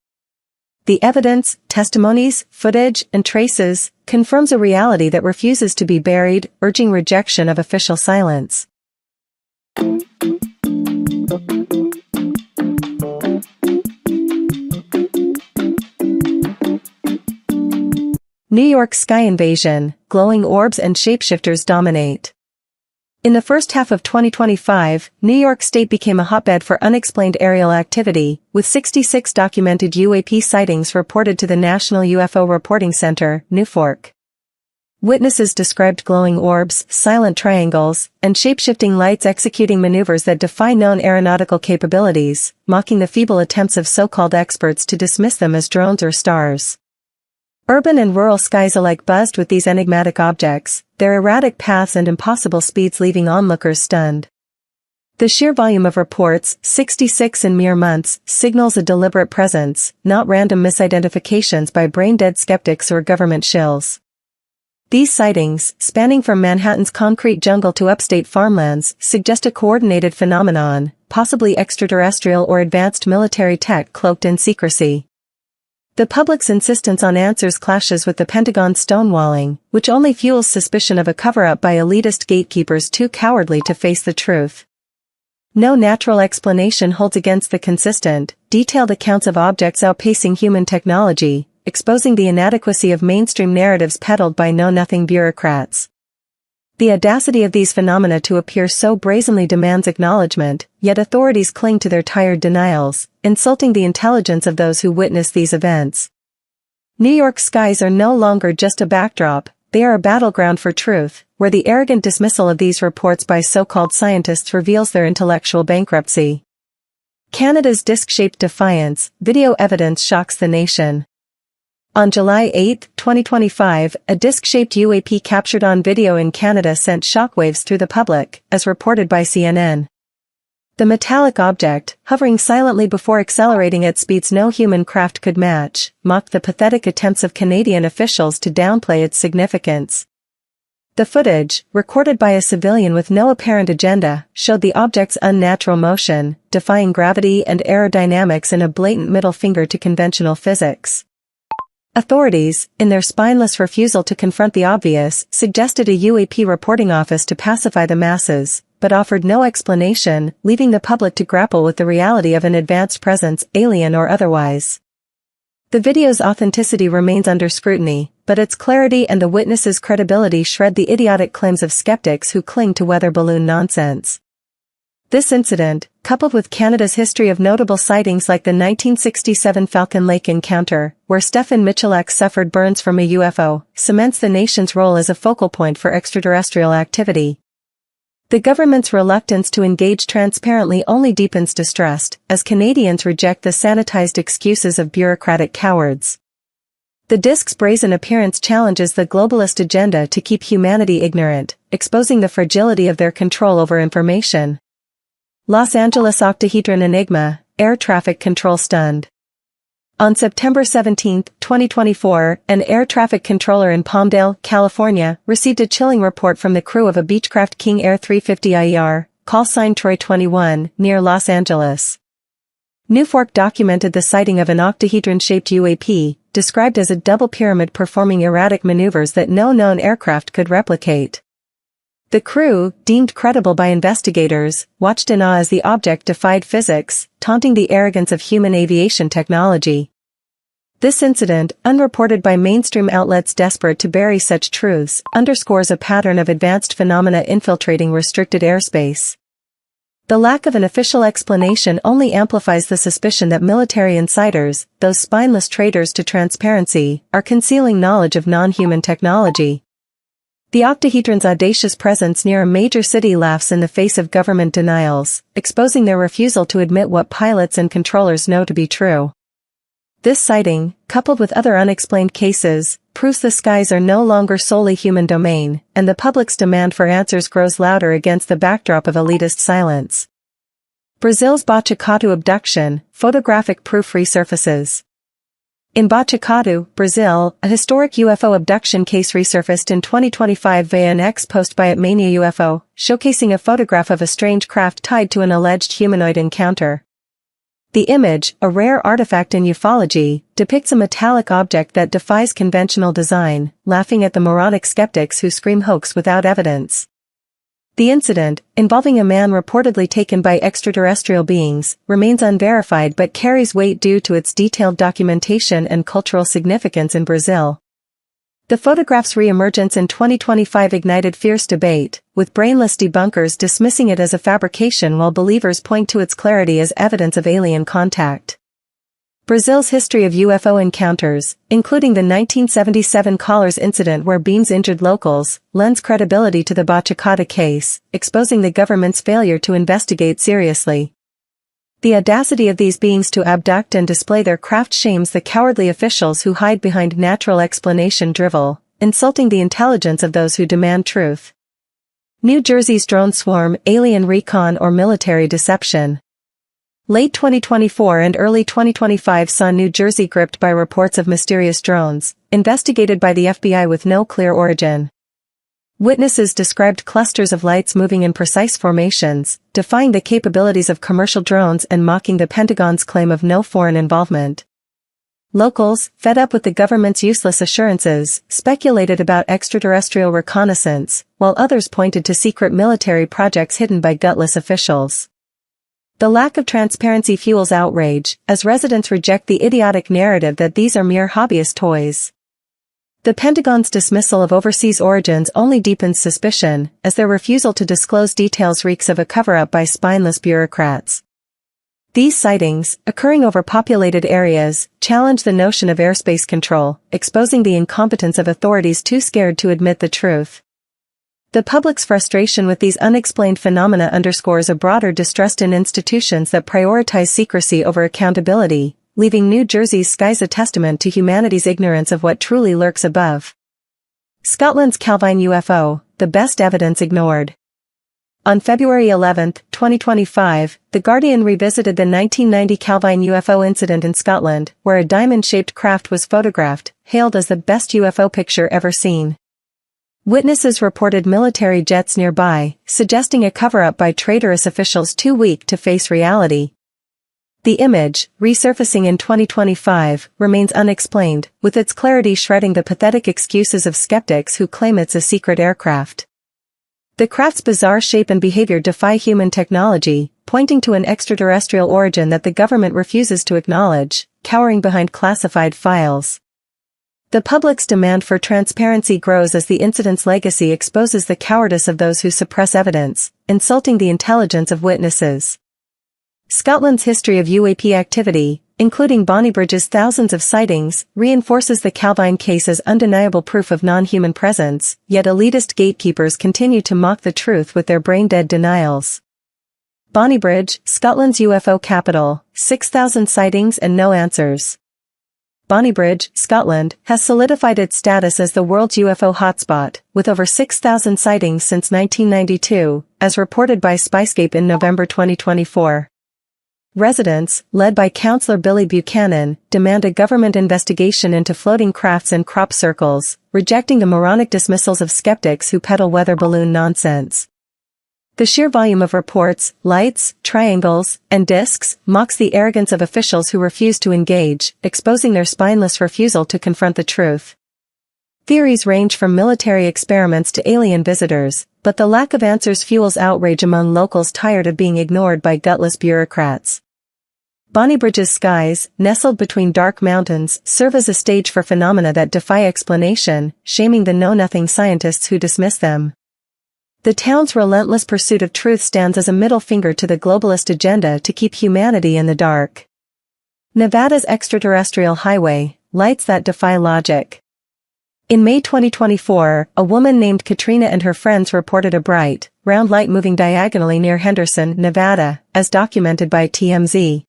The evidence, testimonies, footage, and traces, confirms a reality that refuses to be buried, urging rejection of official silence. New York sky invasion, glowing orbs and shapeshifters dominate. In the first half of 2025, New York State became a hotbed for unexplained aerial activity, with 66 documented UAP sightings reported to the National UFO Reporting Center, NUFORC. Witnesses described glowing orbs, silent triangles, and shape-shifting lights executing maneuvers that defy known aeronautical capabilities, mocking the feeble attempts of so-called experts to dismiss them as drones or stars. Urban and rural skies alike buzzed with these enigmatic objects, their erratic paths and impossible speeds leaving onlookers stunned. The sheer volume of reports, 66 in mere months, signals a deliberate presence, not random misidentifications by brain-dead skeptics or government shills. These sightings, spanning from Manhattan's concrete jungle to upstate farmlands, suggest a coordinated phenomenon, possibly extraterrestrial or advanced military tech cloaked in secrecy. The public's insistence on answers clashes with the Pentagon's stonewalling, which only fuels suspicion of a cover-up by elitist gatekeepers too cowardly to face the truth. No natural explanation holds against the consistent, detailed accounts of objects outpacing human technology, exposing the inadequacy of mainstream narratives peddled by know-nothing bureaucrats. The audacity of these phenomena to appear so brazenly demands acknowledgement, yet authorities cling to their tired denials, insulting the intelligence of those who witness these events. New York skies are no longer just a backdrop, they are a battleground for truth, where the arrogant dismissal of these reports by so-called scientists reveals their intellectual bankruptcy. Canada's disc-shaped defiance, video evidence shocks the nation. On July 8, 2025, a disc-shaped UAP captured on video in Canada sent shockwaves through the public, as reported by CNN. The metallic object, hovering silently before accelerating at speeds no human craft could match, mocked the pathetic attempts of Canadian officials to downplay its significance. The footage, recorded by a civilian with no apparent agenda, showed the object's unnatural motion, defying gravity and aerodynamics in a blatant middle finger to conventional physics. Authorities, in their spineless refusal to confront the obvious, suggested a UAP reporting office to pacify the masses, but offered no explanation, leaving the public to grapple with the reality of an advanced presence, alien or otherwise. The video's authenticity remains under scrutiny, but its clarity and the witnesses' credibility shred the idiotic claims of skeptics who cling to weather balloon nonsense. This incident, coupled with Canada's history of notable sightings like the 1967 Falcon Lake encounter, where Stephen Michalak suffered burns from a UFO, cements the nation's role as a focal point for extraterrestrial activity. The government's reluctance to engage transparently only deepens distrust, as Canadians reject the sanitized excuses of bureaucratic cowards. The disc's brazen appearance challenges the globalist agenda to keep humanity ignorant, exposing the fragility of their control over information. Los Angeles octahedron enigma, air traffic control stunned. On September 17, 2024, an air traffic controller in Palmdale, California, received a chilling report from the crew of a Beechcraft King Air 350 IER, call sign Troy 21, near Los Angeles. Newfork documented the sighting of an octahedron-shaped UAP, described as a double pyramid performing erratic maneuvers that no known aircraft could replicate. The crew, deemed credible by investigators, watched in awe as the object defied physics, taunting the arrogance of human aviation technology. This incident, unreported by mainstream outlets desperate to bury such truths, underscores a pattern of advanced phenomena infiltrating restricted airspace. The lack of an official explanation only amplifies the suspicion that military insiders, those spineless traitors to transparency, are concealing knowledge of non-human technology. The octahedron's audacious presence near a major city laughs in the face of government denials, exposing their refusal to admit what pilots and controllers know to be true. This sighting, coupled with other unexplained cases, proves the skies are no longer solely human domain, and the public's demand for answers grows louder against the backdrop of elitist silence. Brazil's Botucatu abduction, photographic proof resurfaces. In Botucatu, Brazil, a historic UFO abduction case resurfaced in 2025 via an X-post by Mania UFO, showcasing a photograph of a strange craft tied to an alleged humanoid encounter. The image, a rare artifact in ufology, depicts a metallic object that defies conventional design, laughing at the moronic skeptics who scream hoax without evidence. The incident, involving a man reportedly taken by extraterrestrial beings, remains unverified but carries weight due to its detailed documentation and cultural significance in Brazil. The photograph's re-emergence in 2025 ignited fierce debate, with brainless debunkers dismissing it as a fabrication while believers point to its clarity as evidence of alien contact. Brazil's history of UFO encounters, including the 1977 Collars incident where beams injured locals, lends credibility to the Botucatu case, exposing the government's failure to investigate seriously. The audacity of these beings to abduct and display their craft shames the cowardly officials who hide behind natural explanation drivel, insulting the intelligence of those who demand truth. New Jersey's drone swarm, alien recon or military deception. Late 2024 and early 2025 saw New Jersey gripped by reports of mysterious drones, investigated by the FBI with no clear origin. Witnesses described clusters of lights moving in precise formations, defying the capabilities of commercial drones and mocking the Pentagon's claim of no foreign involvement. Locals, fed up with the government's useless assurances, speculated about extraterrestrial reconnaissance, while others pointed to secret military projects hidden by gutless officials. The lack of transparency fuels outrage, as residents reject the idiotic narrative that these are mere hobbyist toys. The Pentagon's dismissal of overseas origins only deepens suspicion, as their refusal to disclose details reeks of a cover-up by spineless bureaucrats. These sightings, occurring over populated areas, challenge the notion of airspace control, exposing the incompetence of authorities too scared to admit the truth. The public's frustration with these unexplained phenomena underscores a broader distrust in institutions that prioritize secrecy over accountability, leaving New Jersey's skies a testament to humanity's ignorance of what truly lurks above. Scotland's Calvine UFO, the best evidence ignored. On February 11, 2025, The Guardian revisited the 1990 Calvine UFO incident in Scotland, where a diamond-shaped craft was photographed, hailed as the best UFO picture ever seen. Witnesses reported military jets nearby, suggesting a cover-up by traitorous officials too weak to face reality. The image, resurfacing in 2025, remains unexplained, with its clarity shredding the pathetic excuses of skeptics who claim it's a secret aircraft. The craft's bizarre shape and behavior defy human technology, pointing to an extraterrestrial origin that the government refuses to acknowledge, cowering behind classified files. The public's demand for transparency grows as the incident's legacy exposes the cowardice of those who suppress evidence, insulting the intelligence of witnesses. Scotland's history of UAP activity, including Bonnybridge's thousands of sightings, reinforces the Calvine case as undeniable proof of non-human presence, yet elitist gatekeepers continue to mock the truth with their brain-dead denials. Bonnybridge, Scotland's UFO capital, 6,000 sightings and no answers. Bonnybridge, Scotland, has solidified its status as the world's UFO hotspot, with over 6,000 sightings since 1992, as reported by Spyscape in November 2024. Residents, led by Councillor Billy Buchanan, demand a government investigation into floating crafts and crop circles, rejecting the moronic dismissals of skeptics who peddle weather balloon nonsense. The sheer volume of reports, lights, triangles, and discs mocks the arrogance of officials who refuse to engage, exposing their spineless refusal to confront the truth. Theories range from military experiments to alien visitors, but the lack of answers fuels outrage among locals tired of being ignored by gutless bureaucrats. Bonnybridge's skies, nestled between dark mountains, serve as a stage for phenomena that defy explanation, shaming the know-nothing scientists who dismiss them. The town's relentless pursuit of truth stands as a middle finger to the globalist agenda to keep humanity in the dark. Nevada's extraterrestrial highway, lights that defy logic. In May 2024, a woman named Katrina and her friends reported a bright, round light moving diagonally near Henderson, Nevada, as documented by TMZ.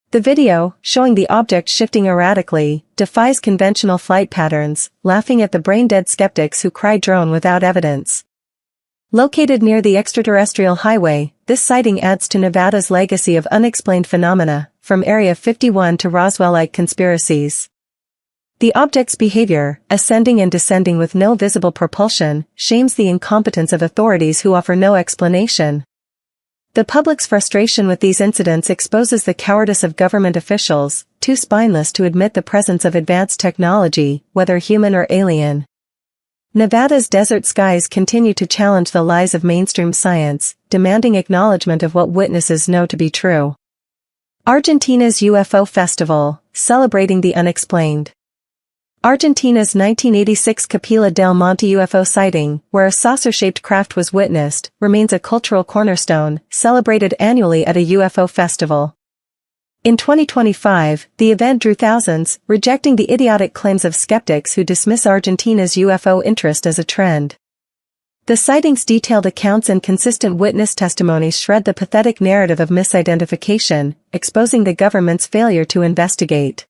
The video, showing the object shifting erratically, defies conventional flight patterns, laughing at the brain-dead skeptics who cry drone without evidence. Located near the extraterrestrial highway, this sighting adds to Nevada's legacy of unexplained phenomena, from Area 51 to Roswell-like conspiracies. The object's behavior, ascending and descending with no visible propulsion, shames the incompetence of authorities who offer no explanation. The public's frustration with these incidents exposes the cowardice of government officials, too spineless to admit the presence of advanced technology, whether human or alien. Nevada's desert skies continue to challenge the lies of mainstream science, demanding acknowledgement of what witnesses know to be true. Argentina's UFO Festival, celebrating the unexplained. Argentina's 1986 Capilla del Monte UFO sighting, where a saucer-shaped craft was witnessed, remains a cultural cornerstone, celebrated annually at a UFO festival. In 2025, the event drew thousands, rejecting the idiotic claims of skeptics who dismiss Argentina's UFO interest as a trend. The sightings' detailed accounts and consistent witness testimonies shred the pathetic narrative of misidentification, exposing the government's failure to investigate.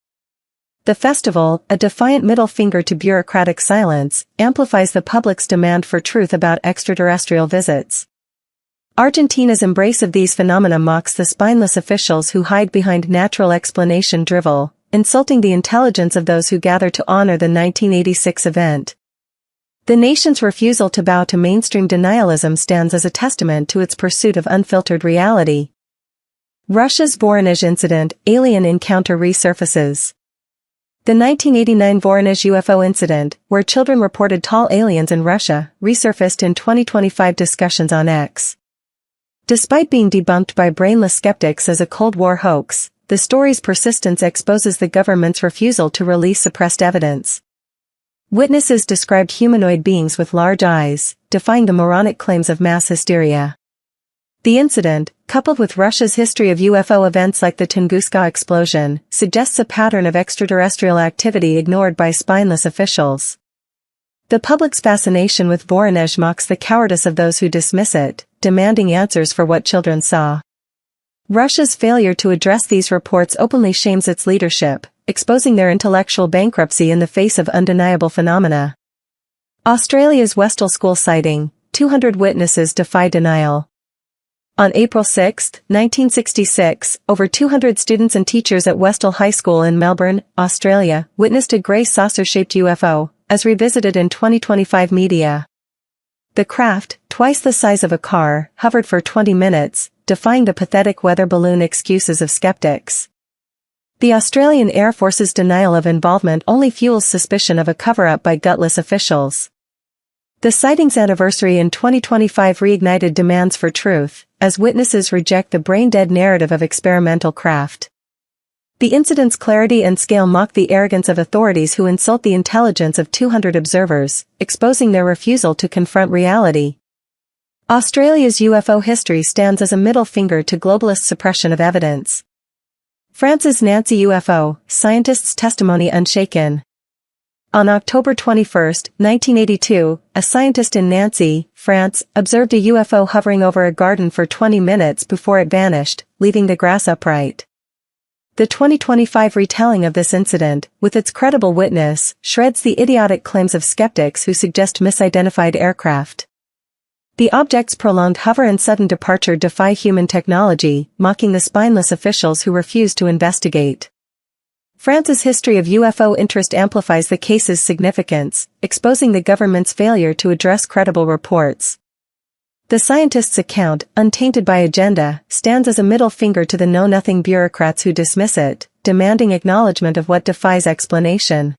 The festival, a defiant middle finger to bureaucratic silence, amplifies the public's demand for truth about extraterrestrial visits. Argentina's embrace of these phenomena mocks the spineless officials who hide behind natural explanation drivel, insulting the intelligence of those who gather to honor the 1986 event. The nation's refusal to bow to mainstream denialism stands as a testament to its pursuit of unfiltered reality. Russia's Voronezh incident, alien encounter resurfaces. The 1989 Voronezh UFO incident, where children reported tall aliens in Russia, resurfaced in 2025 discussions on X. Despite being debunked by brainless skeptics as a Cold War hoax, the story's persistence exposes the government's refusal to release suppressed evidence. Witnesses described humanoid beings with large eyes, defying the moronic claims of mass hysteria. The incident, coupled with Russia's history of UFO events like the Tunguska explosion, suggests a pattern of extraterrestrial activity ignored by spineless officials. The public's fascination with Voronezh mocks the cowardice of those who dismiss it, demanding answers for what children saw. Russia's failure to address these reports openly shames its leadership, exposing their intellectual bankruptcy in the face of undeniable phenomena. Australia's Westall School sighting, 200 witnesses defy denial. On April 6, 1966, over 200 students and teachers at Westall High School in Melbourne, Australia, witnessed a grey saucer-shaped UFO, as revisited in 2025 media. The craft, twice the size of a car, hovered for 20 minutes, defying the pathetic weather balloon excuses of skeptics. The Australian Air Force's denial of involvement only fuels suspicion of a cover-up by gutless officials. The sighting's anniversary in 2025 reignited demands for truth, as witnesses reject the brain-dead narrative of experimental craft. The incident's clarity and scale mock the arrogance of authorities who insult the intelligence of 200 observers, exposing their refusal to confront reality. Australia's UFO history stands as a middle finger to globalist suppression of evidence. France's Nancy UFO, scientists' testimony unshaken. On October 21, 1982, a scientist in Nancy, France, observed a UFO hovering over a garden for 20 minutes before it vanished, leaving the grass upright. The 2025 retelling of this incident, with its credible witness, shreds the idiotic claims of skeptics who suggest misidentified aircraft. The object's prolonged hover and sudden departure defy human technology, mocking the spineless officials who refuse to investigate. France's history of UFO interest amplifies the case's significance, exposing the government's failure to address credible reports. The scientist's account, untainted by agenda, stands as a middle finger to the know-nothing bureaucrats who dismiss it, demanding acknowledgement of what defies explanation.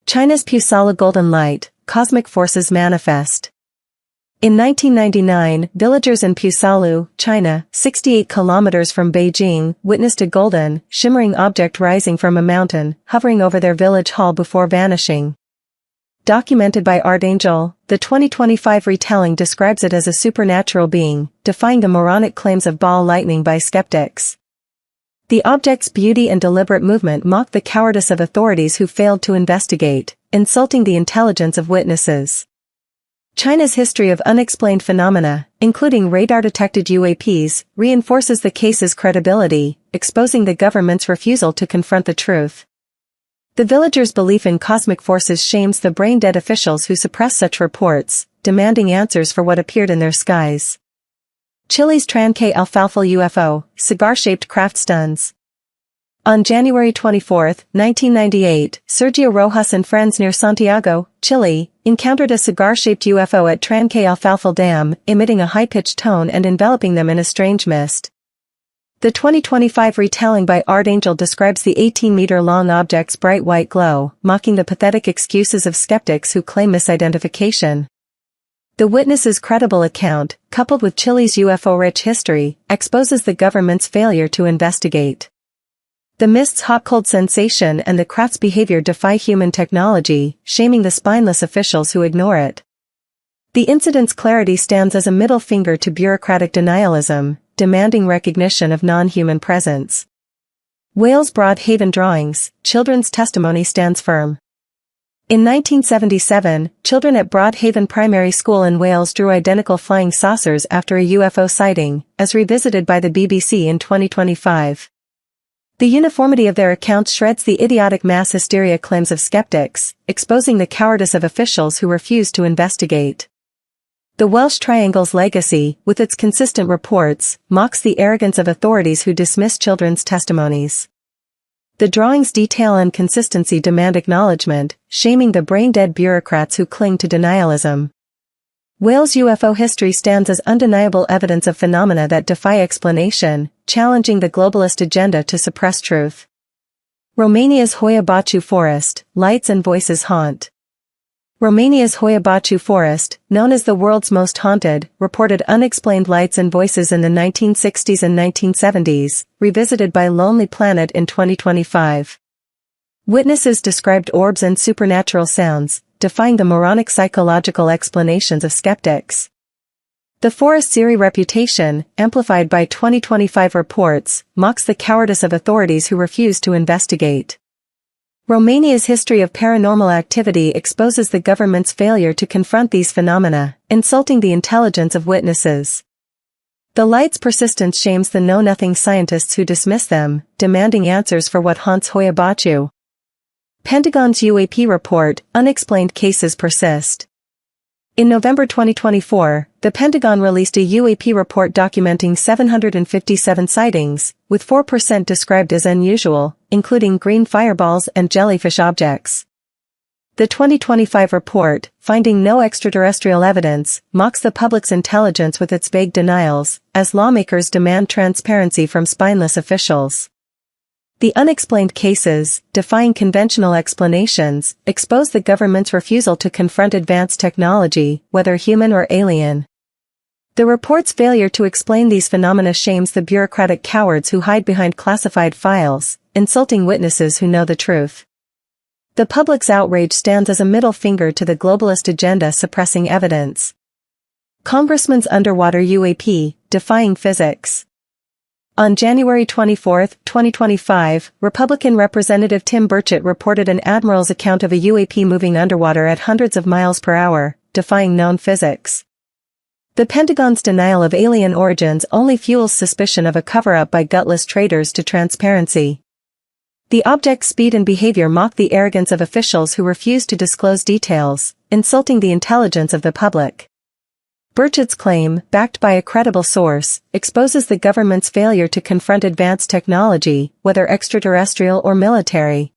China's Pusalu Golden Light, Cosmic Forces Manifest. In 1999, villagers in Pusalu, China, 68 kilometers from Beijing, witnessed a golden, shimmering object rising from a mountain, hovering over their village hall before vanishing. Documented by Archangel, the 2025 retelling describes it as a supernatural being, defying the moronic claims of ball lightning by skeptics. The object's beauty and deliberate movement mock the cowardice of authorities who failed to investigate, insulting the intelligence of witnesses. China's history of unexplained phenomena, including radar-detected UAPs, reinforces the case's credibility, exposing the government's refusal to confront the truth. The villagers' belief in cosmic forces shames the brain-dead officials who suppress such reports, demanding answers for what appeared in their skies. Chile's Tranque Alfalfa UFO, cigar-shaped craft stuns. On January 24, 1998, Sergio Rojas and friends near Santiago, Chile, encountered a cigar-shaped UFO at Tranque Alfalfa Dam, emitting a high-pitched tone and enveloping them in a strange mist. The 2025 retelling by Archangel describes the 18-meter-long object's bright white glow, mocking the pathetic excuses of skeptics who claim misidentification. The witness's credible account, coupled with Chile's UFO-rich history, exposes the government's failure to investigate. The mist's hot-cold sensation and the craft's behavior defy human technology, shaming the spineless officials who ignore it. The incident's clarity stands as a middle finger to bureaucratic denialism, demanding recognition of non-human presence. Wales Broadhaven drawings, children's testimony stands firm. In 1977, children at Broadhaven Primary School in Wales drew identical flying saucers after a UFO sighting, as revisited by the BBC in 2025. The uniformity of their accounts shreds the idiotic mass hysteria claims of skeptics, exposing the cowardice of officials who refuse to investigate. The Welsh Triangle's legacy, with its consistent reports, mocks the arrogance of authorities who dismiss children's testimonies. The drawing's detail and consistency demand acknowledgement, shaming the brain-dead bureaucrats who cling to denialism. Wales' UFO history stands as undeniable evidence of phenomena that defy explanation, challenging the globalist agenda to suppress truth. Romania's Hoia Baciu forest, lights and voices haunt. Romania's Hoia Baciu forest, known as the world's most haunted, reported unexplained lights and voices in the 1960s and 1970s, revisited by Lonely Planet in 2025. Witnesses described orbs and supernatural sounds, defying the moronic psychological explanations of skeptics. The forest's eerie reputation, amplified by 2025 reports, mocks the cowardice of authorities who refuse to investigate. Romania's history of paranormal activity exposes the government's failure to confront these phenomena, insulting the intelligence of witnesses. The light's persistence shames the know-nothing scientists who dismiss them, demanding answers for what haunts Hoia Baciu. Pentagon's UAP report, unexplained cases persist. In November 2024, the Pentagon released a UAP report documenting 757 sightings, with 4% described as unusual, including green fireballs and jellyfish objects. The 2025 report, finding no extraterrestrial evidence, mocks the public's intelligence with its vague denials, as lawmakers demand transparency from spineless officials. The unexplained cases, defying conventional explanations, expose the government's refusal to confront advanced technology, whether human or alien. The report's failure to explain these phenomena shames the bureaucratic cowards who hide behind classified files, insulting witnesses who know the truth. The public's outrage stands as a middle finger to the globalist agenda suppressing evidence. Congressman's underwater UAP, defying physics. On January 24, 2025, Republican Representative Tim Burchett reported an admiral's account of a UAP moving underwater at hundreds of miles per hour, defying known physics. The Pentagon's denial of alien origins only fuels suspicion of a cover-up by gutless traitors to transparency. The object's speed and behavior mock the arrogance of officials who refuse to disclose details, insulting the intelligence of the public. Burchett's claim, backed by a credible source, exposes the government's failure to confront advanced technology, whether extraterrestrial or military.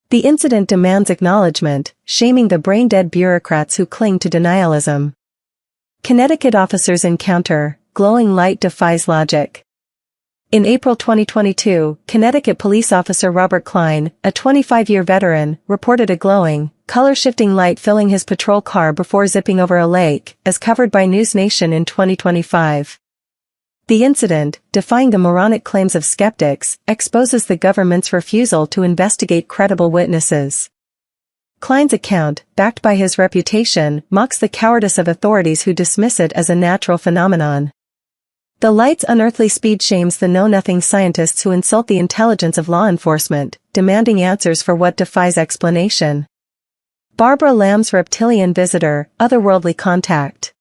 The incident demands acknowledgement, shaming the brain-dead bureaucrats who cling to denialism. Connecticut officers encounter, glowing light defies logic. In April 2022, Connecticut police officer Robert Klein, a 25-year veteran, reported a glowing, color-shifting light filling his patrol car before zipping over a lake, as covered by News Nation in 2025. The incident, defying the moronic claims of skeptics, exposes the government's refusal to investigate credible witnesses. Klein's account, backed by his reputation, mocks the cowardice of authorities who dismiss it as a natural phenomenon. The light's unearthly speed shames the know-nothing scientists who insult the intelligence of law enforcement, demanding answers for what defies explanation. Barbara Lamb's reptilian visitor, otherworldly contact.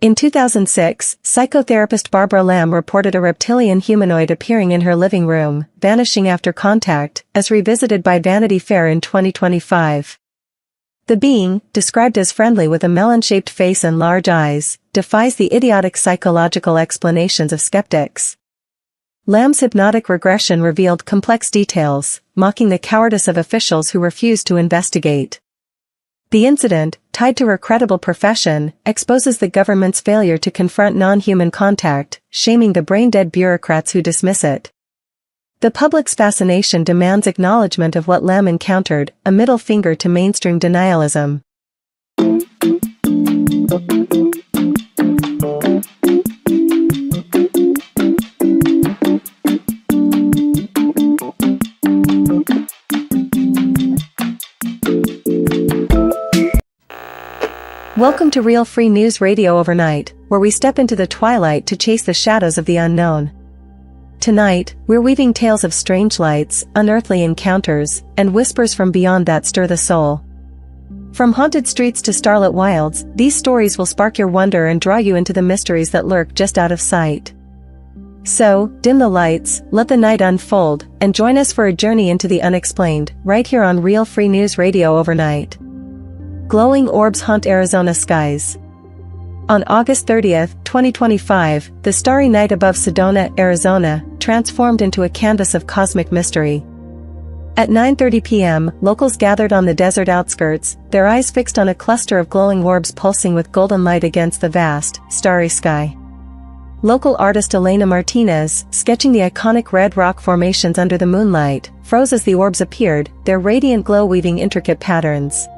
In 2006, psychotherapist Barbara Lamb reported a reptilian humanoid appearing in her living room, vanishing after contact, as revisited by Vanity Fair in 2025. The being, described as friendly with a melon-shaped face and large eyes, defies the idiotic psychological explanations of skeptics. Lamb's hypnotic regression revealed complex details, mocking the cowardice of officials who refuse to investigate. The incident, tied to her credible profession, exposes the government's failure to confront non-human contact, shaming the brain-dead bureaucrats who dismiss it. The public's fascination demands acknowledgement of what Lamb encountered, a middle finger to mainstream denialism. Welcome to Real Free News Radio Overnight, where we step into the twilight to chase the shadows of the unknown. Tonight, we're weaving tales of strange lights, unearthly encounters, and whispers from beyond that stir the soul. From haunted streets to starlit wilds, these stories will spark your wonder and draw you into the mysteries that lurk just out of sight. So, dim the lights, let the night unfold, and join us for a journey into the unexplained, right here on Real Free News Radio Overnight. Glowing orbs haunt Arizona skies. On August 30, 2025, the starry night above Sedona, Arizona, transformed into a canvas of cosmic mystery. At 9:30 p.m., locals gathered on the desert outskirts, their eyes fixed on a cluster of glowing orbs pulsing with golden light against the vast, starry sky. Local artist Elena Martinez, sketching the iconic red rock formations under the moonlight, froze as the orbs appeared, their radiant glow weaving intricate patterns.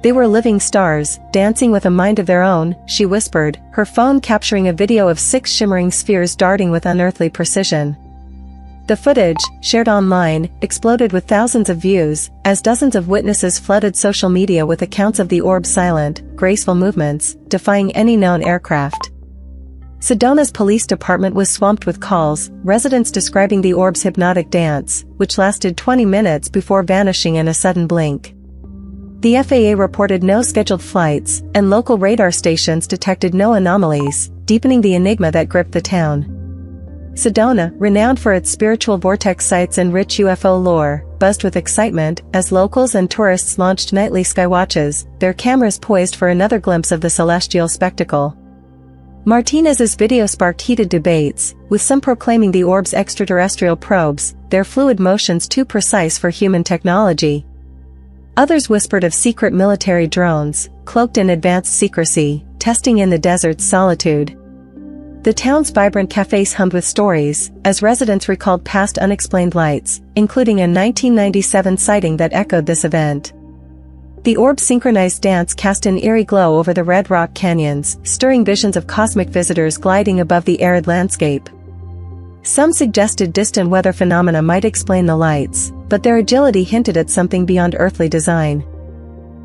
"They were living stars, dancing with a mind of their own," she whispered, her phone capturing a video of 6 shimmering spheres darting with unearthly precision. The footage, shared online, exploded with thousands of views, as dozens of witnesses flooded social media with accounts of the orb's silent, graceful movements, defying any known aircraft. Sedona's police department was swamped with calls, residents describing the orb's hypnotic dance, which lasted 20 minutes before vanishing in a sudden blink. The FAA reported no scheduled flights, and local radar stations detected no anomalies, deepening the enigma that gripped the town. Sedona, renowned for its spiritual vortex sites and rich UFO lore, buzzed with excitement as locals and tourists launched nightly skywatches, their cameras poised for another glimpse of the celestial spectacle. Martinez's video sparked heated debates, with some proclaiming the orb's extraterrestrial probes, their fluid motions too precise for human technology. Others whispered of secret military drones, cloaked in advanced secrecy, testing in the desert's solitude. The town's vibrant cafes hummed with stories, as residents recalled past unexplained lights, including a 1997 sighting that echoed this event. The orb's synchronized dance cast an eerie glow over the red rock canyons, stirring visions of cosmic visitors gliding above the arid landscape. Some suggested distant weather phenomena might explain the lights, but their agility hinted at something beyond earthly design.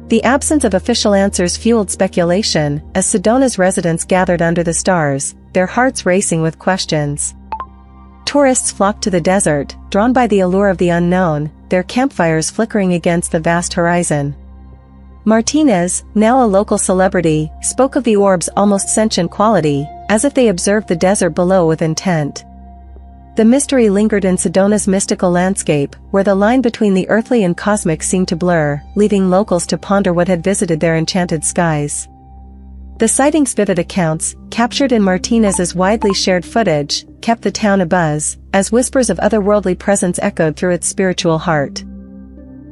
The absence of official answers fueled speculation, as Sedona's residents gathered under the stars, their hearts racing with questions. Tourists flocked to the desert, drawn by the allure of the unknown, their campfires flickering against the vast horizon. Martinez, now a local celebrity, spoke of the orb's almost sentient quality, as if they observed the desert below with intent. The mystery lingered in Sedona's mystical landscape, where the line between the earthly and cosmic seemed to blur, leaving locals to ponder what had visited their enchanted skies. The sightings' vivid accounts, captured in Martinez's widely shared footage, kept the town abuzz, as whispers of otherworldly presence echoed through its spiritual heart.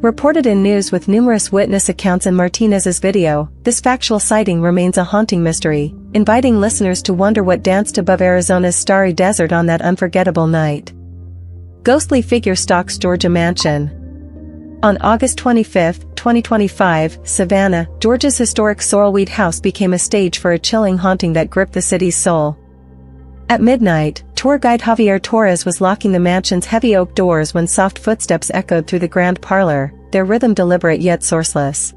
Reported in news with numerous witness accounts in Martinez's video, this factual sighting remains a haunting mystery, inviting listeners to wonder what danced above Arizona's starry desert on that unforgettable night. Ghostly figure stalks Georgia mansion. On August 25, 2025, Savannah, Georgia's historic Sorrelweed House became a stage for a chilling haunting that gripped the city's soul. At midnight, tour guide Javier Torres was locking the mansion's heavy oak doors when soft footsteps echoed through the grand parlor, their rhythm deliberate yet sourceless.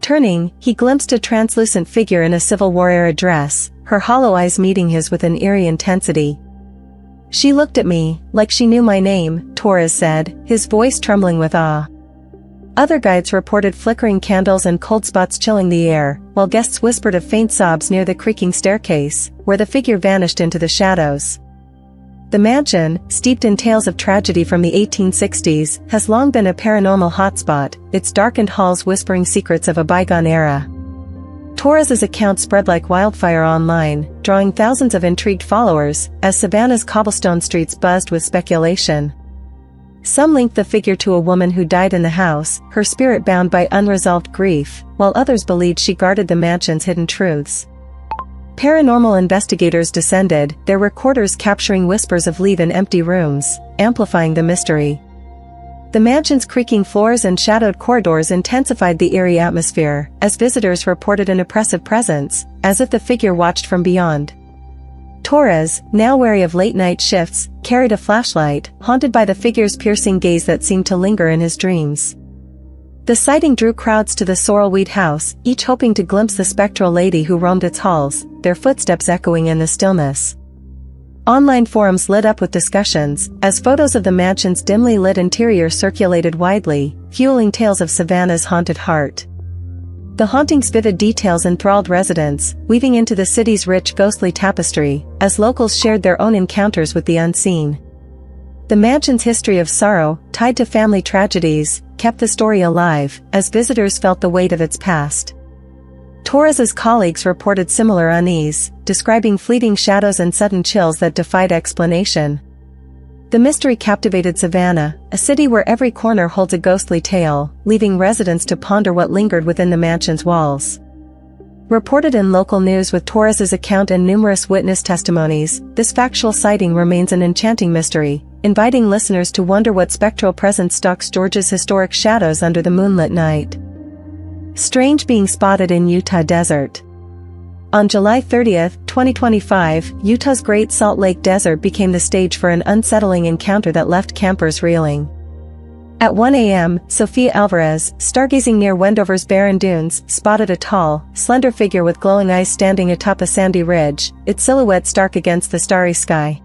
Turning, he glimpsed a translucent figure in a Civil War era dress, her hollow eyes meeting his with an eerie intensity. "She looked at me, like she knew my name," Torres said, his voice trembling with awe. Other guides reported flickering candles and cold spots chilling the air, while guests whispered of faint sobs near the creaking staircase, where the figure vanished into the shadows. The mansion, steeped in tales of tragedy from the 1860s, has long been a paranormal hotspot, its darkened halls whispering secrets of a bygone era. Torres's account spread like wildfire online, drawing thousands of intrigued followers, as Savannah's cobblestone streets buzzed with speculation. Some linked the figure to a woman who died in the house, her spirit bound by unresolved grief, while others believed she guarded the mansion's hidden truths. Paranormal investigators descended, their recorders capturing whispers of leave in empty rooms, amplifying the mystery. The mansion's creaking floors and shadowed corridors intensified the eerie atmosphere, as visitors reported an oppressive presence, as if the figure watched from beyond. Torres, now wary of late-night shifts, carried a flashlight, haunted by the figure's piercing gaze that seemed to linger in his dreams. The sighting drew crowds to the Sorrelweed House, each hoping to glimpse the spectral lady who roamed its halls, their footsteps echoing in the stillness. Online forums lit up with discussions, as photos of the mansion's dimly lit interior circulated widely, fueling tales of Savannah's haunted heart. The haunting's vivid details enthralled residents, weaving into the city's rich ghostly tapestry, as locals shared their own encounters with the unseen. The mansion's history of sorrow, tied to family tragedies, kept the story alive, as visitors felt the weight of its past. Torres's colleagues reported similar unease, describing fleeting shadows and sudden chills that defied explanation. The mystery captivated Savannah, a city where every corner holds a ghostly tale, leaving residents to ponder what lingered within the mansion's walls. Reported in local news with Torres's account and numerous witness testimonies, this factual sighting remains an enchanting mystery, inviting listeners to wonder what spectral presence stalks Georgia's historic shadows under the moonlit night. Strange being spotted in Utah desert. On July 30, 2025, Utah's Great Salt Lake Desert became the stage for an unsettling encounter that left campers reeling. At 1 a.m., Sofia Alvarez, stargazing near Wendover's barren dunes, spotted a tall, slender figure with glowing eyes standing atop a sandy ridge, its silhouette stark against the starry sky.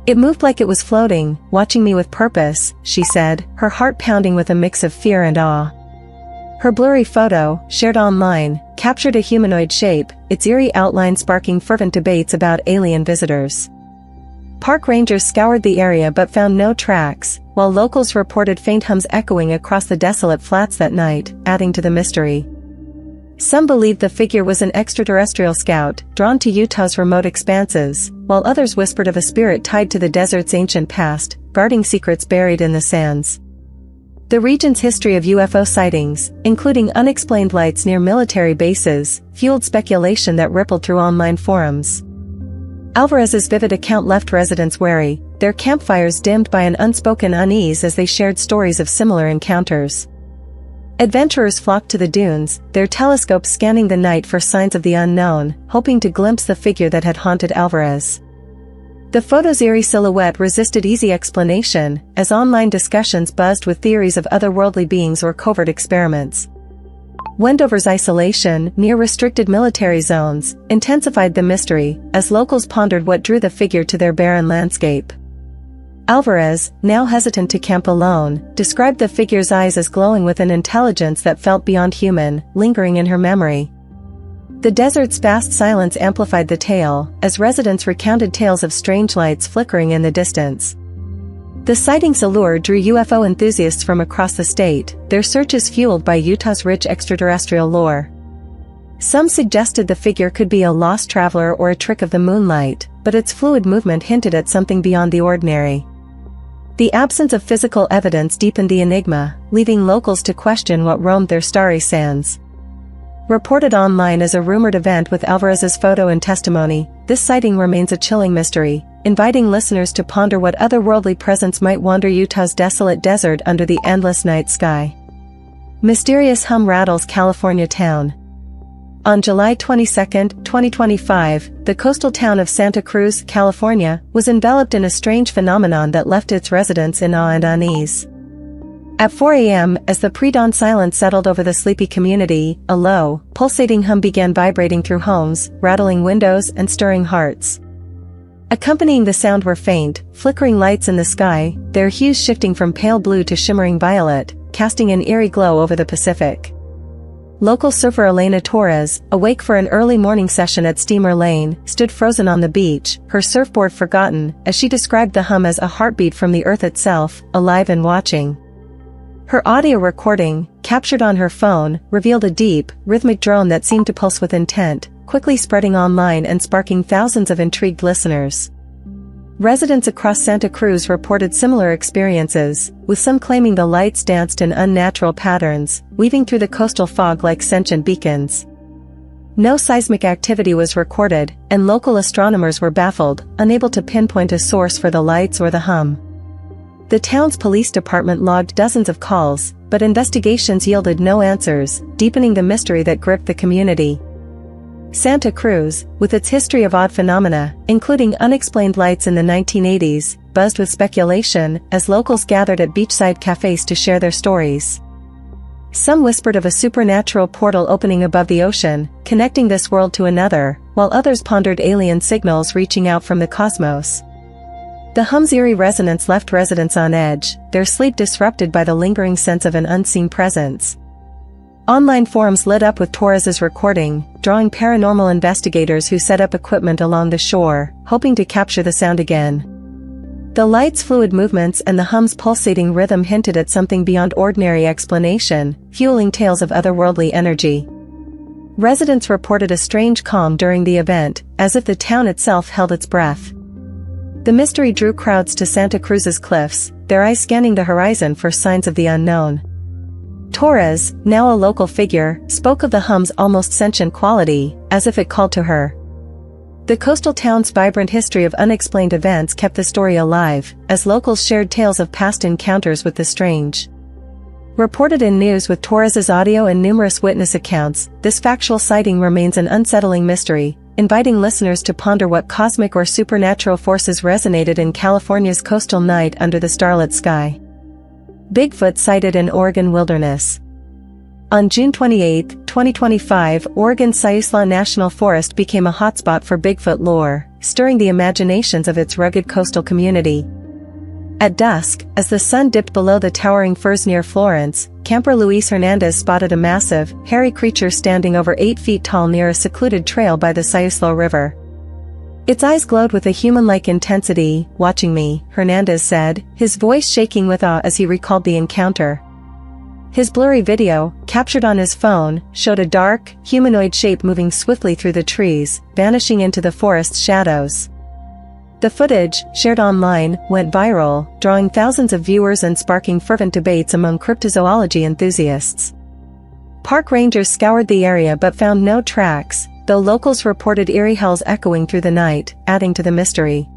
"It moved like it was floating, watching me with purpose," she said, her heart pounding with a mix of fear and awe. Her blurry photo, shared online, captured a humanoid shape, its eerie outline sparking fervent debates about alien visitors. Park rangers scoured the area but found no tracks, while locals reported faint hums echoing across the desolate flats that night, adding to the mystery. Some believed the figure was an extraterrestrial scout, drawn to Utah's remote expanses, while others whispered of a spirit tied to the desert's ancient past, guarding secrets buried in the sands. The region's history of UFO sightings, including unexplained lights near military bases, fueled speculation that rippled through online forums. Alvarez's vivid account left residents wary, their campfires dimmed by an unspoken unease as they shared stories of similar encounters. Adventurers flocked to the dunes, their telescopes scanning the night for signs of the unknown, hoping to glimpse the figure that had haunted Alvarez. The photo's eerie silhouette resisted easy explanation, as online discussions buzzed with theories of otherworldly beings or covert experiments. Wendover's isolation, near restricted military zones, intensified the mystery, as locals pondered what drew the figure to their barren landscape. Alvarez, now hesitant to camp alone, described the figure's eyes as glowing with an intelligence that felt beyond human, lingering in her memory. The desert's vast silence amplified the tale, as residents recounted tales of strange lights flickering in the distance. The sightings' allure drew UFO enthusiasts from across the state, their searches fueled by Utah's rich extraterrestrial lore. Some suggested the figure could be a lost traveler or a trick of the moonlight, but its fluid movement hinted at something beyond the ordinary. The absence of physical evidence deepened the enigma, leaving locals to question what roamed their starry sands. Reported online as a rumored event with Alvarez's photo and testimony, this sighting remains a chilling mystery, inviting listeners to ponder what otherworldly presence might wander Utah's desolate desert under the endless night sky. Mysterious hum rattles California town. On July 22, 2025, the coastal town of Santa Cruz, California, was enveloped in a strange phenomenon that left its residents in awe and unease. At 4 a.m., as the pre-dawn silence settled over the sleepy community, a low, pulsating hum began vibrating through homes, rattling windows and stirring hearts. Accompanying the sound were faint, flickering lights in the sky, their hues shifting from pale blue to shimmering violet, casting an eerie glow over the Pacific. Local surfer Elena Torres, awake for an early morning session at Steamer Lane, stood frozen on the beach, her surfboard forgotten, as she described the hum as a heartbeat from the earth itself, alive and watching. Her audio recording, captured on her phone, revealed a deep, rhythmic drone that seemed to pulse with intent, quickly spreading online and sparking thousands of intrigued listeners. Residents across Santa Cruz reported similar experiences, with some claiming the lights danced in unnatural patterns, weaving through the coastal fog like sentient beacons. No seismic activity was recorded, and local astronomers were baffled, unable to pinpoint a source for the lights or the hum. The town's police department logged dozens of calls, but investigations yielded no answers, deepening the mystery that gripped the community. Santa Cruz, with its history of odd phenomena, including unexplained lights in the 1980s, buzzed with speculation as locals gathered at beachside cafes to share their stories. Some whispered of a supernatural portal opening above the ocean, connecting this world to another, while others pondered alien signals reaching out from the cosmos. The hum's eerie resonance left residents on edge, their sleep disrupted by the lingering sense of an unseen presence. Online forums lit up with Torres's recording, drawing paranormal investigators who set up equipment along the shore, hoping to capture the sound again. The light's fluid movements and the hum's pulsating rhythm hinted at something beyond ordinary explanation, fueling tales of otherworldly energy. Residents reported a strange calm during the event, as if the town itself held its breath. The mystery drew crowds to Santa Cruz's cliffs, their eyes scanning the horizon for signs of the unknown. Torres, now a local figure, spoke of the hum's almost sentient quality, as if it called to her. The coastal town's vibrant history of unexplained events kept the story alive, as locals shared tales of past encounters with the strange. Reported in News with Torres's audio and numerous witness accounts, this factual sighting remains an unsettling mystery, inviting listeners to ponder what cosmic or supernatural forces resonated in California's coastal night under the starlit sky. Bigfoot sighted in Oregon wilderness. On June 28, 2025, Oregon's Siuslaw National Forest became a hotspot for Bigfoot lore, stirring the imaginations of its rugged coastal community. At dusk, as the sun dipped below the towering firs near Florence, camper Luis Hernandez spotted a massive, hairy creature standing over 8 feet tall near a secluded trail by the Siuslaw River. Its eyes glowed with a human-like intensity. "Watching me," Hernandez said, his voice shaking with awe as he recalled the encounter. His blurry video, captured on his phone, showed a dark, humanoid shape moving swiftly through the trees, vanishing into the forest's shadows. The footage, shared online, went viral, drawing thousands of viewers and sparking fervent debates among cryptozoology enthusiasts. Park rangers scoured the area but found no tracks, though locals reported eerie howls echoing through the night, adding to the mystery.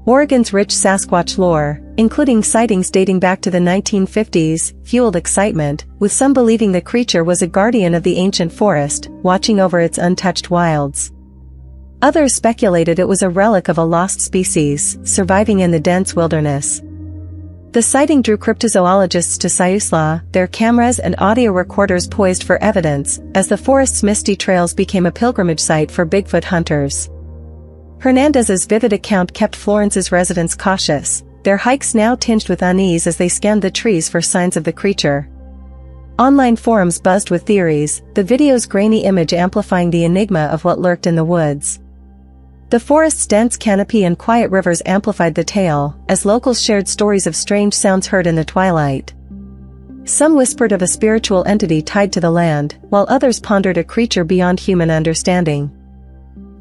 Oregon's rich Sasquatch lore, including sightings dating back to the 1950s, fueled excitement, with some believing the creature was a guardian of the ancient forest, watching over its untouched wilds. Others speculated it was a relic of a lost species, surviving in the dense wilderness. The sighting drew cryptozoologists to Siuslaw, their cameras and audio recorders poised for evidence, as the forest's misty trails became a pilgrimage site for Bigfoot hunters. Hernandez's vivid account kept Florence's residents cautious, their hikes now tinged with unease as they scanned the trees for signs of the creature. Online forums buzzed with theories, the video's grainy image amplifying the enigma of what lurked in the woods. The forest's dense canopy and quiet rivers amplified the tale, as locals shared stories of strange sounds heard in the twilight. Some whispered of a spiritual entity tied to the land, while others pondered a creature beyond human understanding.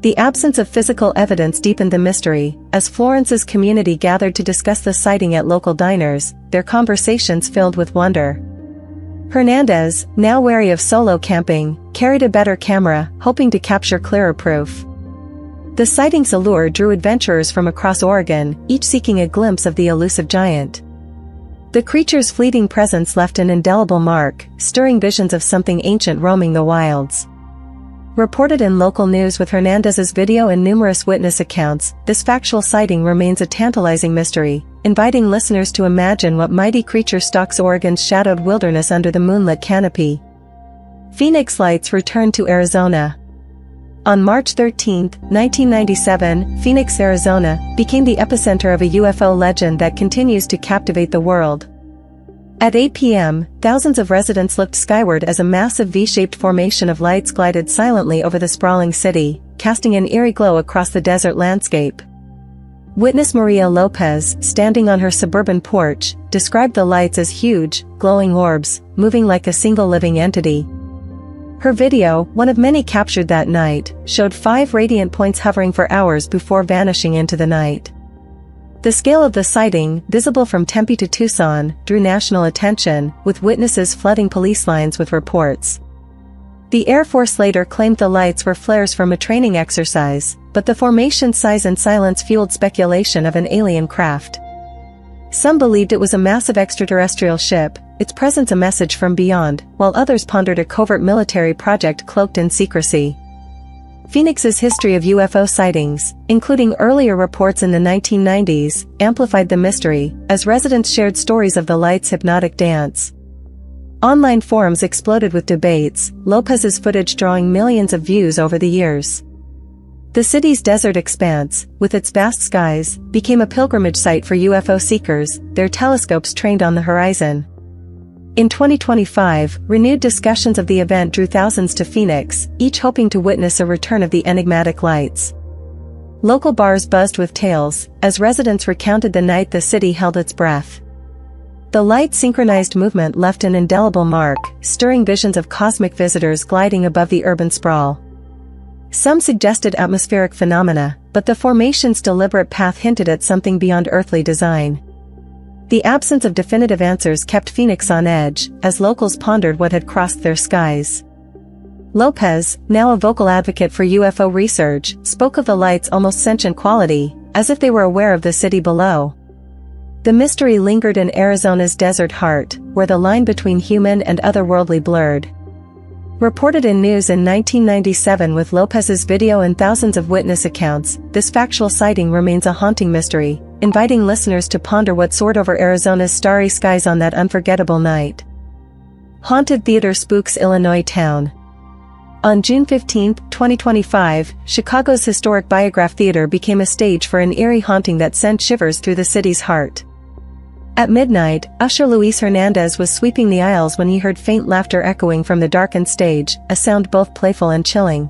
The absence of physical evidence deepened the mystery, as Florence's community gathered to discuss the sighting at local diners, their conversations filled with wonder. Hernandez, now wary of solo camping, carried a better camera, hoping to capture clearer proof. The sighting's allure drew adventurers from across Oregon, each seeking a glimpse of the elusive giant. The creature's fleeting presence left an indelible mark, stirring visions of something ancient roaming the wilds. Reported in local news with Hernandez's video and numerous witness accounts, this factual sighting remains a tantalizing mystery, inviting listeners to imagine what mighty creature stalks Oregon's shadowed wilderness under the moonlit canopy. Phoenix lights returned to Arizona. On March 13, 1997, Phoenix, Arizona, became the epicenter of a UFO legend that continues to captivate the world. At 8 p.m., thousands of residents looked skyward as a massive V-shaped formation of lights glided silently over the sprawling city, casting an eerie glow across the desert landscape. Witness Maria Lopez, standing on her suburban porch, described the lights as huge, glowing orbs, moving like a single living entity. Her video, one of many captured that night, showed 5 radiant points hovering for hours before vanishing into the night. The scale of the sighting, visible from Tempe to Tucson, drew national attention, with witnesses flooding police lines with reports. The Air Force later claimed the lights were flares from a training exercise, but the formation's size and silence fueled speculation of an alien craft. Some believed it was a massive extraterrestrial ship, its presence a message from beyond, while others pondered a covert military project cloaked in secrecy. Phoenix's history of UFO sightings, including earlier reports in the 1990s, amplified the mystery, as residents shared stories of the light's hypnotic dance. Online forums exploded with debates, Lopez's footage drawing millions of views over the years. The city's desert expanse, with its vast skies, became a pilgrimage site for UFO seekers, their telescopes trained on the horizon. In 2025, renewed discussions of the event drew thousands to Phoenix, each hoping to witness a return of the enigmatic lights. Local bars buzzed with tales, as residents recounted the night the city held its breath. The light synchronized movement left an indelible mark, stirring visions of cosmic visitors gliding above the urban sprawl. Some suggested atmospheric phenomena, but the formation's deliberate path hinted at something beyond earthly design. The absence of definitive answers kept Phoenix on edge, as locals pondered what had crossed their skies. Lopez, now a vocal advocate for UFO research, spoke of the lights' almost sentient quality, as if they were aware of the city below. The mystery lingered in Arizona's desert heart, where the line between human and otherworldly blurred. Reported in news in 1997 with Lopez's video and thousands of witness accounts, this factual sighting remains a haunting mystery, inviting listeners to ponder what soared over Arizona's starry skies on that unforgettable night. Haunted Theater Spooks Illinois Town. On June 15, 2025, Chicago's historic Biograph Theater became a stage for an eerie haunting that sent shivers through the city's heart. At midnight, usher Luis Hernandez was sweeping the aisles when he heard faint laughter echoing from the darkened stage, a sound both playful and chilling.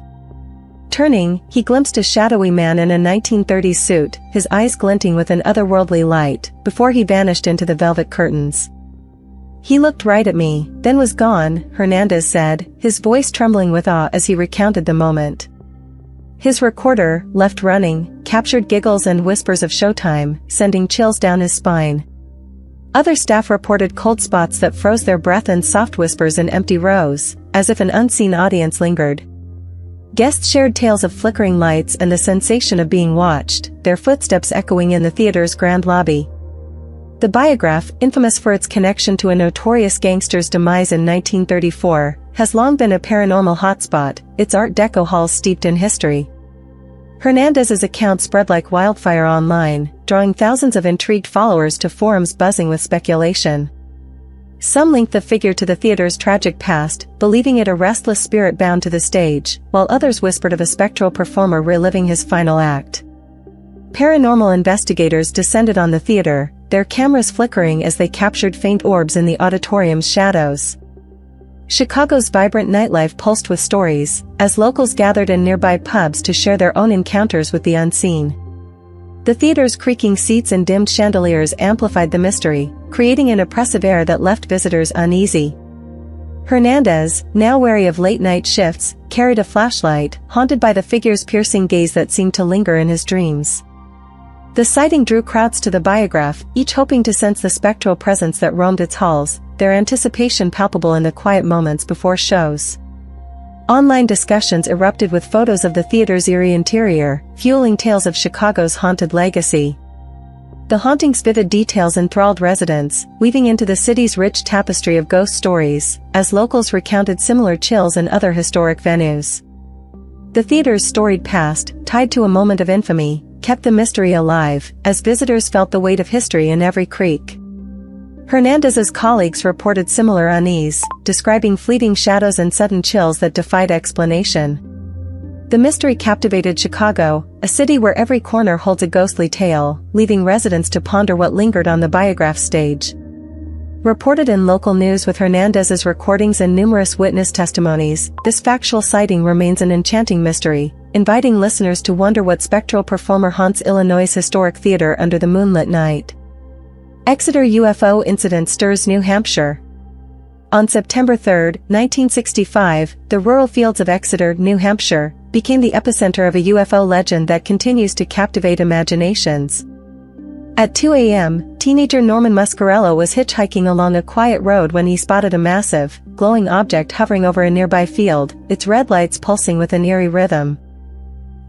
Turning, he glimpsed a shadowy man in a 1930s suit, his eyes glinting with an otherworldly light, before he vanished into the velvet curtains. "He looked right at me, then was gone," Hernandez said, his voice trembling with awe as he recounted the moment. His recorder, left running, captured giggles and whispers of showtime, sending chills down his spine. Other staff reported cold spots that froze their breath and soft whispers in empty rows, as if an unseen audience lingered. Guests shared tales of flickering lights and the sensation of being watched, their footsteps echoing in the theater's grand lobby. The Biograph, infamous for its connection to a notorious gangster's demise in 1934, has long been a paranormal hotspot, its Art Deco halls steeped in history. Hernandez's account spread like wildfire online, drawing thousands of intrigued followers to forums buzzing with speculation. Some linked the figure to the theater's tragic past, believing it a restless spirit bound to the stage, while others whispered of a spectral performer reliving his final act. Paranormal investigators descended on the theater, their cameras flickering as they captured faint orbs in the auditorium's shadows. Chicago's vibrant nightlife pulsed with stories, as locals gathered in nearby pubs to share their own encounters with the unseen. The theater's creaking seats and dimmed chandeliers amplified the mystery, creating an oppressive air that left visitors uneasy. Hernandez, now wary of late-night shifts, carried a flashlight, haunted by the figure's piercing gaze that seemed to linger in his dreams. The sighting drew crowds to the Biograph, each hoping to sense the spectral presence that roamed its halls, their anticipation palpable in the quiet moments before shows. Online discussions erupted with photos of the theater's eerie interior, fueling tales of Chicago's haunted legacy. The haunting's vivid details enthralled residents, weaving into the city's rich tapestry of ghost stories, as locals recounted similar chills in other historic venues. The theater's storied past, tied to a moment of infamy, kept the mystery alive, as visitors felt the weight of history in every creak. Hernandez's colleagues reported similar unease, describing fleeting shadows and sudden chills that defied explanation. The mystery captivated Chicago, a city where every corner holds a ghostly tale, leaving residents to ponder what lingered on the Biograph stage. Reported in local news with Hernandez's recordings and numerous witness testimonies, this factual sighting remains an enchanting mystery, inviting listeners to wonder what spectral performer haunts Illinois' historic theater under the moonlit night. Exeter UFO incident stirs New Hampshire. On September 3, 1965, the rural fields of Exeter, New Hampshire, became the epicenter of a UFO legend that continues to captivate imaginations. At 2 a.m., teenager Norman Muscarello was hitchhiking along a quiet road when he spotted a massive, glowing object hovering over a nearby field, its red lights pulsing with an eerie rhythm.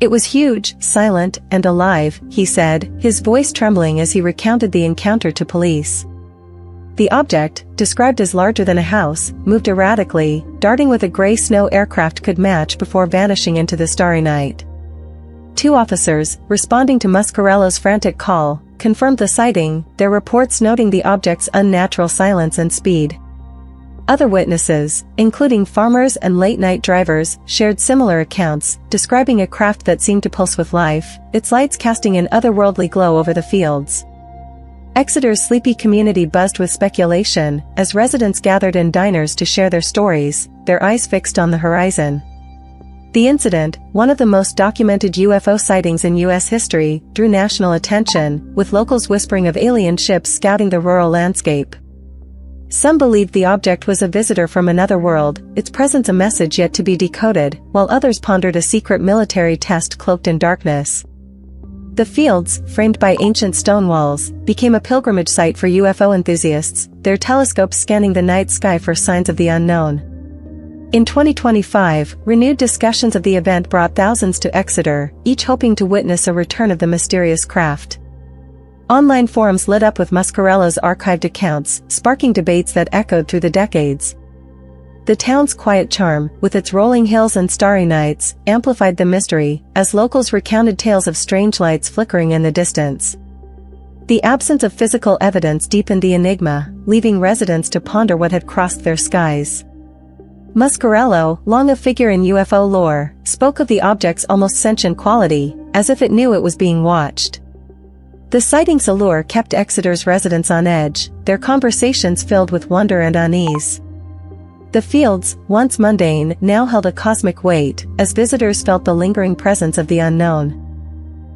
"It was huge, silent, and alive," he said, his voice trembling as he recounted the encounter to police. The object, described as larger than a house, moved erratically, darting with a gray snow aircraft could match before vanishing into the starry night. Two officers, responding to Muscarello's frantic call, confirmed the sighting, their reports noting the object's unnatural silence and speed. Other witnesses, including farmers and late-night drivers, shared similar accounts, describing a craft that seemed to pulse with life, its lights casting an otherworldly glow over the fields. Exeter's sleepy community buzzed with speculation, as residents gathered in diners to share their stories, their eyes fixed on the horizon. The incident, one of the most documented UFO sightings in U.S. history, drew national attention, with locals whispering of alien ships scouting the rural landscape. Some believed the object was a visitor from another world, its presence a message yet to be decoded, while others pondered a secret military test cloaked in darkness. The fields, framed by ancient stone walls, became a pilgrimage site for UFO enthusiasts, their telescopes scanning the night sky for signs of the unknown. In 2025, renewed discussions of the event brought thousands to Exeter, each hoping to witness a return of the mysterious craft. Online forums lit up with Muscarello's archived accounts, sparking debates that echoed through the decades. The town's quiet charm, with its rolling hills and starry nights, amplified the mystery, as locals recounted tales of strange lights flickering in the distance. The absence of physical evidence deepened the enigma, leaving residents to ponder what had crossed their skies. Muscarello, long a figure in UFO lore, spoke of the object's almost sentient quality, as if it knew it was being watched. The sightings' allure kept Exeter's residents on edge, their conversations filled with wonder and unease. The fields, once mundane, now held a cosmic weight, as visitors felt the lingering presence of the unknown.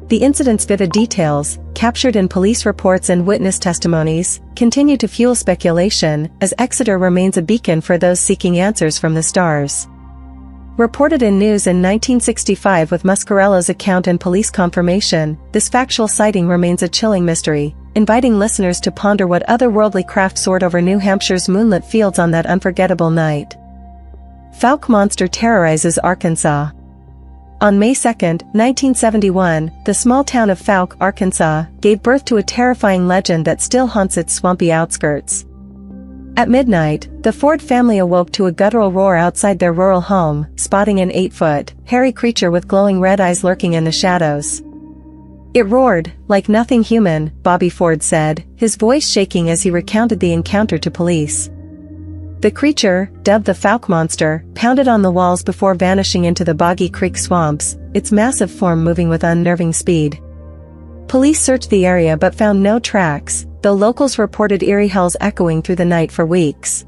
The incident's vivid details, captured in police reports and witness testimonies, continue to fuel speculation, as Exeter remains a beacon for those seeking answers from the stars. Reported in news in 1965 with Muscarello's account and police confirmation, this factual sighting remains a chilling mystery, inviting listeners to ponder what otherworldly craft soared over New Hampshire's moonlit fields on that unforgettable night. Fouke monster terrorizes Arkansas. On May 2, 1971, the small town of Fouke, Arkansas, gave birth to a terrifying legend that still haunts its swampy outskirts. At midnight, the Ford family awoke to a guttural roar outside their rural home, spotting an 8-foot, hairy creature with glowing red eyes lurking in the shadows. It roared, like nothing human, Bobby Ford said, his voice shaking as he recounted the encounter to police. The creature, dubbed the Fouke monster, pounded on the walls before vanishing into the Boggy Creek swamps, its massive form moving with unnerving speed. Police searched the area but found no tracks, though locals reported eerie howls echoing through the night for weeks.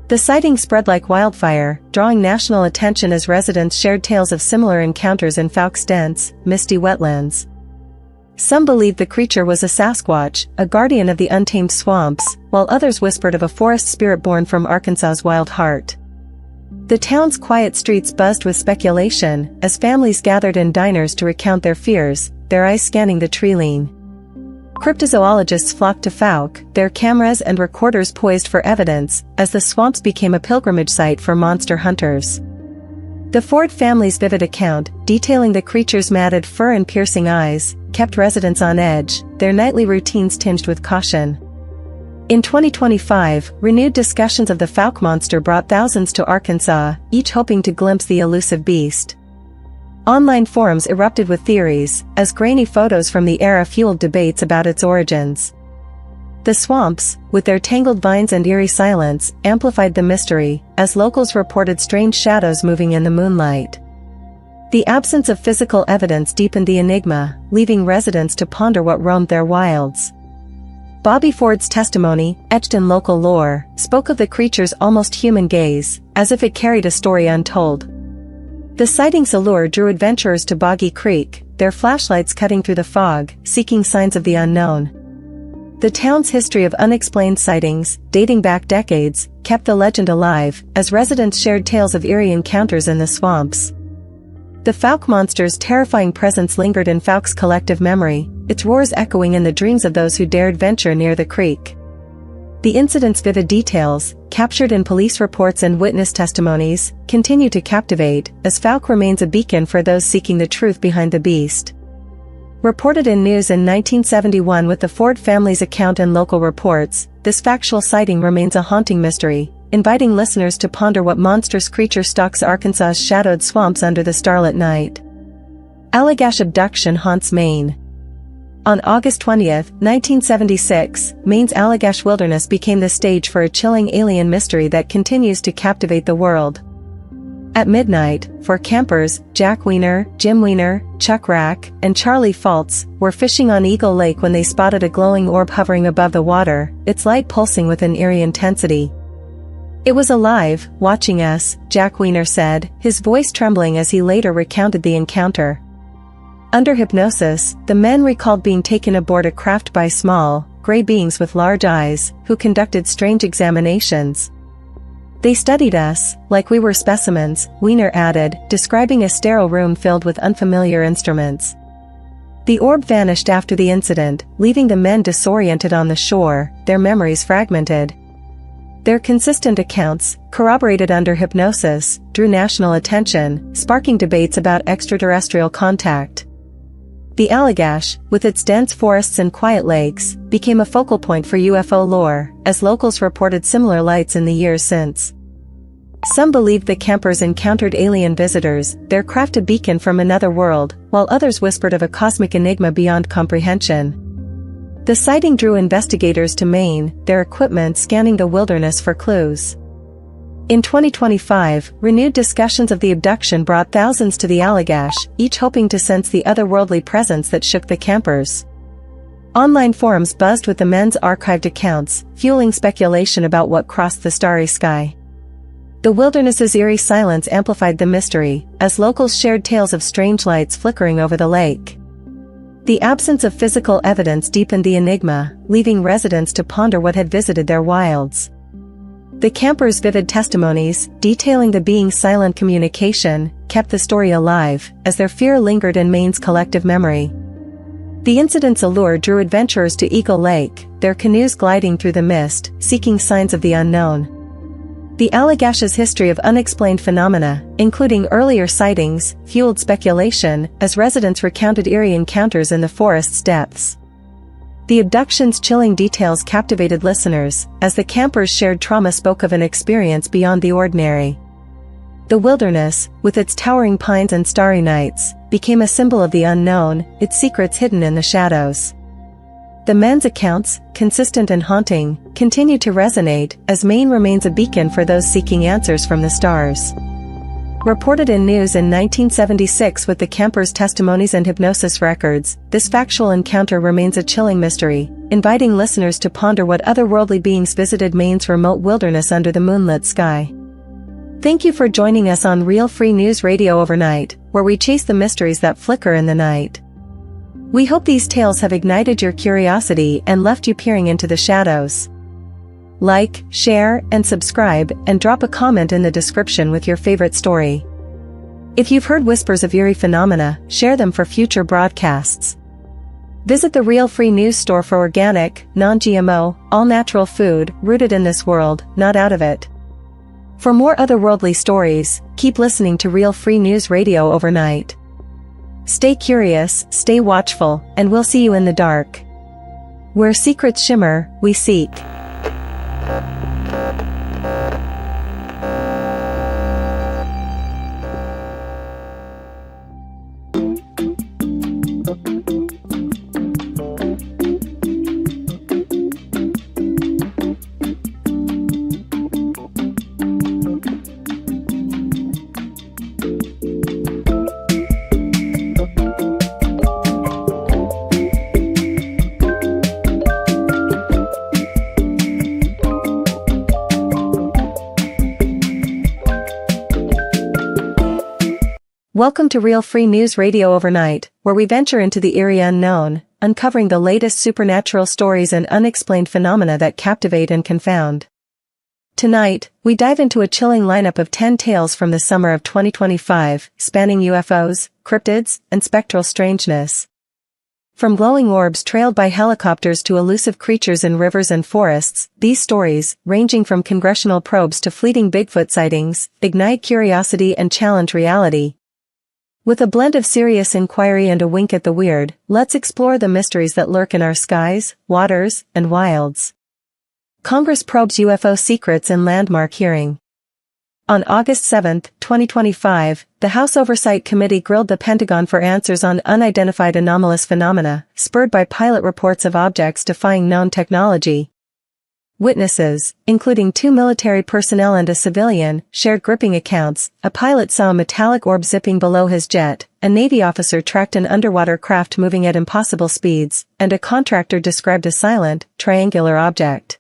The sighting spread like wildfire, drawing national attention as residents shared tales of similar encounters in Fouke's dense, misty wetlands. Some believed the creature was a Sasquatch, a guardian of the untamed swamps, while others whispered of a forest spirit born from Arkansas's wild heart. The town's quiet streets buzzed with speculation, as families gathered in diners to recount their fears, their eyes scanning the tree-line. Cryptozoologists flocked to Fouke, their cameras and recorders poised for evidence, as the swamps became a pilgrimage site for monster hunters. The Ford family's vivid account, detailing the creature's matted fur and piercing eyes, kept residents on edge, their nightly routines tinged with caution. In 2025, renewed discussions of the Fouke monster brought thousands to Arkansas, each hoping to glimpse the elusive beast. Online forums erupted with theories, as grainy photos from the era fueled debates about its origins. The swamps, with their tangled vines and eerie silence, amplified the mystery, as locals reported strange shadows moving in the moonlight. The absence of physical evidence deepened the enigma, leaving residents to ponder what roamed their wilds. Bobby Ford's testimony, etched in local lore, spoke of the creature's almost human gaze, as if it carried a story untold. The sightings' allure drew adventurers to Boggy Creek, their flashlights cutting through the fog, seeking signs of the unknown. The town's history of unexplained sightings, dating back decades, kept the legend alive, as residents shared tales of eerie encounters in the swamps. The Fouke monster's terrifying presence lingered in Fouke's collective memory, its roars echoing in the dreams of those who dared venture near the creek. The incident's vivid details, captured in police reports and witness testimonies, continue to captivate, as Fouke remains a beacon for those seeking the truth behind the beast. Reported in news in 1971 with the Ford family's account and local reports, this factual sighting remains a haunting mystery, inviting listeners to ponder what monstrous creature stalks Arkansas's shadowed swamps under the starlit night. Allagash abduction haunts Maine. On August 20, 1976, Maine's Allagash wilderness became the stage for a chilling alien mystery that continues to captivate the world. At midnight, for campers, Jack Weiner, Jim Weiner, Chuck Rack, and Charlie Fultz were fishing on Eagle Lake when they spotted a glowing orb hovering above the water, its light pulsing with an eerie intensity. "It was alive, watching us," Jack Weiner said, his voice trembling as he later recounted the encounter. Under hypnosis, the men recalled being taken aboard a craft by small, gray beings with large eyes, who conducted strange examinations. "They studied us, like we were specimens," Weiner added, describing a sterile room filled with unfamiliar instruments. The orb vanished after the incident, leaving the men disoriented on the shore, their memories fragmented. Their consistent accounts, corroborated under hypnosis, drew national attention, sparking debates about extraterrestrial contact. The Allagash, with its dense forests and quiet lakes, became a focal point for UFO lore, as locals reported similar lights in the years since. Some believed the campers encountered alien visitors, their craft a beacon from another world, while others whispered of a cosmic enigma beyond comprehension. The sighting drew investigators to Maine, their equipment scanning the wilderness for clues. In 2025, renewed discussions of the abduction brought thousands to the Allagash, each hoping to sense the otherworldly presence that shook the campers. Online forums buzzed with the men's archived accounts, fueling speculation about what crossed the starry sky. The wilderness's eerie silence amplified the mystery, as locals shared tales of strange lights flickering over the lake. The absence of physical evidence deepened the enigma, leaving residents to ponder what had visited their wilds. The campers' vivid testimonies, detailing the being's silent communication, kept the story alive, as their fear lingered in Maine's collective memory. The incident's allure drew adventurers to Eagle Lake, their canoes gliding through the mist, seeking signs of the unknown. The Allagash's history of unexplained phenomena, including earlier sightings, fueled speculation, as residents recounted eerie encounters in the forest's depths. The abduction's chilling details captivated listeners, as the campers' shared trauma spoke of an experience beyond the ordinary. The wilderness, with its towering pines and starry nights, became a symbol of the unknown, its secrets hidden in the shadows. The men's accounts, consistent and haunting, continue to resonate, as Maine remains a beacon for those seeking answers from the stars. Reported in news in 1976 with the campers' testimonies and hypnosis records, this factual encounter remains a chilling mystery, inviting listeners to ponder what otherworldly beings visited Maine's remote wilderness under the moonlit sky. Thank you for joining us on Real Free News Radio Overnight, where we chase the mysteries that flicker in the night. We hope these tales have ignited your curiosity and left you peering into the shadows. Like, share, and subscribe, and drop a comment in the description with your favorite story. If you've heard whispers of eerie phenomena, share them for future broadcasts. Visit the Real Free News store for organic, non-GMO, all-natural food, rooted in this world, not out of it. For more otherworldly stories, keep listening to Real Free News Radio Overnight. Stay curious, stay watchful, and we'll see you in the dark. Where secrets shimmer, we seek. Welcome to Real Free News Radio Overnight, where we venture into the eerie unknown, uncovering the latest supernatural stories and unexplained phenomena that captivate and confound. Tonight, we dive into a chilling lineup of 10 tales from the summer of 2025, spanning UFOs, cryptids, and spectral strangeness. From glowing orbs trailed by helicopters to elusive creatures in rivers and forests, these stories, ranging from congressional probes to fleeting Bigfoot sightings, ignite curiosity and challenge reality. With a blend of serious inquiry and a wink at the weird, let's explore the mysteries that lurk in our skies, waters, and wilds. Congress probes UFO secrets in landmark hearing. On August 7, 2025, the House Oversight Committee grilled the Pentagon for answers on unidentified anomalous phenomena, spurred by pilot reports of objects defying known technology. Witnesses, including 2 military personnel and a civilian, shared gripping accounts. A pilot saw a metallic orb zipping below his jet, a Navy officer tracked an underwater craft moving at impossible speeds, and a contractor described a silent, triangular object.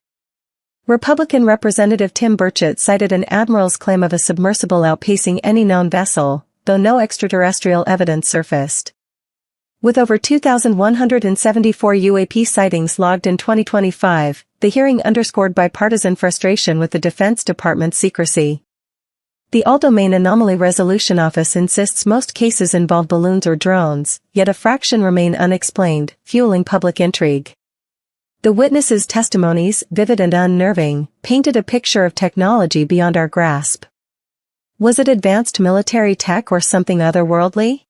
Republican Representative Tim Burchett cited an admiral's claim of a submersible outpacing any known vessel, though no extraterrestrial evidence surfaced. With over 2,174 UAP sightings logged in 2025, the hearing underscored bipartisan frustration with the Defense Department's secrecy. The All-Domain Anomaly Resolution Office insists most cases involve balloons or drones, yet a fraction remain unexplained, fueling public intrigue. The witnesses' testimonies, vivid and unnerving, painted a picture of technology beyond our grasp. Was it advanced military tech or something otherworldly?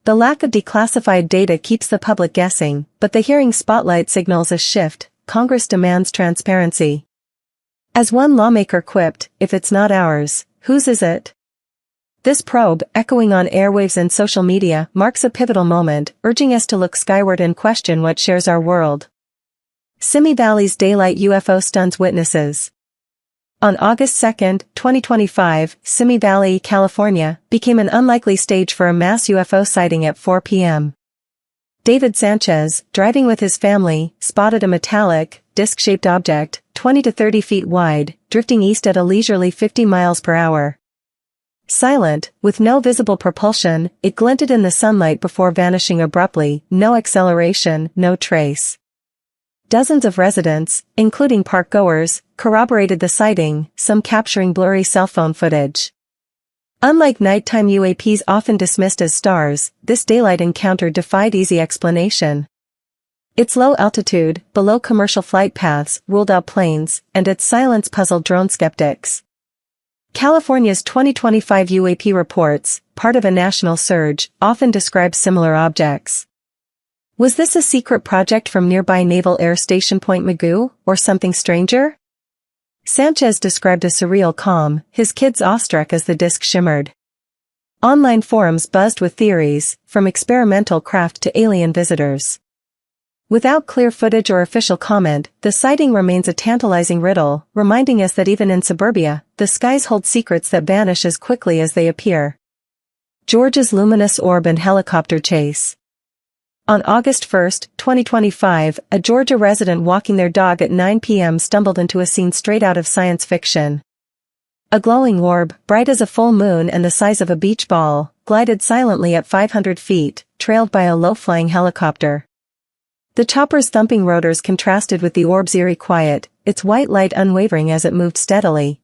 The lack of declassified data keeps the public guessing, but the hearing spotlight signals a shift. Congress demands transparency. As one lawmaker quipped, "If it's not ours, whose is it?" This probe, echoing on airwaves and social media, marks a pivotal moment, urging us to look skyward and question what shares our world. Simi Valley's daylight UFO stuns witnesses. On August 2, 2025, Simi Valley, California, became an unlikely stage for a mass UFO sighting at 4 p.m. David Sanchez, driving with his family, spotted a metallic, disc-shaped object, 20 to 30 feet wide, drifting east at a leisurely 50 miles per hour. Silent, with no visible propulsion, it glinted in the sunlight before vanishing abruptly, no acceleration, no trace. Dozens of residents, including park-goers, corroborated the sighting, some capturing blurry cell phone footage. Unlike nighttime UAPs often dismissed as stars, this daylight encounter defied easy explanation. Its low altitude, below commercial flight paths, ruled out planes, and its silence puzzled drone skeptics. California's 2025 UAP reports, part of a national surge, often describe similar objects. Was this a secret project from nearby Naval Air Station Point Mugu, or something stranger? Sanchez described a surreal calm, his kids awestruck as the disk shimmered. Online forums buzzed with theories, from experimental craft to alien visitors. Without clear footage or official comment, the sighting remains a tantalizing riddle, reminding us that even in suburbia, the skies hold secrets that vanish as quickly as they appear. Georgia's luminous orb and helicopter chase. On August 1, 2025, a Georgia resident walking their dog at 9 p.m. stumbled into a scene straight out of science fiction. A glowing orb, bright as a full moon and the size of a beach ball, glided silently at 500 feet, trailed by a low-flying helicopter. The chopper's thumping rotors contrasted with the orb's eerie quiet, its white light unwavering as it moved steadily.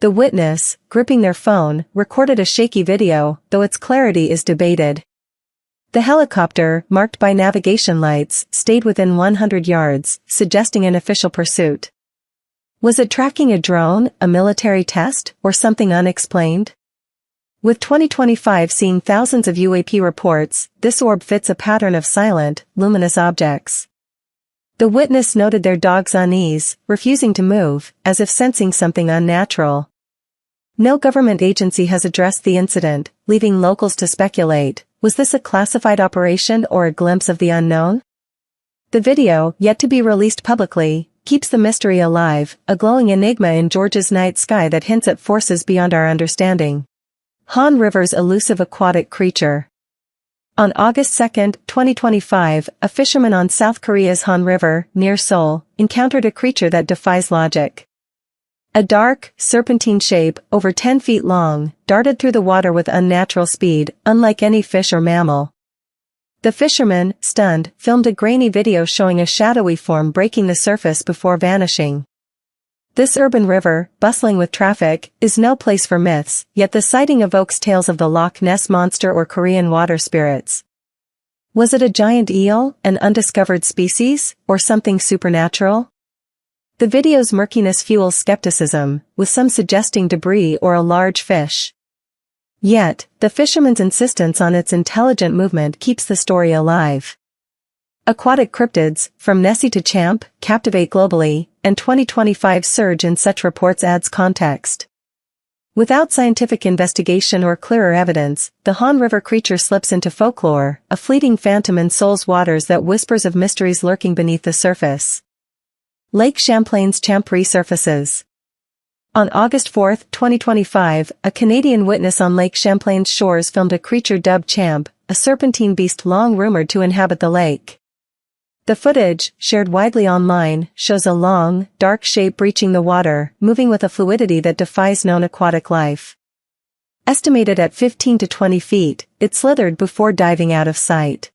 The witness, gripping their phone, recorded a shaky video, though its clarity is debated. The helicopter, marked by navigation lights, stayed within 100 yards, suggesting an official pursuit. Was it tracking a drone, a military test, or something unexplained? With 2025 seeing thousands of UAP reports, this orb fits a pattern of silent, luminous objects. The witness noted their dog's unease, refusing to move, as if sensing something unnatural. No government agency has addressed the incident, leaving locals to speculate. Was this a classified operation or a glimpse of the unknown? The video, yet to be released publicly, keeps the mystery alive, a glowing enigma in Georgia's night sky that hints at forces beyond our understanding. Han River's elusive aquatic creature. On August 2, 2025, a fisherman on South Korea's Han River, near Seoul, encountered a creature that defies logic. A dark, serpentine shape, over 10 feet long, darted through the water with unnatural speed, unlike any fish or mammal. The fisherman, stunned, filmed a grainy video showing a shadowy form breaking the surface before vanishing. This urban river, bustling with traffic, is no place for myths, yet the sighting evokes tales of the Loch Ness Monster or Korean water spirits. Was it a giant eel, an undiscovered species, or something supernatural? The video's murkiness fuels skepticism, with some suggesting debris or a large fish. Yet, the fisherman's insistence on its intelligent movement keeps the story alive. Aquatic cryptids, from Nessie to Champ, captivate globally, and 2025's surge in such reports adds context. Without scientific investigation or clearer evidence, the Han River creature slips into folklore, a fleeting phantom in Seoul's waters that whispers of mysteries lurking beneath the surface. Lake Champlain's Champ resurfaces. On August 4, 2025, a Canadian witness on Lake Champlain's shores filmed a creature dubbed Champ, a serpentine beast long rumored to inhabit the lake. The footage, shared widely online, shows a long, dark shape breaching the water, moving with a fluidity that defies known aquatic life. Estimated at 15 to 20 feet, it slithered before diving out of sight.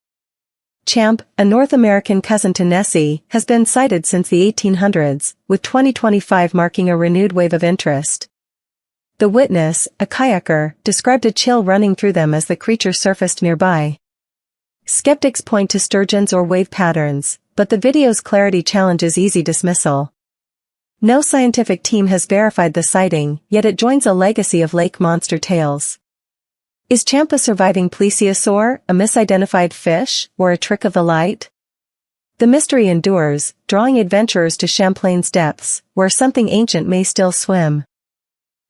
Champ, a North American cousin to Nessie, has been sighted since the 1800s, with 2025 marking a renewed wave of interest. The witness, a kayaker, described a chill running through them as the creature surfaced nearby. Skeptics point to sturgeons or wave patterns, but the video's clarity challenges easy dismissal. No scientific team has verified the sighting, yet it joins a legacy of lake monster tales. Is Champa surviving plesiosaur a misidentified fish or a trick of the light? The mystery endures, drawing adventurers to Champlain's depths, where something ancient may still swim.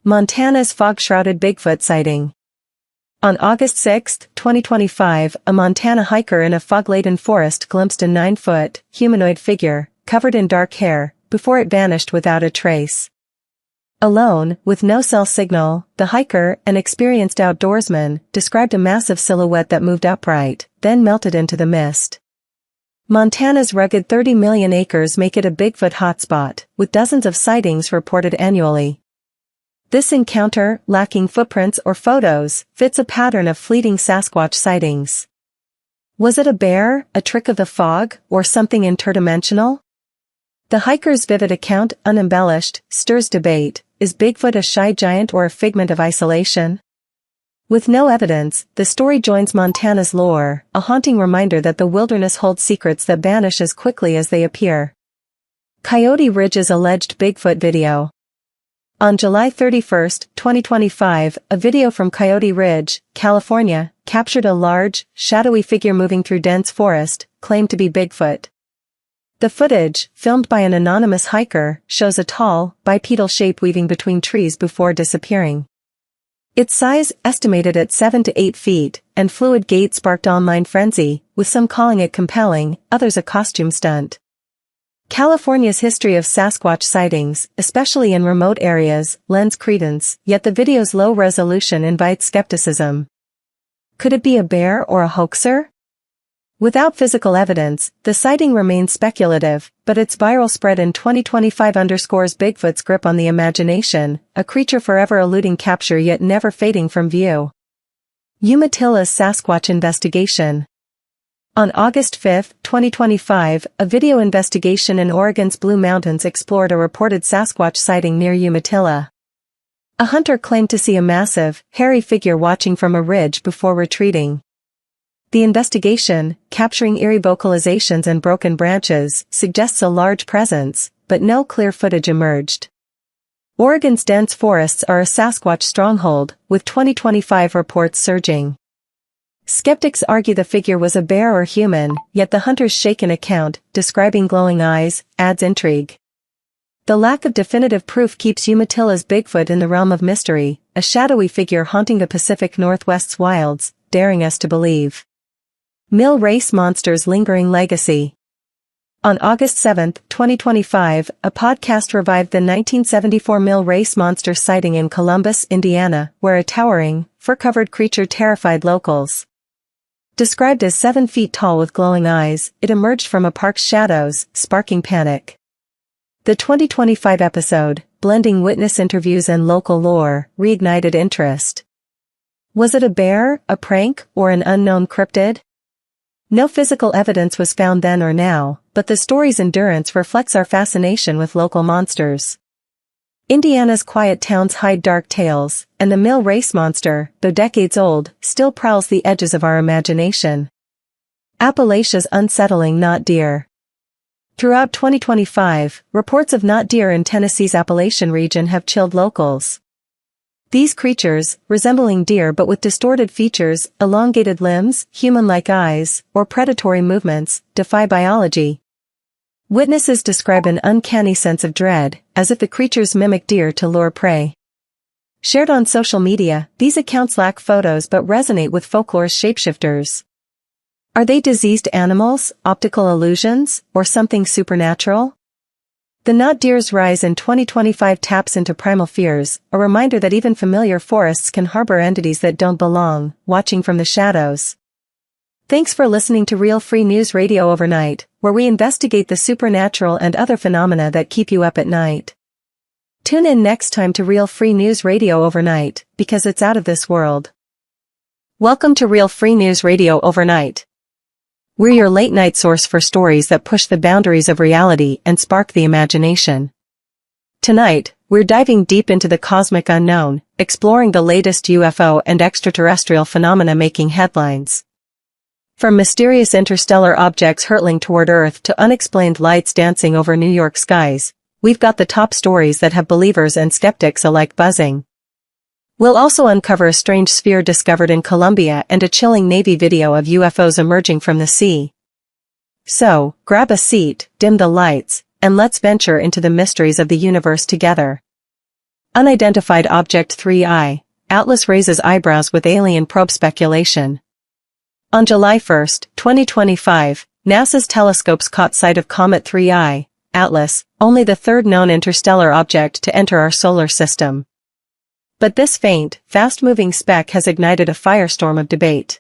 Montana's fog-shrouded Bigfoot sighting. On August 6, 2025, a Montana hiker in a fog-laden forest glimpsed a 9-foot, humanoid figure, covered in dark hair, before it vanished without a trace. Alone, with no cell signal, the hiker, an experienced outdoorsman, described a massive silhouette that moved upright, then melted into the mist. Montana's rugged 30 million acres make it a Bigfoot hotspot, with dozens of sightings reported annually. This encounter, lacking footprints or photos, fits a pattern of fleeting Sasquatch sightings. Was it a bear, a trick of the fog, or something interdimensional? The hiker's vivid account, unembellished, stirs debate. Is Bigfoot a shy giant or a figment of isolation? With no evidence, the story joins Montana's lore, a haunting reminder that the wilderness holds secrets that vanish as quickly as they appear. Coyote Ridge's alleged Bigfoot video. On July 31, 2025, a video from Coyote Ridge, California, captured a large, shadowy figure moving through dense forest, claimed to be Bigfoot. The footage, filmed by an anonymous hiker, shows a tall, bipedal shape weaving between trees before disappearing. Its size, estimated at 7 to 8 feet, and fluid gait sparked online frenzy, with some calling it compelling, others a costume stunt. California's history of Sasquatch sightings, especially in remote areas, lends credence, yet the video's low resolution invites skepticism. Could it be a bear or a hoaxer? Without physical evidence, the sighting remains speculative, but its viral spread in 2025 underscores Bigfoot's grip on the imagination, a creature forever eluding capture yet never fading from view. Umatille's Sasquatch investigation. On August 5, 2025, a video investigation in Oregon's Blue Mountains explored a reported Sasquatch sighting near Umatilla. A hunter claimed to see a massive, hairy figure watching from a ridge before retreating. The investigation, capturing eerie vocalizations and broken branches, suggests a large presence, but no clear footage emerged. Oregon's dense forests are a Sasquatch stronghold, with 2025 reports surging. Skeptics argue the figure was a bear or human, yet the hunter's shaken account, describing glowing eyes, adds intrigue. The lack of definitive proof keeps Umatilla's Bigfoot in the realm of mystery, a shadowy figure haunting the Pacific Northwest's wilds, daring us to believe. Mill race monsters' lingering legacy. On August 7, 2025, a podcast revived the 1974 Mill race monster sighting in Columbus, Indiana, where a towering, fur-covered creature terrified locals. Described as 7 feet tall with glowing eyes, it emerged from a park's shadows, sparking panic. The 2025 episode, blending witness interviews and local lore, reignited interest. Was it a bear, a prank, or an unknown cryptid? No physical evidence was found then or now, but the story's endurance reflects our fascination with local monsters. Indiana's quiet towns hide dark tales, and the Mill race monster, though decades old, still prowls the edges of our imagination. Appalachia's unsettling not deer. Throughout 2025, reports of not deer in Tennessee's Appalachian region have chilled locals. These creatures, resembling deer but with distorted features, elongated limbs, human-like eyes, or predatory movements, defy biology. Witnesses describe an uncanny sense of dread, as if the creatures mimic deer to lure prey. Shared on social media, these accounts lack photos but resonate with folklore's shapeshifters. Are they diseased animals, optical illusions, or something supernatural? The not deer's rise in 2025 taps into primal fears, a reminder that even familiar forests can harbor entities that don't belong, watching from the shadows. Thanks for listening to Real Free News Radio Overnight, where we investigate the supernatural and other phenomena that keep you up at night. Tune in next time to Real Free News Radio Overnight, because it's out of this world. Welcome to Real Free News Radio Overnight. We're your late-night source for stories that push the boundaries of reality and spark the imagination. Tonight, we're diving deep into the cosmic unknown, exploring the latest UFO and extraterrestrial phenomena making headlines. From mysterious interstellar objects hurtling toward Earth to unexplained lights dancing over New York skies, we've got the top stories that have believers and skeptics alike buzzing. We'll also uncover a strange sphere discovered in Colombia and a chilling Navy video of UFOs emerging from the sea. So, grab a seat, dim the lights, and let's venture into the mysteries of the universe together. Unidentified Object 3I. Atlas raises eyebrows with alien probe speculation. On July 1, 2025, NASA's telescopes caught sight of Comet 3I, Atlas, only the third known interstellar object to enter our solar system. But this faint, fast-moving speck has ignited a firestorm of debate.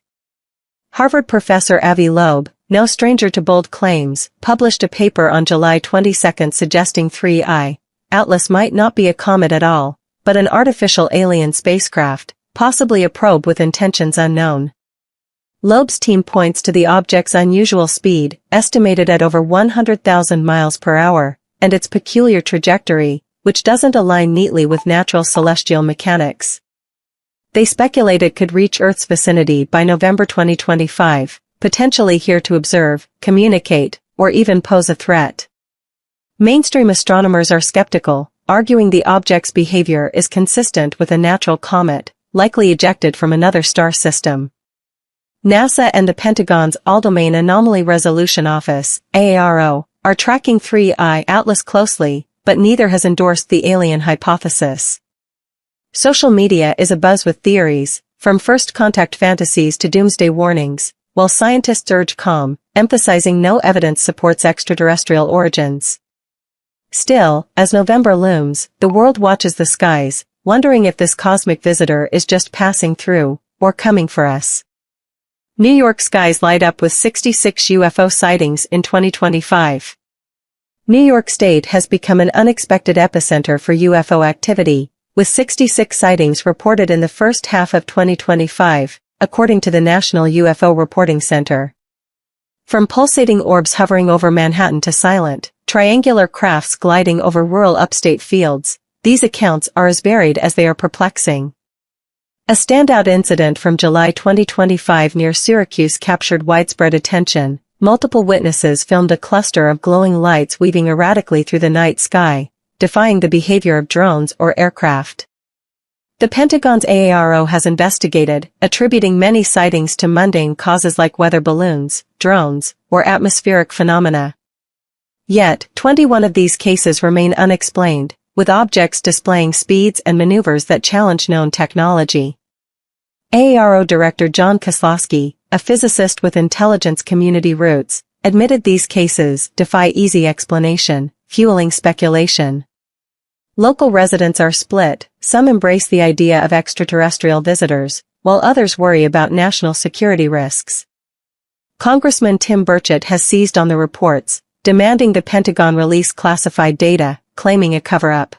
Harvard professor Avi Loeb, no stranger to bold claims, published a paper on July 22 suggesting 3I, Atlas might not be a comet at all, but an artificial alien spacecraft, possibly a probe with intentions unknown. Loeb's team points to the object's unusual speed, estimated at over 100,000 miles per hour, and its peculiar trajectory, which doesn't align neatly with natural celestial mechanics. They speculate it could reach Earth's vicinity by November 2025, potentially here to observe, communicate, or even pose a threat. Mainstream astronomers are skeptical, arguing the object's behavior is consistent with a natural comet, likely ejected from another star system. NASA and the Pentagon's All-Domain Anomaly Resolution Office, AARO, are tracking 3I Atlas closely, but neither has endorsed the alien hypothesis. Social media is abuzz with theories, from first contact fantasies to doomsday warnings, while scientists urge calm, emphasizing no evidence supports extraterrestrial origins. Still, as November looms, the world watches the skies, wondering if this cosmic visitor is just passing through, or coming for us. New York skies light up with 66 UFO sightings in 2025. New York State has become an unexpected epicenter for UFO activity, with 66 sightings reported in the first half of 2025, according to the National UFO Reporting Center. From pulsating orbs hovering over Manhattan to silent, triangular crafts gliding over rural upstate fields, these accounts are as varied as they are perplexing. A standout incident from July 2025 near Syracuse captured widespread attention. Multiple witnesses filmed a cluster of glowing lights weaving erratically through the night sky, defying the behavior of drones or aircraft. The Pentagon's AARO has investigated, attributing many sightings to mundane causes like weather balloons, drones, or atmospheric phenomena. Yet, 21 of these cases remain unexplained, with objects displaying speeds and maneuvers that challenge known technology. AARO Director John Kozlowski, a physicist with intelligence community roots, admitted these cases defy easy explanation, fueling speculation. Local residents are split, some embrace the idea of extraterrestrial visitors, while others worry about national security risks. Congressman Tim Burchett has seized on the reports, demanding the Pentagon release classified data, claiming a cover-up.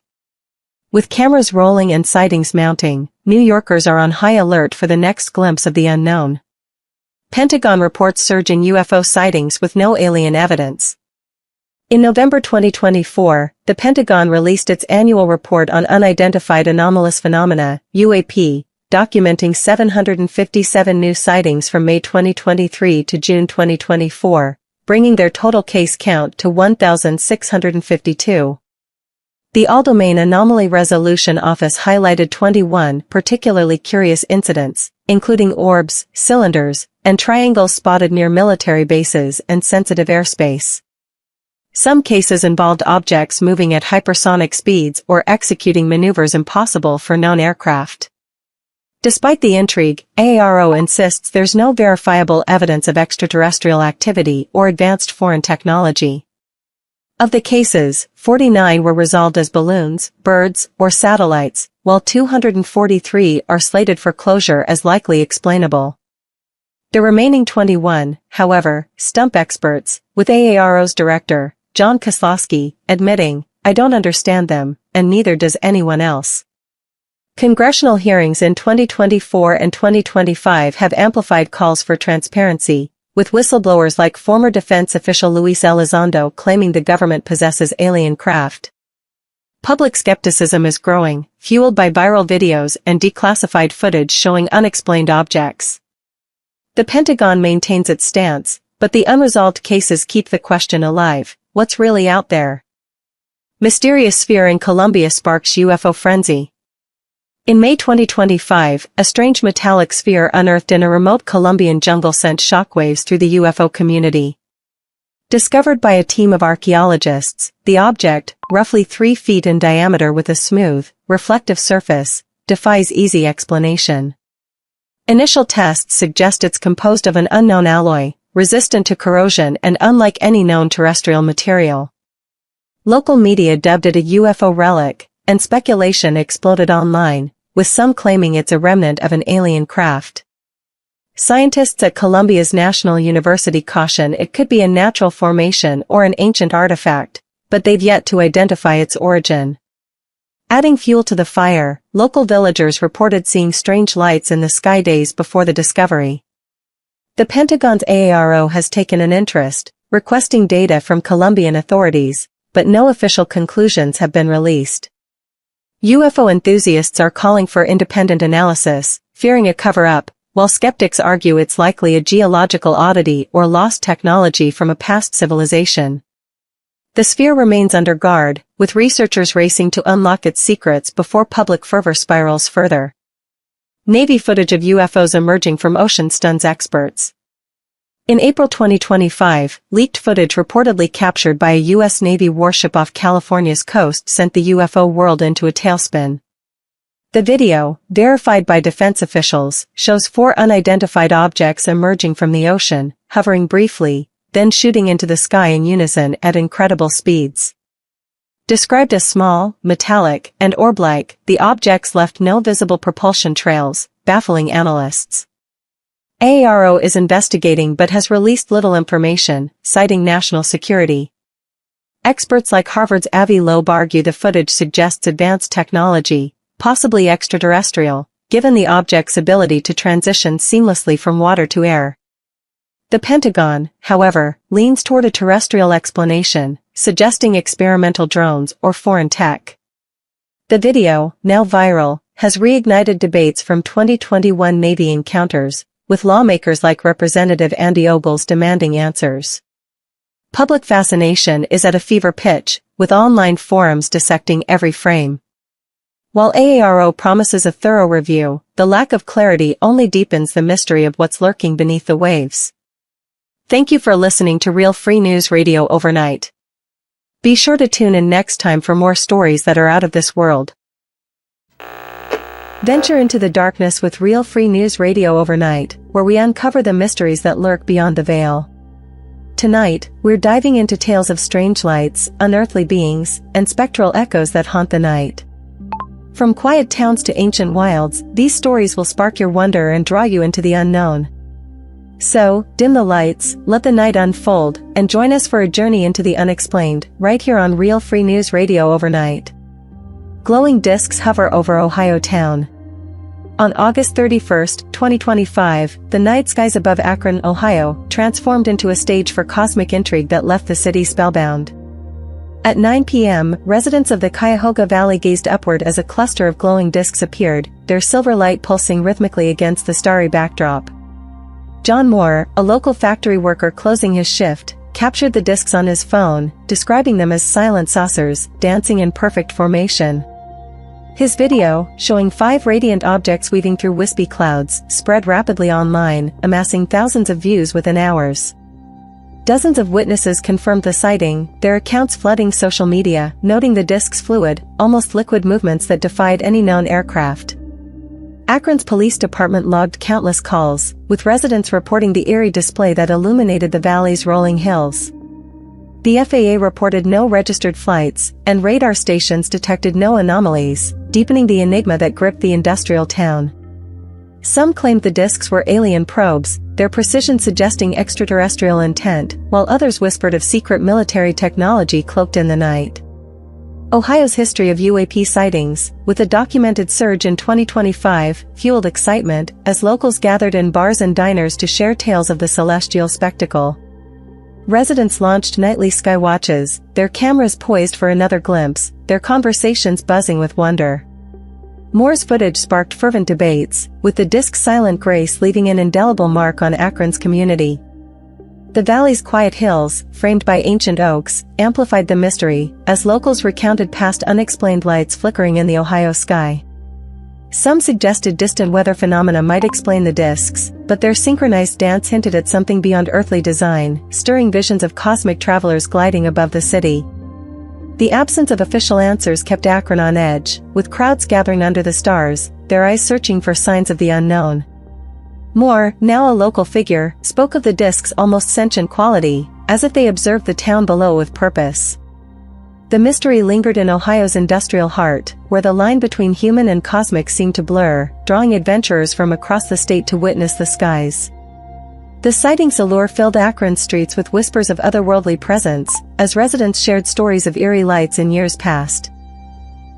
With cameras rolling and sightings mounting, New Yorkers are on high alert for the next glimpse of the unknown. Pentagon reports surge in UFO sightings with no alien evidence. In November 2024, the Pentagon released its annual report on unidentified anomalous phenomena, UAP, documenting 757 new sightings from May 2023 to June 2024, bringing their total case count to 1,652. The All-Domain Anomaly Resolution Office highlighted 21 particularly curious incidents, including orbs, cylinders, and triangles spotted near military bases and sensitive airspace. Some cases involved objects moving at hypersonic speeds or executing maneuvers impossible for known aircraft. Despite the intrigue, AARO insists there's no verifiable evidence of extraterrestrial activity or advanced foreign technology. Of the cases, 49 were resolved as balloons, birds, or satellites, while 243 are slated for closure as likely explainable. The remaining 21, however, stump experts, with AARO's director, John Kozlowski, admitting, "I don't understand them, and neither does anyone else." Congressional hearings in 2024 and 2025 have amplified calls for transparency, with whistleblowers like former defense official Luis Elizondo claiming the government possesses alien craft. Public skepticism is growing, fueled by viral videos and declassified footage showing unexplained objects. The Pentagon maintains its stance, but the unresolved cases keep the question alive: what's really out there? Mysterious sphere in Colombia sparks UFO frenzy. In May 2025, a strange metallic sphere unearthed in a remote Colombian jungle sent shockwaves through the UFO community. Discovered by a team of archaeologists, the object, roughly 3 feet in diameter with a smooth, reflective surface, defies easy explanation. Initial tests suggest it's composed of an unknown alloy, resistant to corrosion and unlike any known terrestrial material. Local media dubbed it a UFO relic, and speculation exploded online, with some claiming it's a remnant of an alien craft. Scientists at Colombia's National University caution it could be a natural formation or an ancient artifact, but they've yet to identify its origin. Adding fuel to the fire, local villagers reported seeing strange lights in the sky days before the discovery. The Pentagon's AARO has taken an interest, requesting data from Colombian authorities, but no official conclusions have been released. UFO enthusiasts are calling for independent analysis, fearing a cover-up, while skeptics argue it's likely a geological oddity or lost technology from a past civilization. The sphere remains under guard, with researchers racing to unlock its secrets before public fervor spirals further. Navy footage of UFOs emerging from ocean stuns experts. In April 2025, leaked footage reportedly captured by a U.S. Navy warship off California's coast sent the UFO world into a tailspin. The video, verified by defense officials, shows 4 unidentified objects emerging from the ocean, hovering briefly, then shooting into the sky in unison at incredible speeds. Described as small, metallic, and orb-like, the objects left no visible propulsion trails, baffling analysts. AARO is investigating but has released little information, citing national security. Experts like Harvard's Avi Loeb argue the footage suggests advanced technology, possibly extraterrestrial, given the object's ability to transition seamlessly from water to air. The Pentagon, however, leans toward a terrestrial explanation, suggesting experimental drones or foreign tech. The video, now viral, has reignited debates from 2021 Navy encounters, with lawmakers like Representative Andy Ogles demanding answers. Public fascination is at a fever pitch, with online forums dissecting every frame. While AARO promises a thorough review, the lack of clarity only deepens the mystery of what's lurking beneath the waves. Thank you for listening to Real Free News Radio Overnight. Be sure to tune in next time for more stories that are out of this world. Venture into the darkness with Real Free News Radio Overnight, where we uncover the mysteries that lurk beyond the veil. Tonight, we're diving into tales of strange lights, unearthly beings, and spectral echoes that haunt the night. From quiet towns to ancient wilds, these stories will spark your wonder and draw you into the unknown. So, dim the lights, let the night unfold, and join us for a journey into the unexplained, right here on Real Free News Radio Overnight. Glowing discs hover over Ohio town. On August 31, 2025, the night skies above Akron, Ohio, transformed into a stage for cosmic intrigue that left the city spellbound. At 9 p.m., residents of the Cuyahoga Valley gazed upward as a cluster of glowing discs appeared, their silver light pulsing rhythmically against the starry backdrop. John Moore, a local factory worker closing his shift, captured the discs on his phone, describing them as silent saucers, dancing in perfect formation. His video, showing 5 radiant objects weaving through wispy clouds, spread rapidly online, amassing thousands of views within hours. Dozens of witnesses confirmed the sighting, their accounts flooding social media, noting the disc's fluid, almost liquid movements that defied any known aircraft. Akron's police department logged countless calls, with residents reporting the eerie display that illuminated the valley's rolling hills. The FAA reported no registered flights, and radar stations detected no anomalies, deepening the enigma that gripped the industrial town. Some claimed the discs were alien probes, their precision suggesting extraterrestrial intent, while others whispered of secret military technology cloaked in the night. Ohio's history of UAP sightings, with a documented surge in 2025, fueled excitement as locals gathered in bars and diners to share tales of the celestial spectacle. Residents launched nightly sky watches, their cameras poised for another glimpse, their conversations buzzing with wonder. Moore's footage sparked fervent debates, with the disc's silent grace leaving an indelible mark on Akron's community. The valley's quiet hills, framed by ancient oaks, amplified the mystery, as locals recounted past unexplained lights flickering in the Ohio sky. Some suggested distant weather phenomena might explain the disks, but their synchronized dance hinted at something beyond earthly design, stirring visions of cosmic travelers gliding above the city. The absence of official answers kept Akron on edge, with crowds gathering under the stars, their eyes searching for signs of the unknown. Moore, now a local figure, spoke of the disks' almost sentient quality, as if they observed the town below with purpose. The mystery lingered in Ohio's industrial heart, where the line between human and cosmic seemed to blur, drawing adventurers from across the state to witness the skies. The sightings' allure filled Akron's streets with whispers of otherworldly presence, as residents shared stories of eerie lights in years past.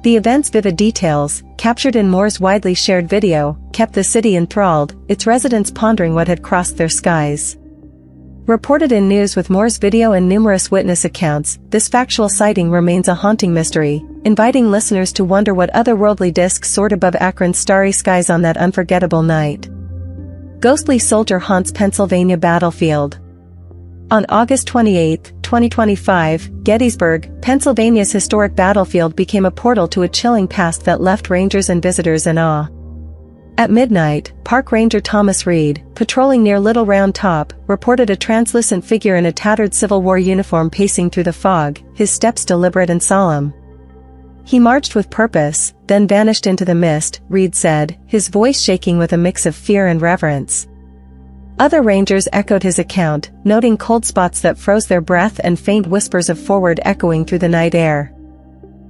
The event's vivid details, captured in Moore's widely shared video, kept the city enthralled, its residents pondering what had crossed their skies. Reported in news with Moore's video and numerous witness accounts, this factual sighting remains a haunting mystery, inviting listeners to wonder what otherworldly disks soared above Akron's starry skies on that unforgettable night. Ghostly soldier haunts Pennsylvania battlefield. On August 28, 2025, Gettysburg, Pennsylvania's historic battlefield became a portal to a chilling past that left rangers and visitors in awe. At midnight, Park Ranger Thomas Reed, patrolling near Little Round Top, reported a translucent figure in a tattered Civil War uniform pacing through the fog, his steps deliberate and solemn. He marched with purpose, then vanished into the mist, Reed said, his voice shaking with a mix of fear and reverence. Other rangers echoed his account, noting cold spots that froze their breath and faint whispers of forward echoing through the night air.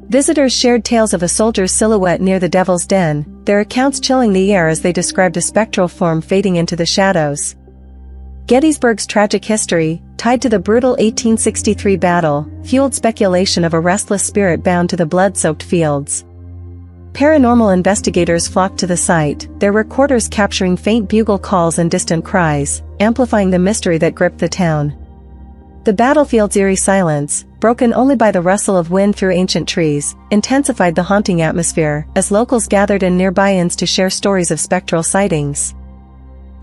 Visitors shared tales of a soldier's silhouette near the Devil's Den, their accounts chilling the air as they described a spectral form fading into the shadows. Gettysburg's tragic history, tied to the brutal 1863 battle, fueled speculation of a restless spirit bound to the blood-soaked fields. Paranormal investigators flocked to the site, their recorders capturing faint bugle calls and distant cries, amplifying the mystery that gripped the town. The battlefield's eerie silence, broken only by the rustle of wind through ancient trees, intensified the haunting atmosphere, as locals gathered in nearby inns to share stories of spectral sightings.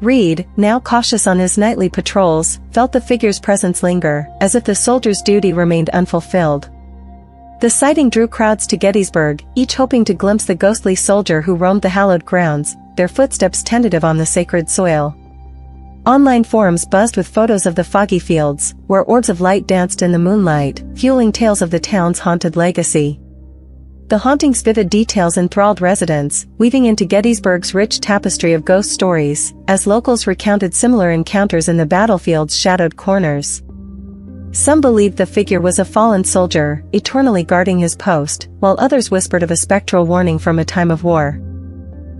Reed, now cautious on his nightly patrols, felt the figure's presence linger, as if the soldier's duty remained unfulfilled. The sighting drew crowds to Gettysburg, each hoping to glimpse the ghostly soldier who roamed the hallowed grounds, their footsteps tentative on the sacred soil. Online forums buzzed with photos of the foggy fields, where orbs of light danced in the moonlight, fueling tales of the town's haunted legacy. The haunting's vivid details enthralled residents, weaving into Gettysburg's rich tapestry of ghost stories, as locals recounted similar encounters in the battlefield's shadowed corners. Some believed the figure was a fallen soldier, eternally guarding his post, while others whispered of a spectral warning from a time of war.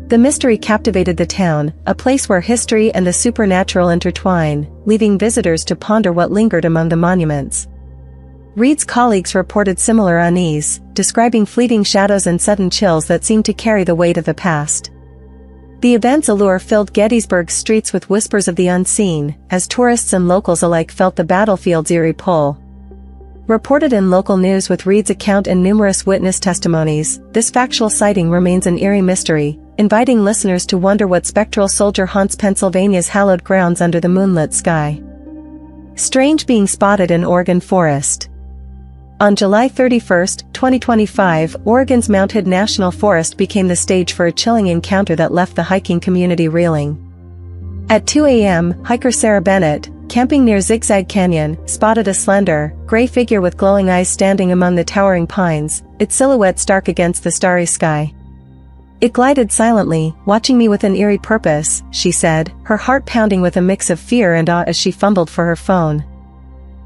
The mystery captivated the town, a place where history and the supernatural intertwine, leaving visitors to ponder what lingered among the monuments. Reed's colleagues reported similar unease, describing fleeting shadows and sudden chills that seemed to carry the weight of the past. The event's allure filled Gettysburg's streets with whispers of the unseen, as tourists and locals alike felt the battlefield's eerie pull. Reported in local news with Reed's account and numerous witness testimonies, this factual sighting remains an eerie mystery, inviting listeners to wonder what spectral soldier haunts Pennsylvania's hallowed grounds under the moonlit sky. Strange being spotted in Oregon forest. On July 31, 2025, Oregon's Mount Hood National Forest became the stage for a chilling encounter that left the hiking community reeling. At 2 a.m., hiker Sarah Bennett, camping near Zigzag Canyon, spotted a slender, gray figure with glowing eyes standing among the towering pines, its silhouette stark against the starry sky. "It glided silently, watching me with an eerie purpose," she said, her heart pounding with a mix of fear and awe as she fumbled for her phone.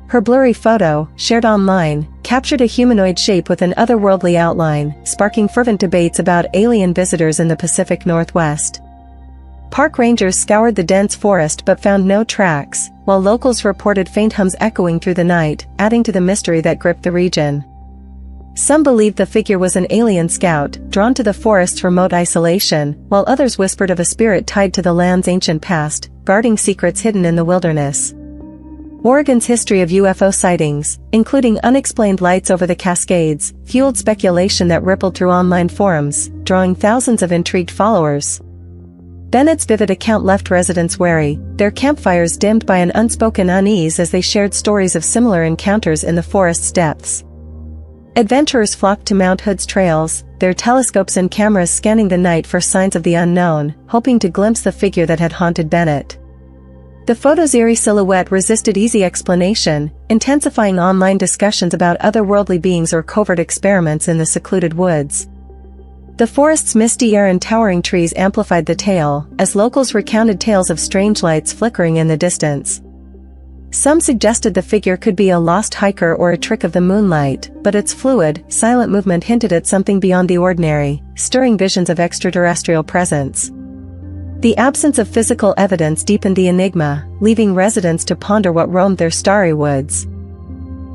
Her blurry photo, shared online, captured a humanoid shape with an otherworldly outline, sparking fervent debates about alien visitors in the Pacific Northwest. Park rangers scoured the dense forest but found no tracks, while locals reported faint hums echoing through the night, adding to the mystery that gripped the region. Some believed the figure was an alien scout, drawn to the forest's remote isolation, while others whispered of a spirit tied to the land's ancient past, guarding secrets hidden in the wilderness. Oregon's history of UFO sightings, including unexplained lights over the Cascades, fueled speculation that rippled through online forums, drawing thousands of intrigued followers. Bennett's vivid account left residents wary, their campfires dimmed by an unspoken unease as they shared stories of similar encounters in the forest's depths. Adventurers flocked to Mount Hood's trails, their telescopes and cameras scanning the night for signs of the unknown, hoping to glimpse the figure that had haunted Bennett. The photo's eerie silhouette resisted easy explanation, intensifying online discussions about otherworldly beings or covert experiments in the secluded woods. The forest's misty air and towering trees amplified the tale, as locals recounted tales of strange lights flickering in the distance. Some suggested the figure could be a lost hiker or a trick of the moonlight, but its fluid, silent movement hinted at something beyond the ordinary, stirring visions of extraterrestrial presence. The absence of physical evidence deepened the enigma, leaving residents to ponder what roamed their starry woods.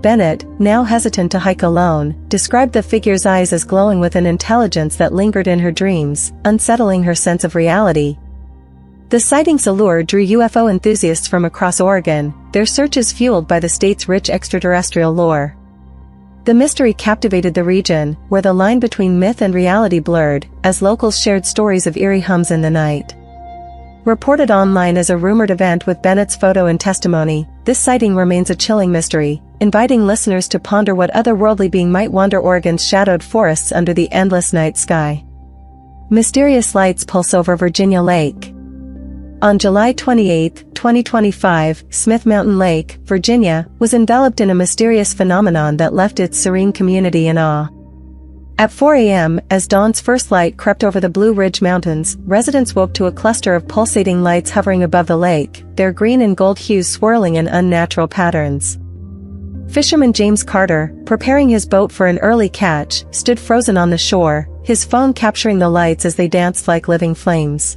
Bennett, now hesitant to hike alone, described the figure's eyes as glowing with an intelligence that lingered in her dreams, unsettling her sense of reality. The sightings' allure drew UFO enthusiasts from across Oregon, their searches fueled by the state's rich extraterrestrial lore. The mystery captivated the region, where the line between myth and reality blurred, as locals shared stories of eerie hums in the night. Reported online as a rumored event with Bennett's photo and testimony, this sighting remains a chilling mystery, inviting listeners to ponder what otherworldly being might wander Oregon's shadowed forests under the endless night sky. Mysterious lights pulse over Virginia Lake. On July 28, 2025, Smith Mountain Lake, Virginia, was enveloped in a mysterious phenomenon that left its serene community in awe. At 4 a.m., as dawn's first light crept over the Blue Ridge Mountains, residents woke to a cluster of pulsating lights hovering above the lake, their green and gold hues swirling in unnatural patterns. Fisherman James Carter, preparing his boat for an early catch, stood frozen on the shore, his phone capturing the lights as they danced like living flames.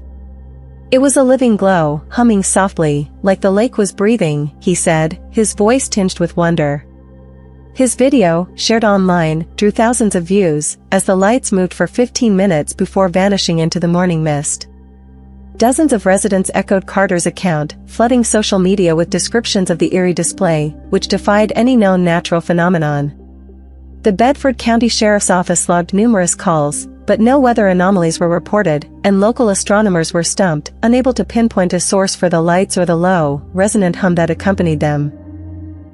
It was a living glow, humming softly, like the lake was breathing, he said, his voice tinged with wonder. His video, shared online, drew thousands of views, as the lights moved for 15 minutes before vanishing into the morning mist. Dozens of residents echoed Carter's account, flooding social media with descriptions of the eerie display, which defied any known natural phenomenon. The Bedford County Sheriff's Office logged numerous calls, but no weather anomalies were reported, and local astronomers were stumped, unable to pinpoint a source for the lights or the low, resonant hum that accompanied them.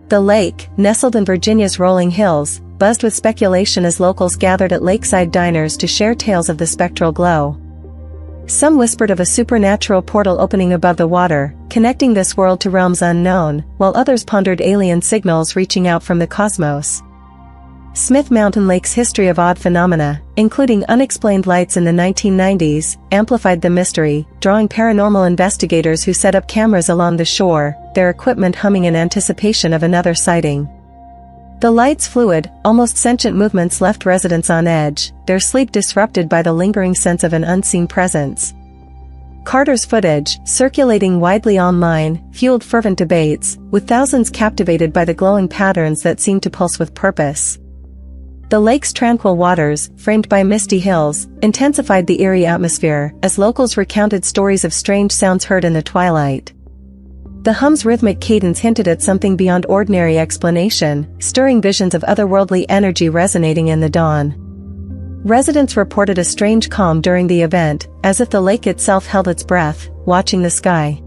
The lake, nestled in Virginia's rolling hills, buzzed with speculation as locals gathered at lakeside diners to share tales of the spectral glow. Some whispered of a supernatural portal opening above the water, connecting this world to realms unknown, while others pondered alien signals reaching out from the cosmos. Smith Mountain Lake's history of odd phenomena, including unexplained lights in the 1990s, amplified the mystery, drawing paranormal investigators who set up cameras along the shore, their equipment humming in anticipation of another sighting. The lights' fluid, almost sentient movements left residents on edge, their sleep disrupted by the lingering sense of an unseen presence. Carter's footage, circulating widely online, fueled fervent debates, with thousands captivated by the glowing patterns that seemed to pulse with purpose. The lake's tranquil waters, framed by misty hills, intensified the eerie atmosphere, as locals recounted stories of strange sounds heard in the twilight. The hum's rhythmic cadence hinted at something beyond ordinary explanation, stirring visions of otherworldly energy resonating in the dawn. Residents reported a strange calm during the event, as if the lake itself held its breath, watching the sky.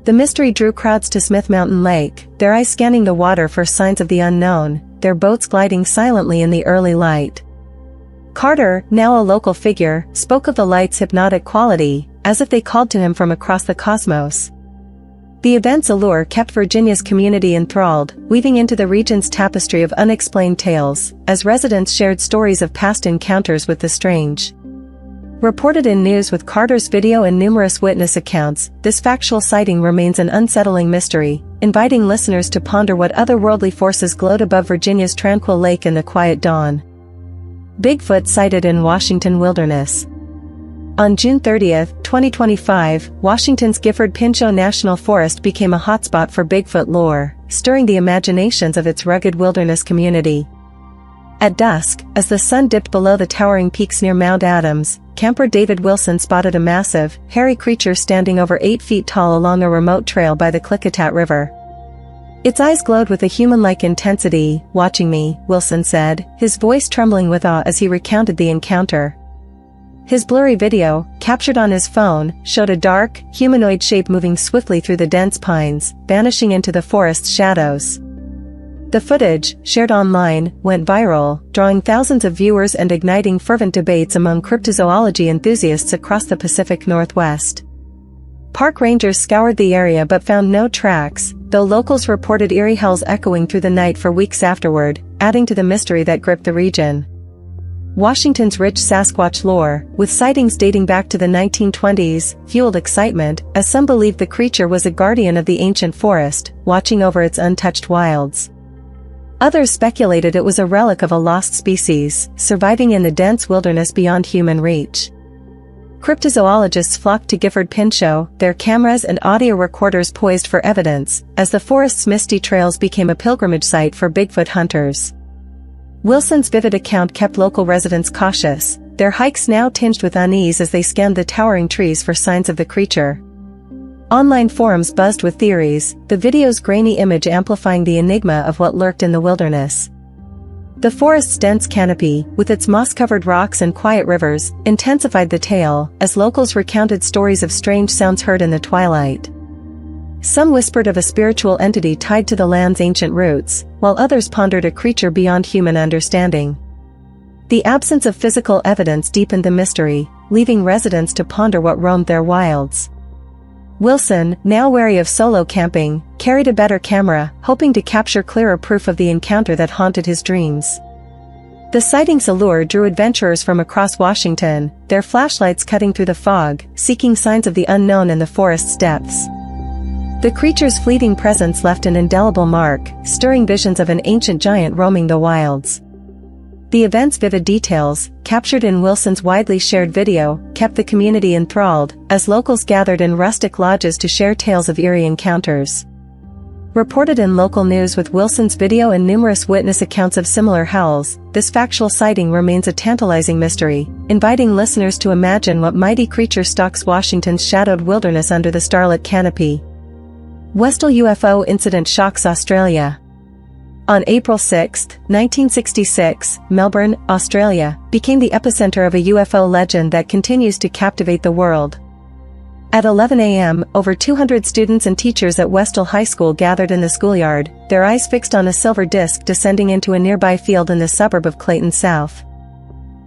The mystery drew crowds to Smith Mountain Lake, their eyes scanning the water for signs of the unknown, their boats gliding silently in the early light. Carter, now a local figure, spoke of the light's hypnotic quality, as if they called to him from across the cosmos. The event's allure kept Virginia's community enthralled, weaving into the region's tapestry of unexplained tales, as residents shared stories of past encounters with the strange. Reported in news with Carter's video and numerous witness accounts, this factual sighting remains an unsettling mystery, inviting listeners to ponder what otherworldly forces glowed above Virginia's tranquil lake in the quiet dawn. Bigfoot sighted in Washington wilderness. On June 30, 2025, Washington's Gifford Pinchot National Forest became a hotspot for Bigfoot lore, stirring the imaginations of its rugged wilderness community. At dusk, as the sun dipped below the towering peaks near Mount Adams, camper David Wilson spotted a massive, hairy creature standing over 8 feet tall along a remote trail by the Klickitat River. Its eyes glowed with a human-like intensity. "Watching me," Wilson said, his voice trembling with awe as he recounted the encounter. His blurry video, captured on his phone, showed a dark, humanoid shape moving swiftly through the dense pines, vanishing into the forest's shadows. The footage, shared online, went viral, drawing thousands of viewers and igniting fervent debates among cryptozoology enthusiasts across the Pacific Northwest. Park rangers scoured the area but found no tracks, though locals reported eerie howls echoing through the night for weeks afterward, adding to the mystery that gripped the region. Washington's rich Sasquatch lore, with sightings dating back to the 1920s, fueled excitement, as some believed the creature was a guardian of the ancient forest, watching over its untouched wilds. Others speculated it was a relic of a lost species, surviving in the dense wilderness beyond human reach. Cryptozoologists flocked to Gifford Pinchot, their cameras and audio recorders poised for evidence, as the forest's misty trails became a pilgrimage site for Bigfoot hunters. Wilson's vivid account kept local residents cautious, their hikes now tinged with unease as they scanned the towering trees for signs of the creature. Online forums buzzed with theories, the video's grainy image amplifying the enigma of what lurked in the wilderness. The forest's dense canopy, with its moss-covered rocks and quiet rivers, intensified the tale, as locals recounted stories of strange sounds heard in the twilight. Some whispered of a spiritual entity tied to the land's ancient roots, while others pondered a creature beyond human understanding. The absence of physical evidence deepened the mystery, leaving residents to ponder what roamed their wilds. Wilson, now wary of solo camping, carried a better camera, hoping to capture clearer proof of the encounter that haunted his dreams. The sightings' allure drew adventurers from across Washington, their flashlights cutting through the fog, seeking signs of the unknown in the forest's depths. The creature's fleeting presence left an indelible mark, stirring visions of an ancient giant roaming the wilds. The event's vivid details, captured in Wilson's widely shared video, kept the community enthralled, as locals gathered in rustic lodges to share tales of eerie encounters. Reported in local news with Wilson's video and numerous witness accounts of similar howls, this factual sighting remains a tantalizing mystery, inviting listeners to imagine what mighty creature stalks Washington's shadowed wilderness under the starlit canopy. Westall UFO incident shocks Australia. On April 6, 1966, Melbourne, Australia, became the epicenter of a UFO legend that continues to captivate the world. At 11 a.m., over 200 students and teachers at Westall High School gathered in the schoolyard, their eyes fixed on a silver disc descending into a nearby field in the suburb of Clayton South.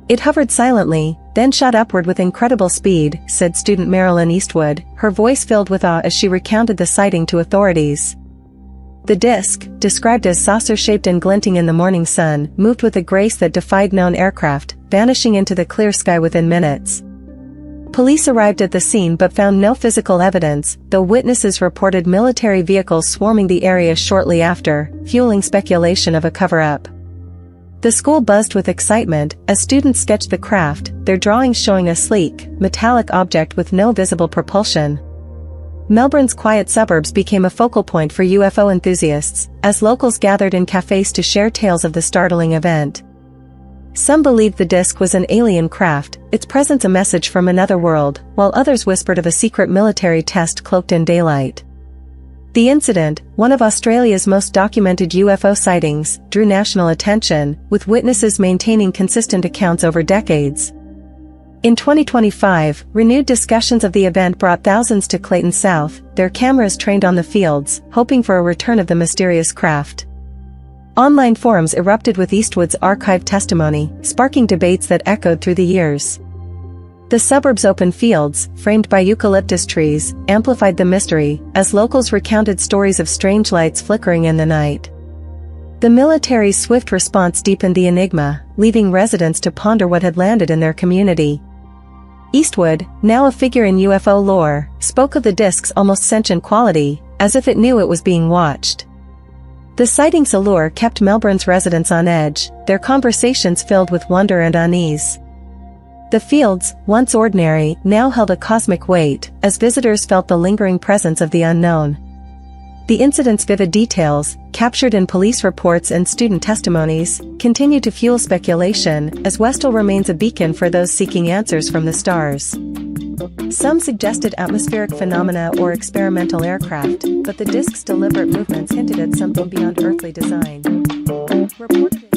It hovered silently, then shot upward with incredible speed, said student Marilyn Eastwood, her voice filled with awe as she recounted the sighting to authorities. The disc, described as saucer-shaped and glinting in the morning sun, moved with a grace that defied known aircraft, vanishing into the clear sky within minutes. Police arrived at the scene but found no physical evidence, though witnesses reported military vehicles swarming the area shortly after, fueling speculation of a cover-up. The school buzzed with excitement as students sketched the craft, their drawings showing a sleek, metallic object with no visible propulsion. Melbourne's quiet suburbs became a focal point for UFO enthusiasts, as locals gathered in cafes to share tales of the startling event. Some believed the disc was an alien craft, its presence a message from another world, while others whispered of a secret military test cloaked in daylight. The incident, one of Australia's most documented UFO sightings, drew national attention, with witnesses maintaining consistent accounts over decades. In 2025, renewed discussions of the event brought thousands to Clayton South, their cameras trained on the fields, hoping for a return of the mysterious craft. Online forums erupted with Eastwood's archived testimony, sparking debates that echoed through the years. The suburb's open fields, framed by eucalyptus trees, amplified the mystery, as locals recounted stories of strange lights flickering in the night. The military's swift response deepened the enigma, leaving residents to ponder what had landed in their community. Eastwood, now a figure in UFO lore, spoke of the disc's almost sentient quality, as if it knew it was being watched. The sightings' allure kept Melbourne's residents on edge, their conversations filled with wonder and unease. The fields, once ordinary, now held a cosmic weight, as visitors felt the lingering presence of the unknown. The incident's vivid details, captured in police reports and student testimonies, continue to fuel speculation, as Westall remains a beacon for those seeking answers from the stars. Some suggested atmospheric phenomena or experimental aircraft, but the disc's deliberate movements hinted at something beyond earthly design. Reported